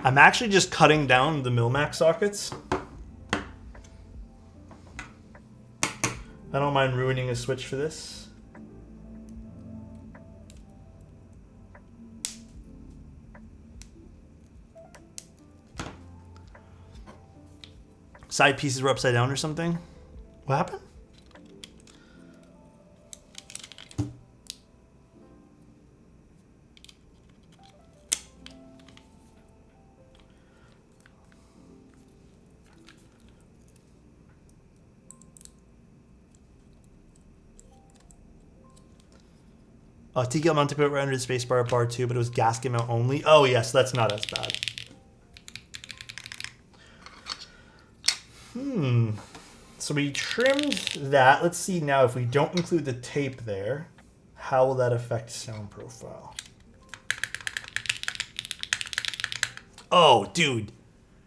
Speaker 3: I'm actually just cutting down the Milmax sockets. I don't mind ruining a switch for this. Side pieces were upside down or something? What happened? TKL mounted put right under the spacebar at bar 2, but it was gasket mount only. Oh, yes, that's not as bad. So we trimmed that. Let's see now if we don't include the tape there, how will that affect sound profile? Oh, dude.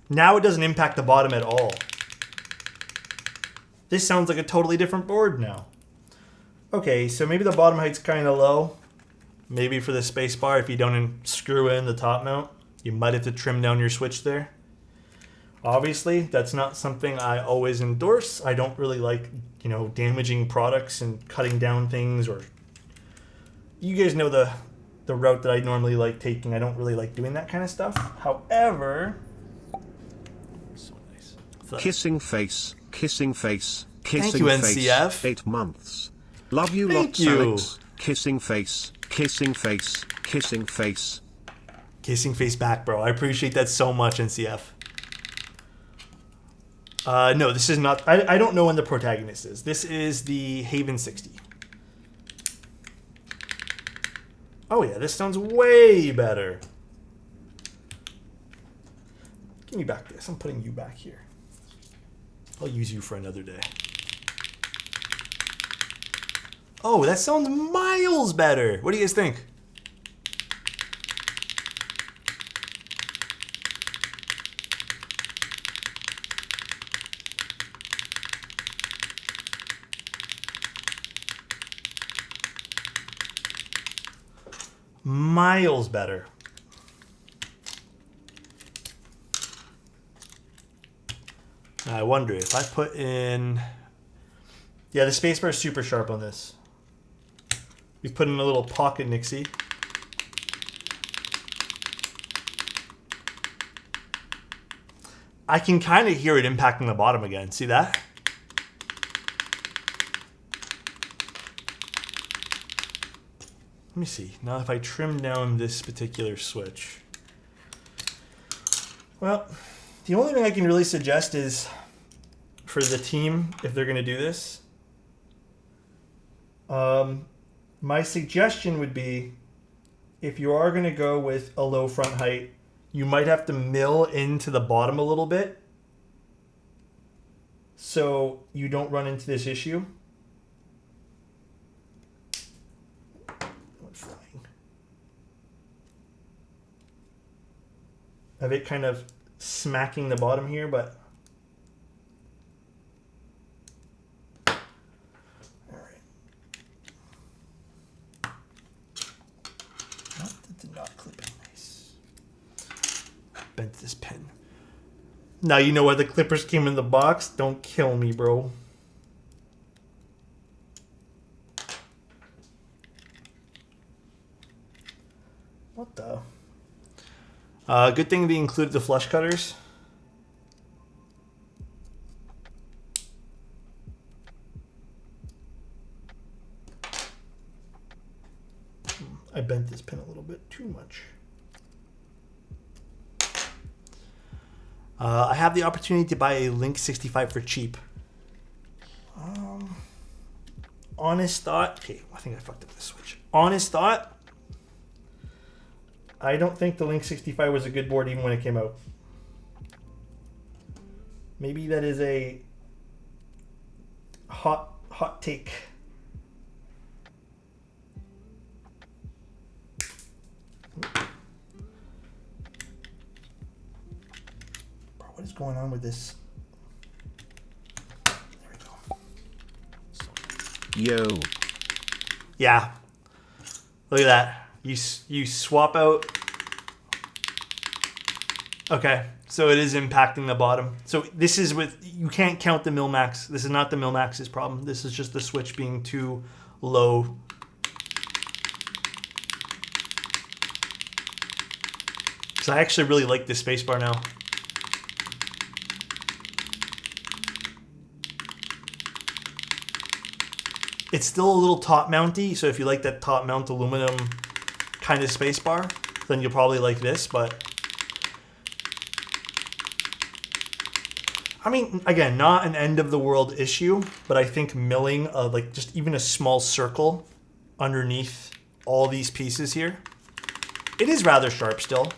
Speaker 3: Now it doesn't impact the bottom at all. This sounds like a totally different board now. Okay, so maybe the bottom height's kind of low. Maybe for the spacebar, if you don't screw in the top mount, you might have to trim down your switch there. Obviously, that's not something I always endorse. I don't really like, you know, damaging products and cutting down things. Or you guys know the route that I normally like taking. I don't really like doing that kind of stuff. However, so nice.
Speaker 2: Kissing face, kissing face, kissing
Speaker 3: Thank you,
Speaker 2: face.
Speaker 3: NCF.
Speaker 2: 8 months. Love you
Speaker 3: Thank
Speaker 2: lots,
Speaker 3: you.
Speaker 2: Alex. Kissing face, kissing face, kissing face.
Speaker 3: Kissing face back, bro. I appreciate that so much, NCF. No, this is not... I don't know when the protagonist is. This is the Haven60. Oh, yeah. This sounds way better. Give me back this. I'm putting you back here. I'll use you for another day. Oh, that sounds miles better. What do you guys think? Miles better. I wonder if I put in... Yeah, the spacebar is super sharp on this. We put in a little pocket Nixie. I can kind of hear it impacting the bottom again. See that? Let me see. Now if I trim down this particular switch. Well, the only thing I can really suggest is for the team, if they're going to do this, my suggestion would be if you are going to go with a low front height, you might have to mill into the bottom a little bit so you don't run into this issue. Of it kind of smacking the bottom here, but all right. That did not clip in nice. Bent this pen. Now you know why the clippers came in the box. Don't kill me, bro. What the? Good thing they included the flush cutters. I bent this pin a little bit too much. I have the opportunity to buy a Link 65 for cheap. Honest thought. Okay, I think I fucked up this switch. Honest thought. I don't think the Link 65 was a good board even when it came out. Maybe that is a hot take. Bro, what is going on with this? There we go.
Speaker 2: Yo.
Speaker 3: Yeah. Look at that. You swap out. Okay. So it is impacting the bottom. So this is with, you can't count the mil-max. This is not the mil-max's problem. This is just the switch being too low. So I actually really like this spacebar now. It's still a little top mounty, so if you like that top mount aluminum kind of spacebar, then you'll probably like this, but I mean, again, not an end of the world issue, but I think milling like just even a small circle underneath all these pieces here, it is rather sharp still.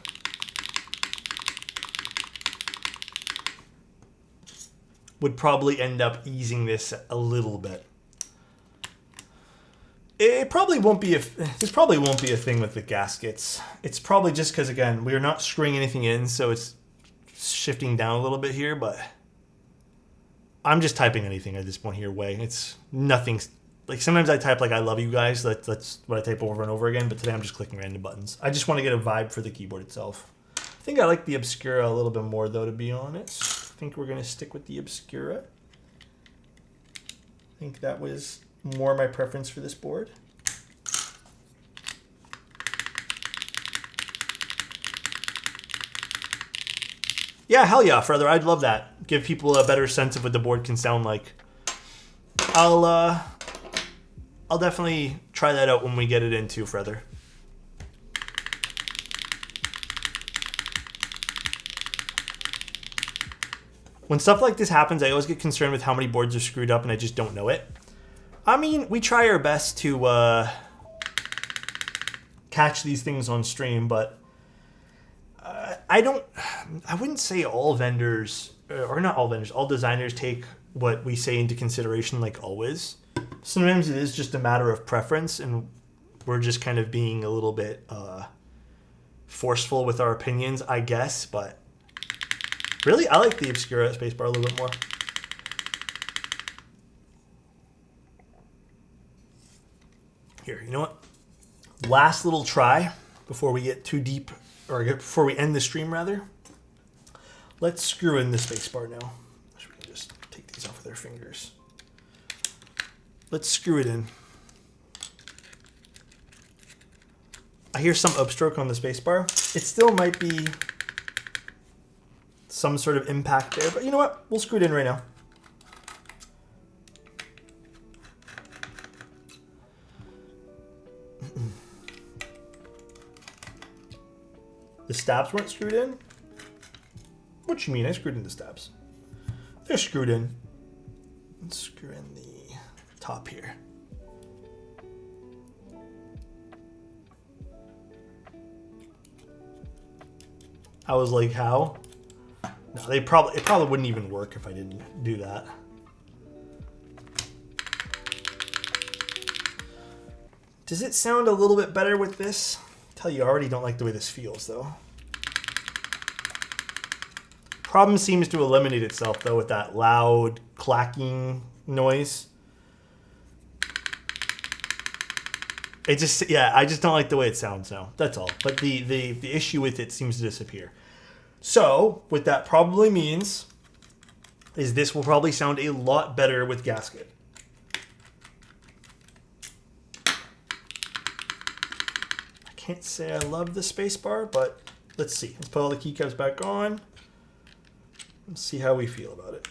Speaker 3: Would probably end up easing this a little bit. It probably won't be this probably won't be a thing with the gaskets. It's probably just because, again, we're not screwing anything in, so it's shifting down a little bit here, but I'm just typing anything at this point here, way. It's nothing. Like, sometimes I type, like, I love you guys. That's what I type over and over again, but today I'm just clicking random buttons. I just want to get a vibe for the keyboard itself. I think I like the Obscura a little bit more, though, to be honest. I think we're going to stick with the Obscura. I think that was more my preference for this board. Yeah, hell yeah, Feather. I'd love that. Give people a better sense of what the board can sound like. I'll definitely try that out when we get it into Feather. When stuff like this happens, I always get concerned with how many boards are screwed up and I just don't know it. I mean, we try our best to catch these things on stream, but I wouldn't say all vendors, or not all vendors, all designers take what we say into consideration like always. Sometimes it is just a matter of preference, and we're just kind of being a little bit forceful with our opinions, I guess, but really, I like the Obscura spacebar a little bit more. Here, you know what? Last little try before we get too deep, or before we end the stream, rather. Let's screw in the spacebar now. We can just take these off with our fingers. Let's screw it in. I hear some upstroke on the spacebar. It still might be some sort of impact there, but you know what? We'll screw it in right now. The stabs weren't screwed in? What you mean? I screwed in the stabs. They're screwed in. Let's screw in the top here. I was like, how? No, it probably wouldn't even work if I didn't do that. Does it sound a little bit better with this? Tell you, I already don't like the way this feels, though. Problem seems to eliminate itself, though, with that loud clacking noise. It just, yeah, I just don't like the way it sounds now. That's all. But the issue with it seems to disappear. So, what that probably means is this will probably sound a lot better with gasket. Can't say I love the spacebar, but let's see. Let's put all the keycaps back on. Let's see how we feel about it.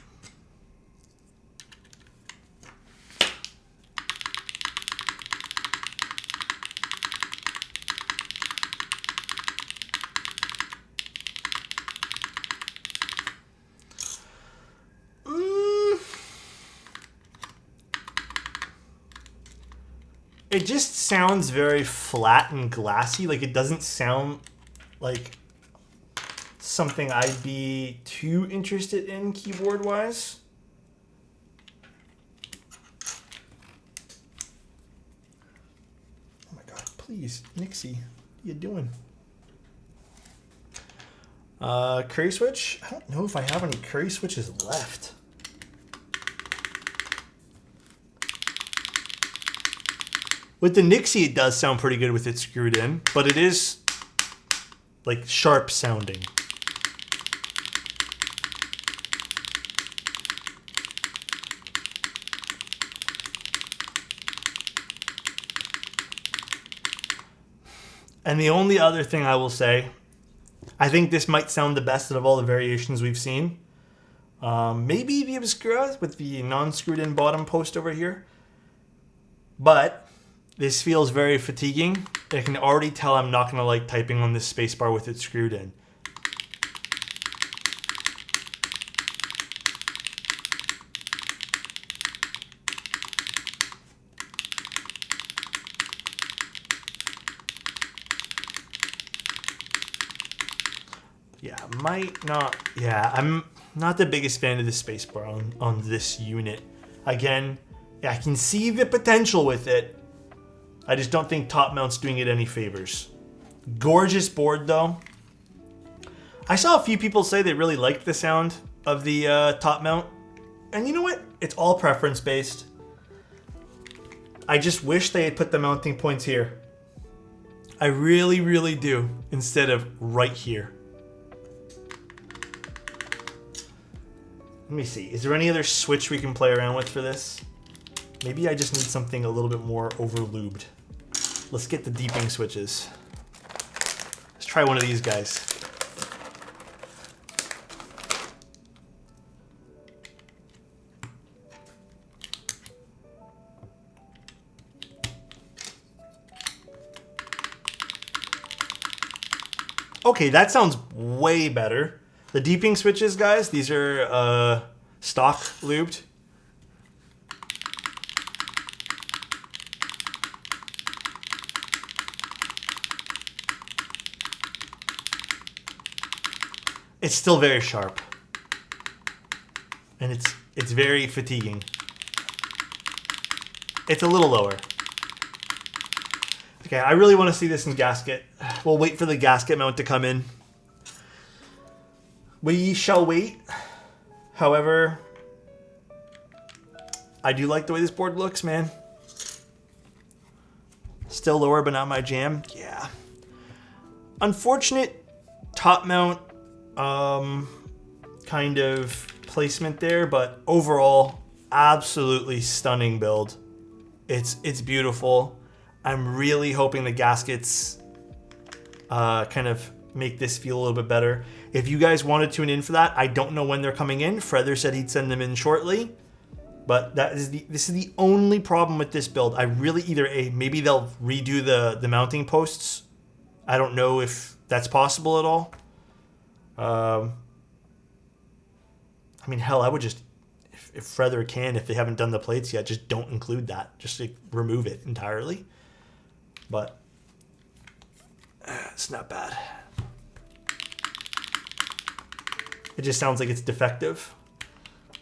Speaker 3: It just sounds very flat and glassy. Like, it doesn't sound like something I'd be too interested in keyboard-wise. Oh my god, please, Nixie, what are you doing? Curry switch? I don't know if I have any curry switches left. With the Nixie, it does sound pretty good with it screwed in, but it is like sharp sounding. And the only other thing I will say, I think this might sound the best out of all the variations we've seen. Maybe the Obscura with the non-screwed in bottom post over here. But this feels very fatiguing. I can already tell I'm not going to like typing on this spacebar with it screwed in. Yeah, might not. Yeah, I'm not the biggest fan of the spacebar on this unit. Again, I can see the potential with it. I just don't think top mount's doing it any favors. Gorgeous board though. I saw a few people say they really liked the sound of the top mount. And you know what? It's all preference based. I just wish they had put the mounting points here. I really, really do. Instead of right here. Let me see. Is there any other switch we can play around with for this? Maybe I just need something a little bit more over-lubed. Let's get the deeping switches. Let's try one of these guys. Okay, that sounds way better. The deeping switches, guys, these are stock lubed. It's still very sharp. And it's very fatiguing. It's a little lower. Okay, I really want to see this in gasket. We'll wait for the gasket mount to come in. We shall wait. However, I do like the way this board looks, man. Still lower, but not my jam. Yeah. Unfortunate top mount kind of placement there, but overall, absolutely stunning build. It's beautiful. I'm really hoping the gaskets kind of make this feel a little bit better. If you guys want to tune in for that, I don't know when they're coming in. Feather said he'd send them in shortly. But this is the only problem with this build. I really maybe they'll redo the mounting posts. I don't know if that's possible at all. I mean, hell, I would just, if Feather can, if they haven't done the plates yet, just don't include that. Just like, remove it entirely. But it's not bad. It just sounds like it's defective.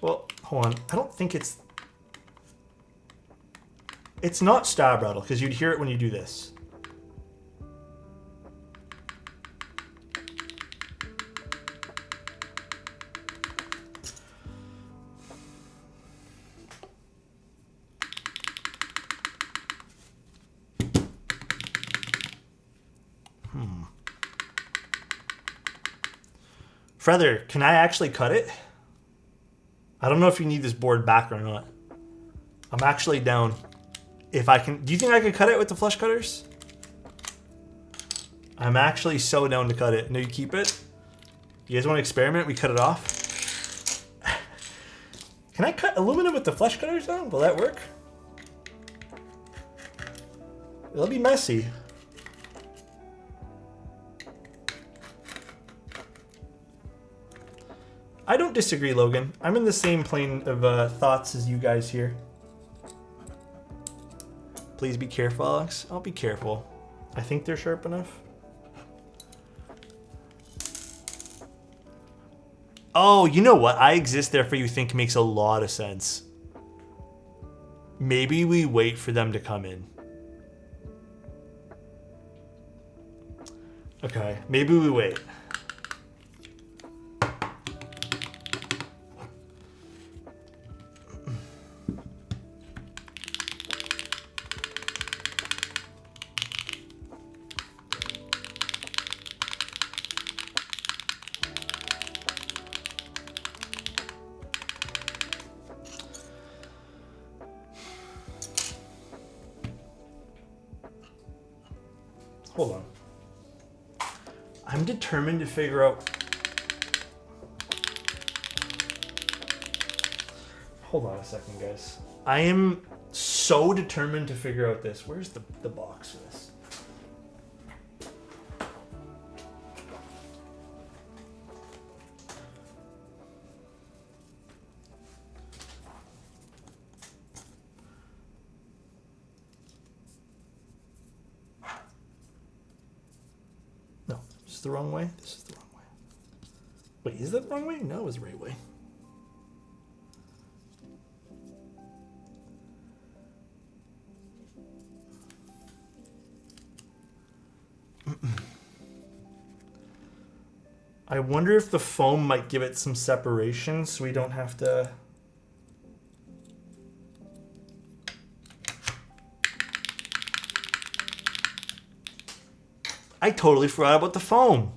Speaker 3: Well, hold on. I don't think it's not stab rattle, because you'd hear it when you do this. Feather, can I actually cut it? I don't know if you need this board back or not. I'm actually down. If I can, do you think I could cut it with the flush cutters? I'm actually so down to cut it. No, you keep it. You guys want to experiment? We cut it off. Can I cut aluminum with the flush cutters though? Will that work? It'll be messy. I don't disagree, Logan. I'm in the same plane of thoughts as you guys here. Please be careful, Alex. I'll be careful. I think they're sharp enough. Oh, you know what? I exist, therefore you think makes a lot of sense. Maybe we wait for them to come in. Okay, maybe we wait. Hold on. I'm determined to figure out... Hold on a second, guys. I am so determined to figure out this. Where's the box for this? No, this is the wrong way. This is the wrong way. Wait, is that the wrong way? No, it was the right way. I wonder if the foam might give it some separation so we don't have to... I totally forgot about the foam.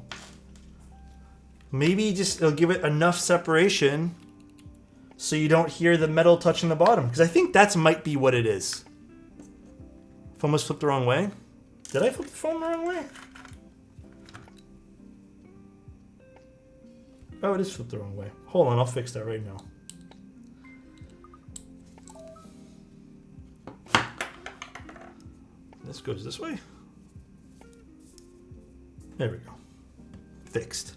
Speaker 3: Maybe just it'll give it enough separation so you don't hear the metal touching the bottom. Because I think that might be what it is. Foam was flipped the wrong way. Did I flip the foam the wrong way? Oh, it is flipped the wrong way. Hold on, I'll fix that right now. This goes this way. There we go. Fixed.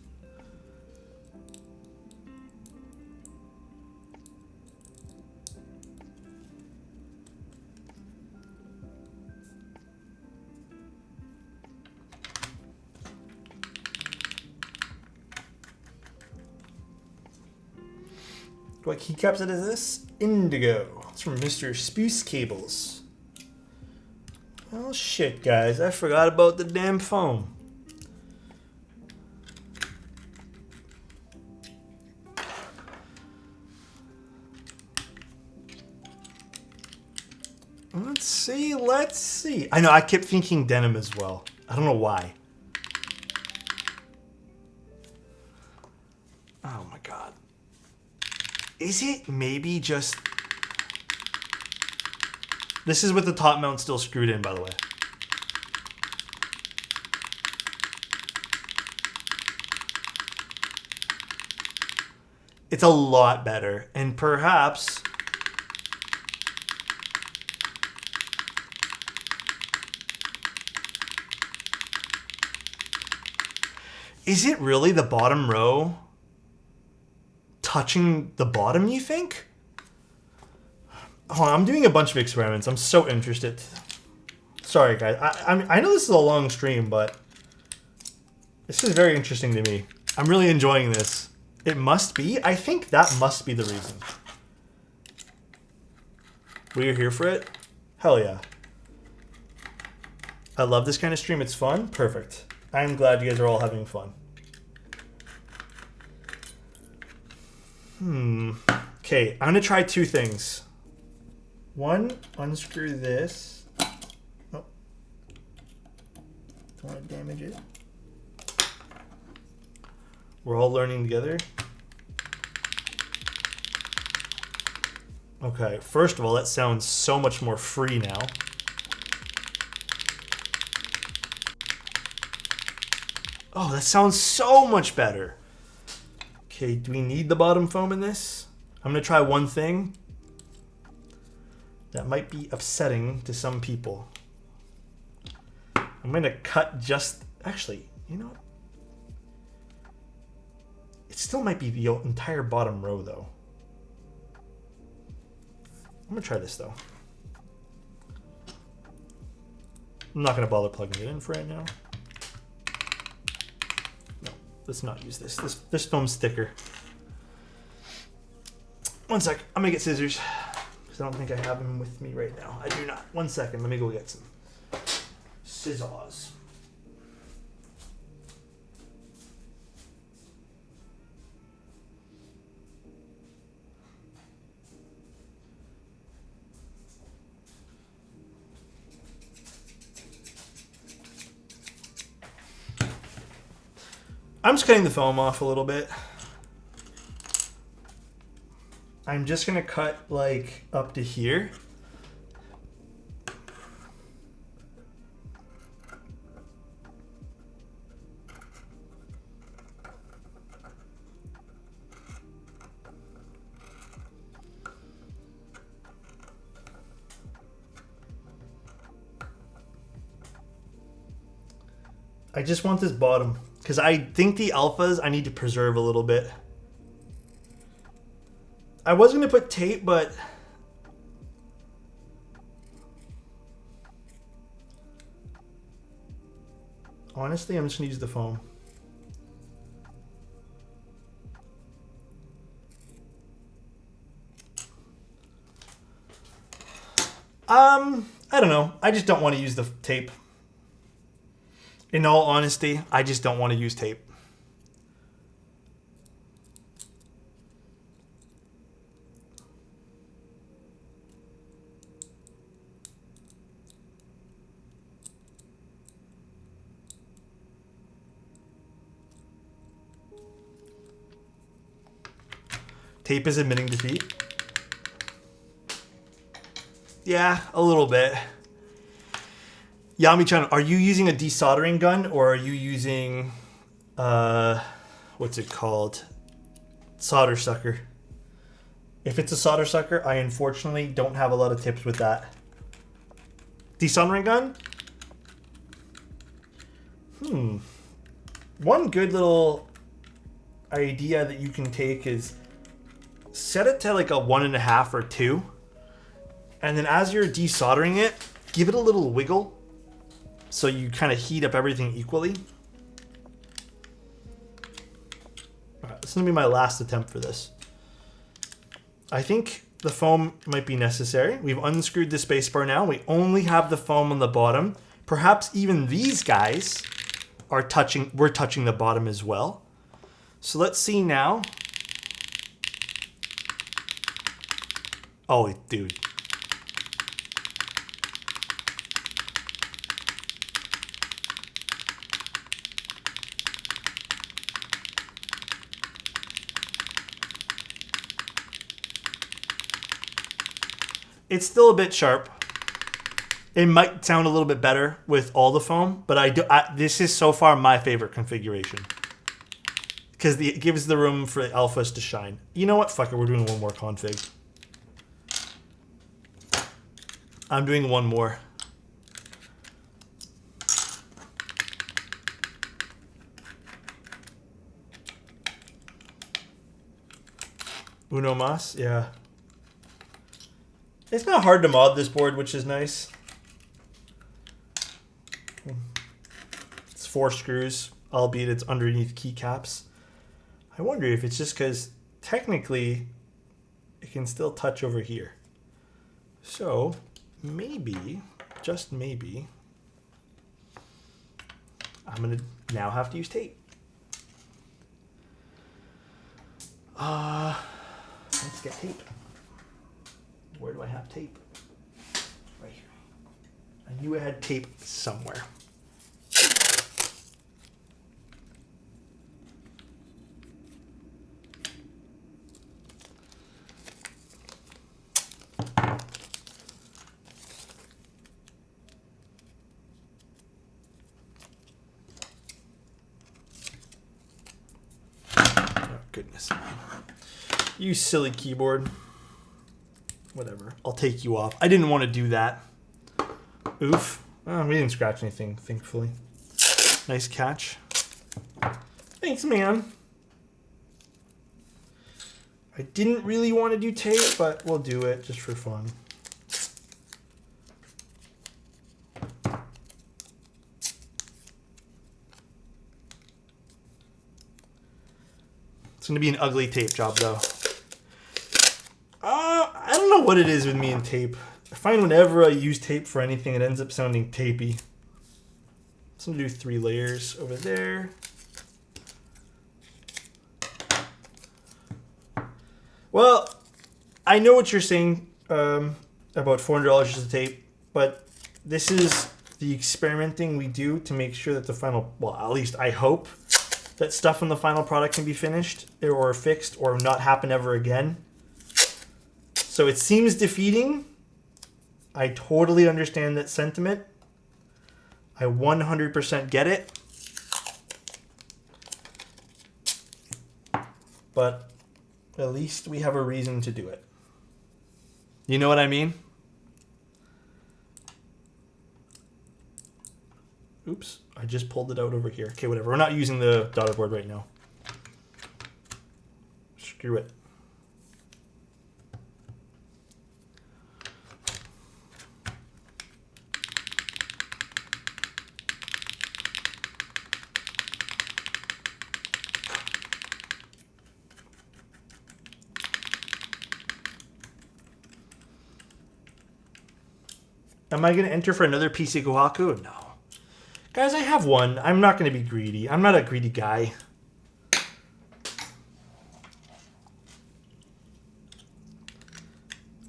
Speaker 3: What keycaps it is this? Indigo. It's from Mr. Spruce Cables. Oh shit, guys. I forgot about the damn foam. Let's see. I know, I kept thinking denim as well. I don't know why. Oh my god. Is it maybe just... This is with the top mount still screwed in, by the way. It's a lot better. And perhaps... Is it really the bottom row touching the bottom, you think? Oh, I'm doing a bunch of experiments. I'm so interested. Sorry, guys. I know this is a long stream, but this is very interesting to me. I'm really enjoying this. It must be. I think that must be the reason. Were you here for it? Hell yeah. I love this kind of stream. It's fun. Perfect. I'm glad you guys are all having fun. Okay, I'm gonna try two things. One, unscrew this. Oh. Don't want to damage it. We're all learning together. Okay, first of all, that sounds so much more free now. Oh, that sounds so much better. Okay, do we need the bottom foam in this? I'm gonna try one thing that might be upsetting to some people. I'm gonna cut just, actually, you know what? It still might be the entire bottom row though. I'm gonna try this though. I'm not going to bother plugging it in for right now. No, let's not use this. This foam's thicker. One sec. I'm going to get scissors. Because I don't think I have them with me right now. I do not. 1 second. Let me go get some scissors. I'm just cutting the foam off a little bit. I'm just gonna cut like up to here. I just want this bottom. Because I think the alphas I need to preserve a little bit. I was going to put tape, but... honestly, I'm just going to use the foam. I don't know. I just don't want to use the tape. In all honesty, I just don't want to use tape. Tape is admitting defeat. Yeah, a little bit. Yami-chan, are you using a desoldering gun or are you using, what's it called? Solder sucker. If it's a solder sucker, I unfortunately don't have a lot of tips with that. Desoldering gun? One good little idea that you can take is set it to like a 1.5 or 2. And then as you're desoldering it, give it a little wiggle. So you kind of heat up everything equally. All right, this is gonna be my last attempt for this. I think the foam might be necessary. We've unscrewed the spacebar now. We only have the foam on the bottom. Perhaps even these guys are touching, we're touching the bottom as well. So let's see now. Oh, dude. It's still a bit sharp. It might sound a little bit better with all the foam, but this is so far my favorite configuration. Because it gives the room for the alphas to shine. You know what? Fuck it, we're doing one more config. I'm doing one more. Uno mas? Yeah. It's not hard to mod this board, which is nice. It's 4 screws, albeit it's underneath keycaps. I wonder if it's just because technically it can still touch over here. So maybe, just maybe, I'm gonna now have to use tape. Let's get tape. Where do I have tape? Right here. I knew I had tape somewhere. Oh, goodness. You silly keyboard. Whatever. I'll take you off. I didn't want to do that. Oof. Oh, we didn't scratch anything, thankfully. Nice catch. Thanks, man. I didn't really want to do tape, but we'll do it just for fun. It's going to be an ugly tape job, though. I don't know what it is with me and tape. I find whenever I use tape for anything, it ends up sounding tapey. So I'm going to do 3 layers over there. Well, I know what you're saying about $400 just a tape, but this is the experimenting we do to make sure that the final, well, at least I hope that stuff in the final product can be finished or fixed or not happen ever again. So it seems defeating. I totally understand that sentiment. I 100% get it. But at least we have a reason to do it. You know what I mean? Oops, I just pulled it out over here. Okay, whatever. We're not using the dotted board right now. Screw it. Am I going to enter for another PC Kohaku? No. Guys, I have one. I'm not going to be greedy. I'm not a greedy guy.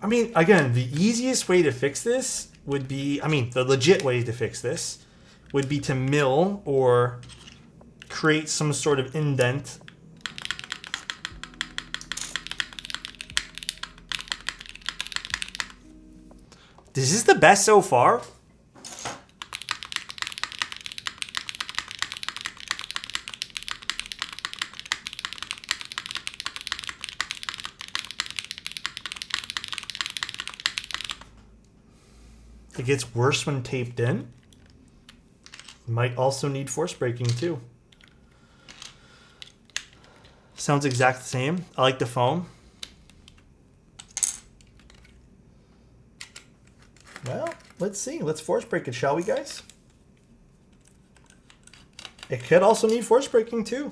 Speaker 3: I mean, again, the easiest way to fix this would be, the legit way to fix this would be to mill or create some sort of indent. Is this the best so far? It gets worse when taped in. Might also need force breaking too. Sounds exact the same. I like the foam. Well, let's see. Let's force break it, shall we, guys? It could also need force breaking too.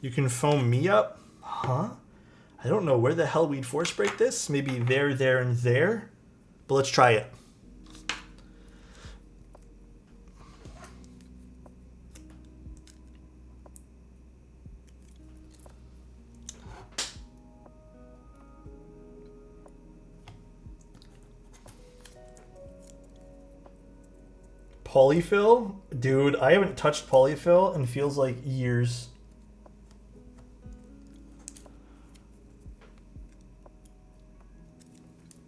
Speaker 3: You can foam me up? Huh? I don't know where the hell we'd force break this. Maybe there, and there. But let's try it. Polyfill? Dude, I haven't touched polyfill in feels like years.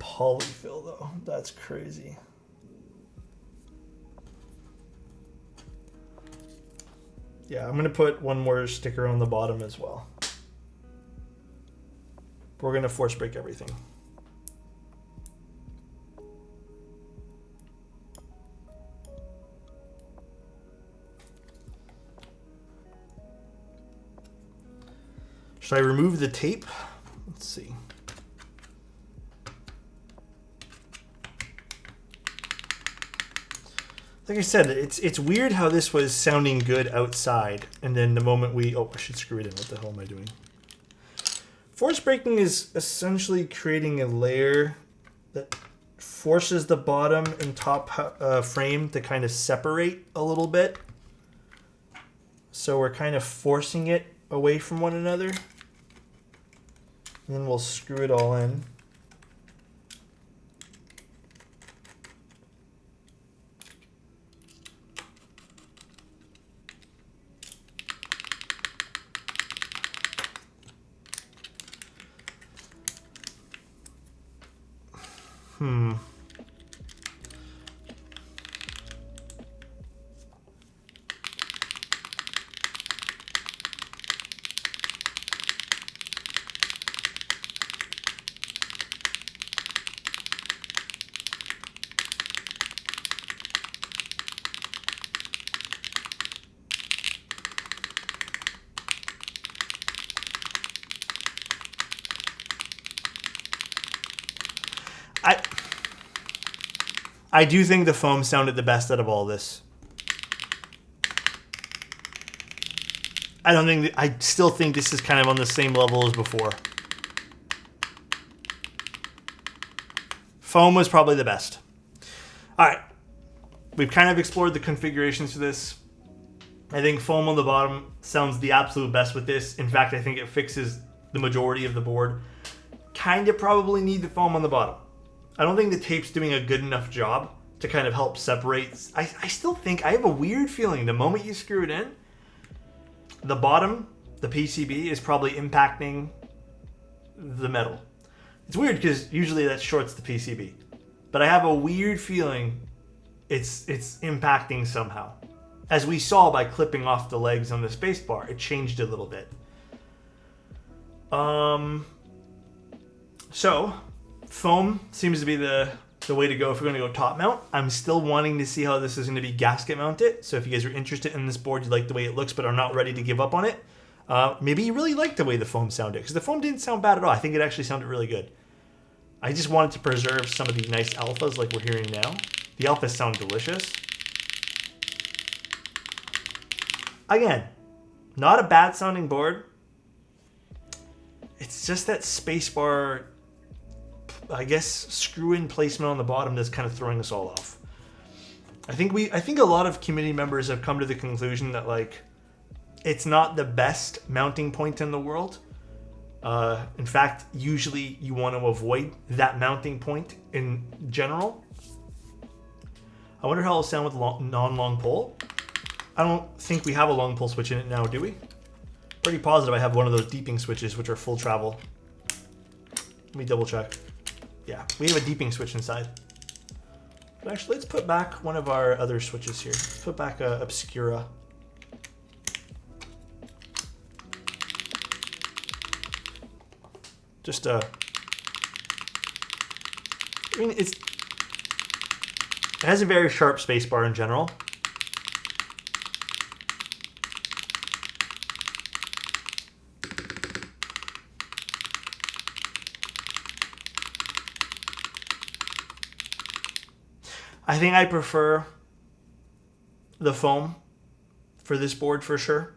Speaker 3: Polyfill though, that's crazy. Yeah, I'm gonna put one more sticker on the bottom as well. We're gonna force break everything. Should I remove the tape? Let's see. Like I said, it's weird how this was sounding good outside, and then the moment we... Oh, I should screw it in. What the hell am I doing? Force breaking is essentially creating a layer that forces the bottom and top frame to kind of separate a little bit. So we're kind of forcing it away from one another. And then we'll screw it all in. I do think the foam sounded the best out of all this. I still think this is kind of on the same level as before. Foam was probably the best. All right. We've kind of explored the configurations for this. I think foam on the bottom sounds the absolute best with this. In fact, I think it fixes the majority of the board. Kind of probably need the foam on the bottom. I don't think the tape's doing a good enough job to kind of help separate. I still think, I have a weird feeling the moment you screw it in, the bottom, the PCB, is probably impacting the metal. It's weird because usually that shorts the PCB. But I have a weird feeling it's impacting somehow. As we saw by clipping off the legs on the spacebar, it changed a little bit. So, foam seems to be the way to go if we're going to go top mount. I'm still wanting to see how this is going to be gasket mounted. So if you guys are interested in this board, you like the way it looks but are not ready to give up on it, maybe you really like the way the foam sounded, because the foam didn't sound bad at all. I think it actually sounded really good. I just wanted to preserve some of the nice alphas like we're hearing now. The alphas sound delicious. Again, not a bad sounding board. It's just that spacebar, I guess, screw-in placement on the bottom that's kind of throwing us all off. I think a lot of community members have come to the conclusion that, like, it's not the best mounting point in the world. In fact, usually you want to avoid that mounting point in general. I wonder how it'll sound with non-long pole. I don't think we have a long pole switch in it now, do we? Pretty positive I have one of those deeping switches, which are full travel. Let me double check. Yeah, we have a deeping switch inside. But actually, let's put back one of our other switches here. Let's put back a Obscura. Just I mean, it has a very sharp spacebar in general. I think I prefer the foam for this board for sure.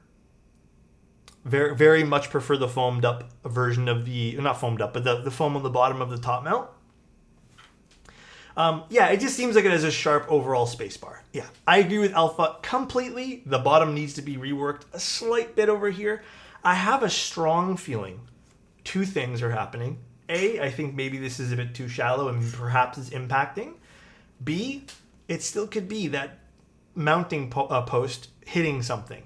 Speaker 3: Very, very much prefer the foamed up version of the, not foamed up, but the foam on the bottom of the top mount. Yeah, it just seems like it has a sharp overall spacebar. Yeah, I agree with Alpha completely. The bottom needs to be reworked a slight bit over here. I have a strong feeling two things are happening. A, I think maybe this is a bit too shallow and perhaps it's impacting. B, it still could be that mounting post hitting something.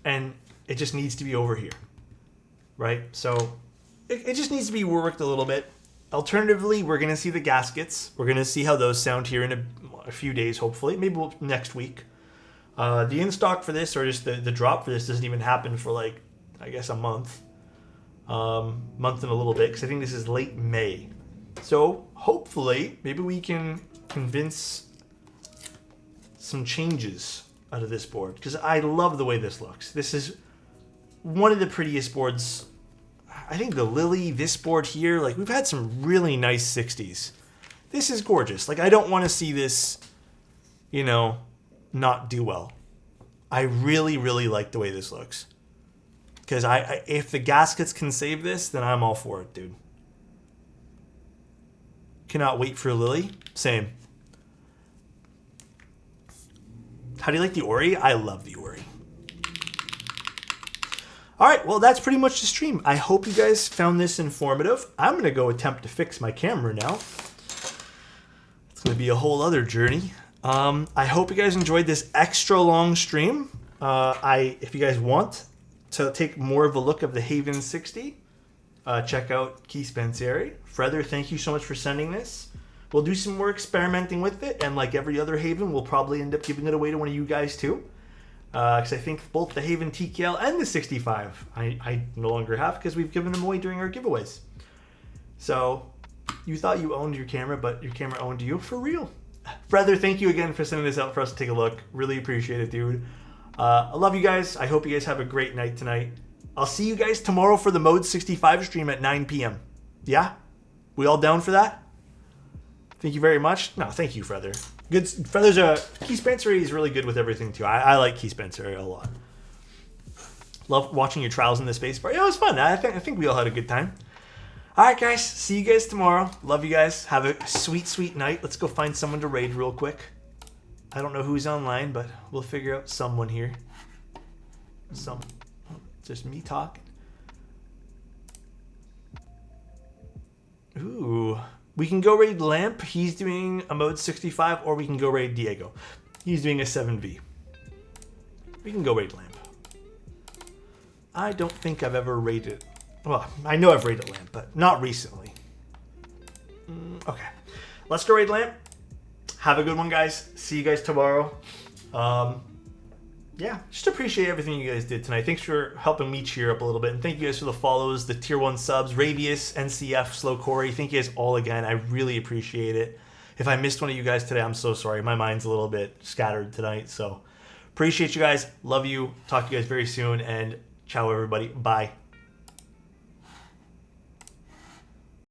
Speaker 3: And it just needs to be over here, right? So it just needs to be worked a little bit. Alternatively, we're going to see the gaskets. We're going to see how those sound here in a few days, hopefully. Maybe next week. The in-stock for this, or just the drop for this, doesn't even happen for, like, I guess a month. Month and a little bit, because I think this is late May. So hopefully, maybe we can convince some changes out of this board, because I love the way this looks. This is one of the prettiest boards. I think the Lily, this board here, like, we've had some really nice 60s. This is gorgeous. Like, I don't want to see this, you know, not do well. I really, really like the way this looks. Because if the gaskets can save this, then I'm all for it, dude. Cannot wait for Lily. Same. How do you like the Ori? I love the Ori. All right, well, that's pretty much the stream. I hope you guys found this informative. I'm going to go attempt to fix my camera now. It's going to be a whole other journey. I hope you guys enjoyed this extra long stream. If you guys want to take more of a look of the Haven60, check out Keith Spenceri. Frether, thank you so much for sending this. We'll do some more experimenting with it, and like every other Haven, we'll probably end up giving it away to one of you guys too. Because I think both the Haven TKL and the 65 I no longer have, because we've given them away during our giveaways. So you thought you owned your camera, but your camera owned you for real. Frether, thank you again for sending this out for us to take a look. Really appreciate it, dude. I love you guys. I hope you guys have a great night tonight. I'll see you guys tomorrow for the Mode 65 stream at 9 p.m. Yeah? We all down for that? Thank you very much. No, thank you, Frether. Good. Frether's Keith Spenceri is really good with everything too. I like Keith Spenceri a lot. Love watching your trials in this space. But yeah, it was fun. I think we all had a good time. All right, guys. See you guys tomorrow. Love you guys. Have a sweet, sweet night. Let's go find someone to raid real quick. I don't know who's online, but we'll figure out someone here. Just me talking. Ooh. We can go raid Lamp. He's doing a mode 65, or we can go raid Diego. He's doing a 7v. We can go raid Lamp. I don't think I've ever raided. Well, I know I've raided Lamp, but not recently. Okay. Let's go raid Lamp. Have a good one, guys. See you guys tomorrow. Yeah, just appreciate everything you guys did tonight. Thanks for helping me cheer up a little bit. And thank you guys for the follows, the tier 1 subs, Ravius, NCF, Slow Corey. Thank you guys all again. I really appreciate it. If I missed one of you guys today, I'm so sorry. My mind's a little bit scattered tonight. So appreciate you guys. Love you. Talk to you guys very soon. And ciao, everybody. Bye.